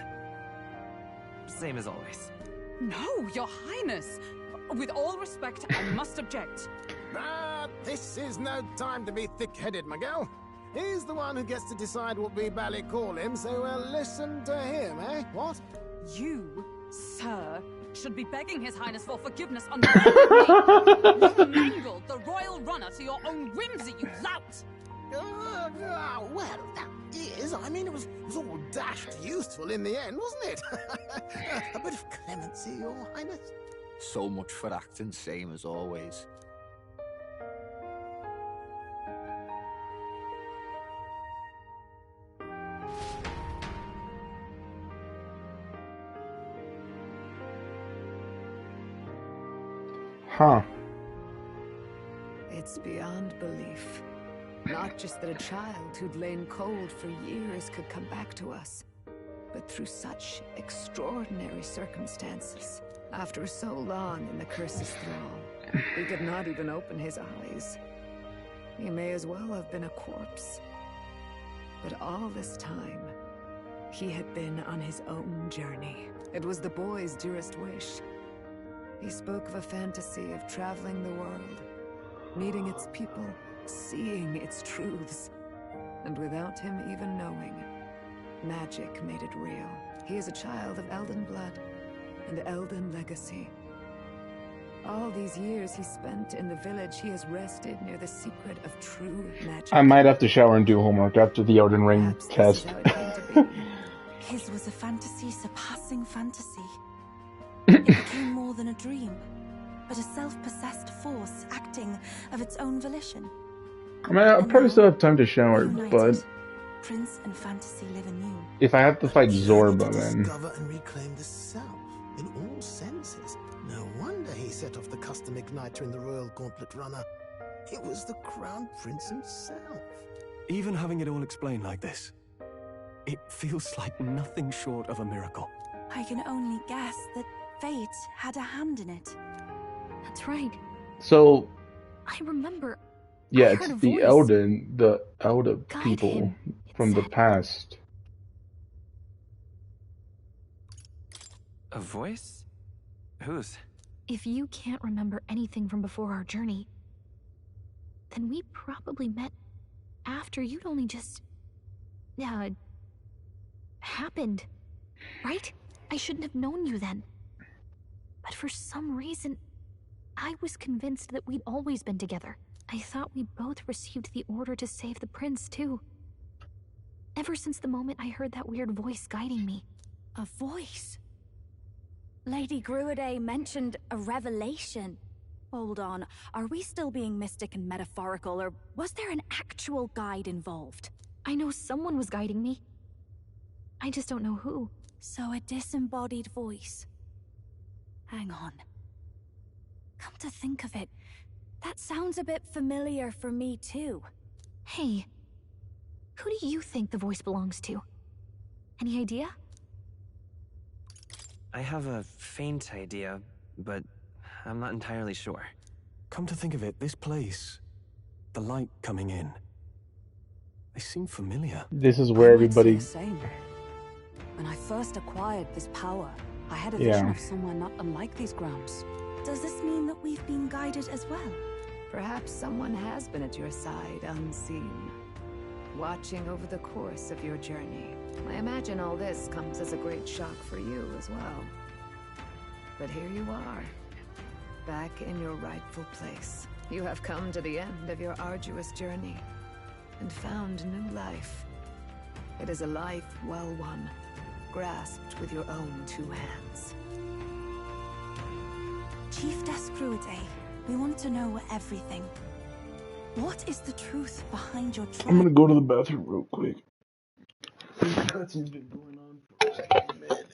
Same as always. No, Your Highness! With all respect, I must object. This is no time to be thick-headed, Miguel. He's the one who gets to decide what we bally call him, so we'll listen to him, eh? What? You, sir, should be begging His Highness for forgiveness on behalf of me. You mangled the royal runner to your own whimsy, you lout! Well, that is. I mean, it was all dashed useful in the end, wasn't it? A bit of clemency, Your Highness. So much for acting same as always. Huh. It's beyond belief. Not just that a child who'd lain cold for years could come back to us, but through such extraordinary circumstances. After so long in the curse's thrall, he could not even open his eyes. He may as well have been a corpse. But all this time, he had been on his own journey. It was the boy's dearest wish. He spoke of a fantasy of traveling the world, meeting its people, seeing its truths. And without him even knowing, magic made it real. He is a child of Eldan blood and Eldan legacy. All these years he spent in the village, he has rested near the secret of true magic. I might have to shower and do homework after the Elden Ring test. His was a fantasy surpassing fantasy. It became more than a dream, but a self-possessed force acting of its own volition. I mean, I probably still have time to shower, but Prince and fantasy live anew. if I have to fight Zorba, then Discover and reclaim the self in all senses. No wonder he set off the custom igniter in the Royal Gauntlet Runner. It was the Crown Prince himself. Even having it all explained like this, it feels like nothing short of a miracle. I can only guess that fate had a hand in it. That's right. so I remember. yeah, I it's heard a the voice. the Elder people him, from the past. A voice? Whose? If you can't remember anything from before our journey, then we probably met after you'd only just happened, right? I shouldn't have known you then. But for some reason, I was convinced that we'd always been together. I thought we both received the order to save the prince, too. Ever since the moment I heard that weird voice guiding me. A voice? Lady Gruiday mentioned a revelation. Hold on, are we still being mystic and metaphorical, or was there an actual guide involved? I know someone was guiding me. I just don't know who. So a disembodied voice. Hang on. Come to think of it, that sounds a bit familiar for me too. Hey, who do you think the voice belongs to? Any idea? I have a faint idea, but I'm not entirely sure. Come to think of it, this place, the light coming in, they seem familiar. This is where everybody. Same. When I first acquired this power, I had a Yeah. vision of somewhere not unlike these grounds. Does this mean that we've been guided as well? Perhaps someone has been at your side unseen, watching over the course of your journey. I imagine all this comes as a great shock for you as well. But here you are, back in your rightful place. You have come to the end of your arduous journey and found new life. It is a life well won, grasped with your own two hands. Chiefess Gruiday, we want to know everything. What is the truth behind your trial? I'm gonna go to the bathroom real quick. That's been going on for a minute.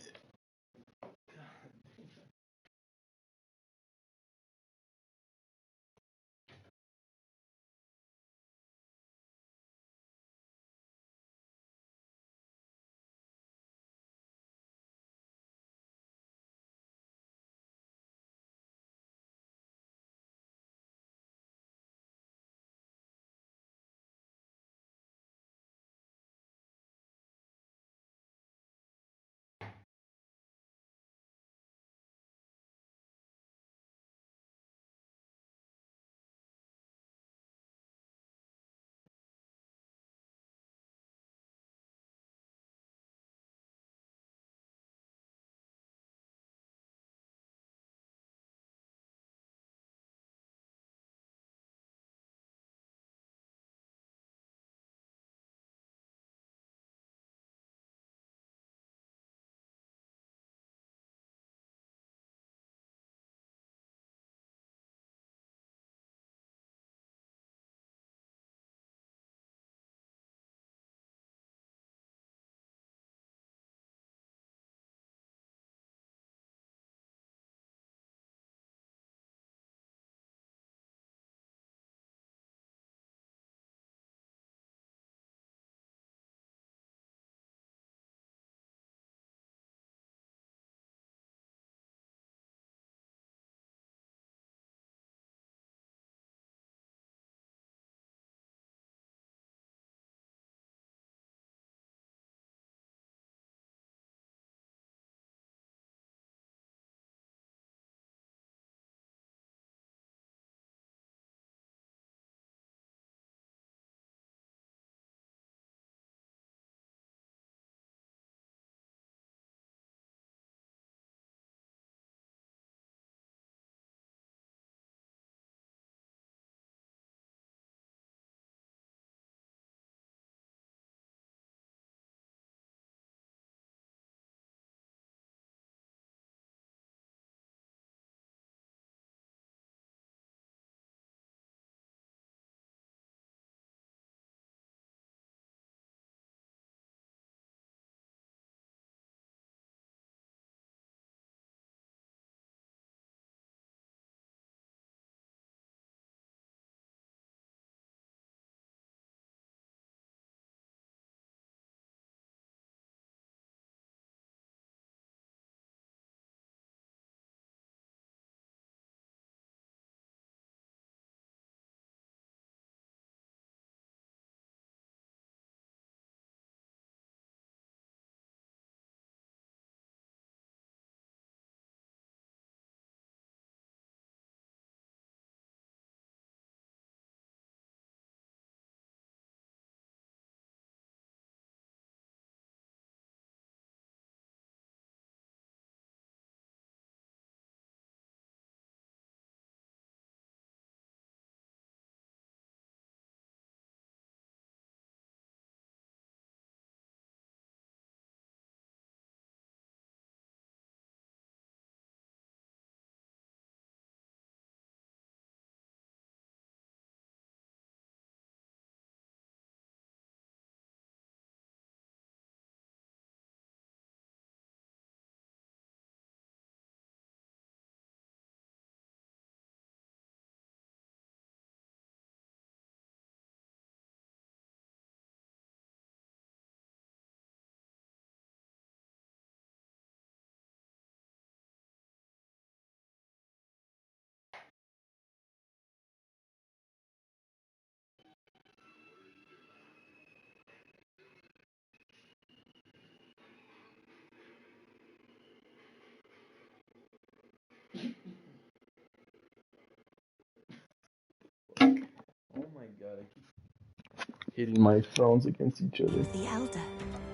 hitting my phones against each other. The Elder.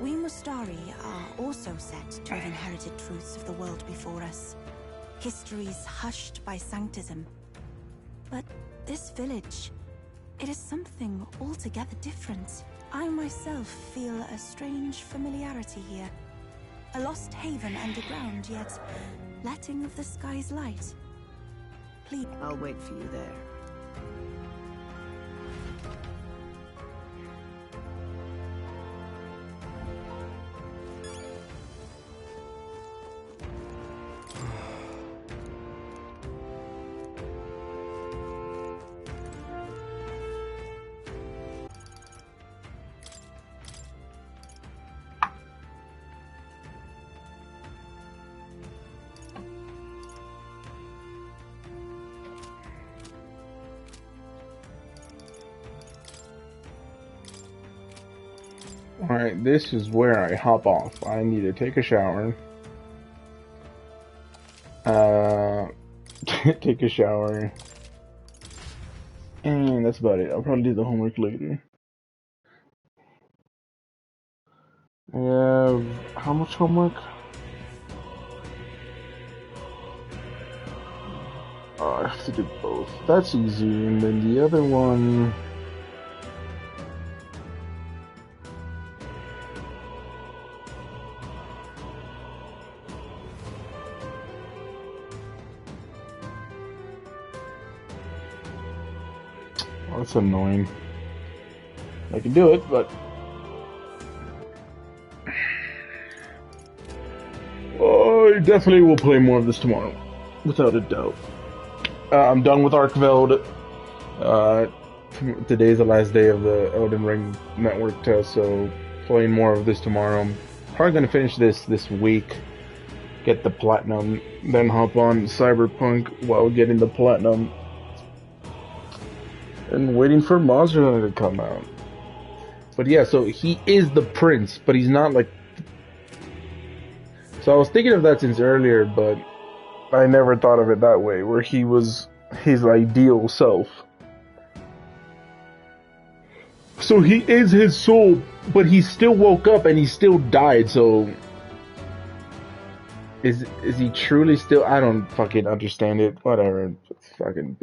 We Mustari are also said to have inherited truths of the world before us. Histories hushed by Sanctism. But this village, it is something altogether different. I myself feel a strange familiarity here. A lost haven underground, yet letting of the sky's light. Please. I'll wait for you there. Alright, this is where I hop off. I need to take a shower. Take a shower. And that's about it. I'll probably do the homework later. How much homework? Oh, I have to do both. That's easy. And then the other one... Oh, that's annoying. I can do it, but... I definitely will play more of this tomorrow. Without a doubt. I'm done with Arkveld. Today's the last day of the Elden Ring network test, so playing more of this tomorrow. I'm probably going to finish this week. Get the platinum, then hop on Cyberpunk while getting the platinum. And waiting for Monster Hunter to come out. But yeah, so he is the prince, but he's not like... So I was thinking of that since earlier, but I never thought of it that way, where he was his ideal self. So he is his soul, but he still woke up and he still died, so... Is he truly still... I don't fucking understand it. Whatever. It's fucking...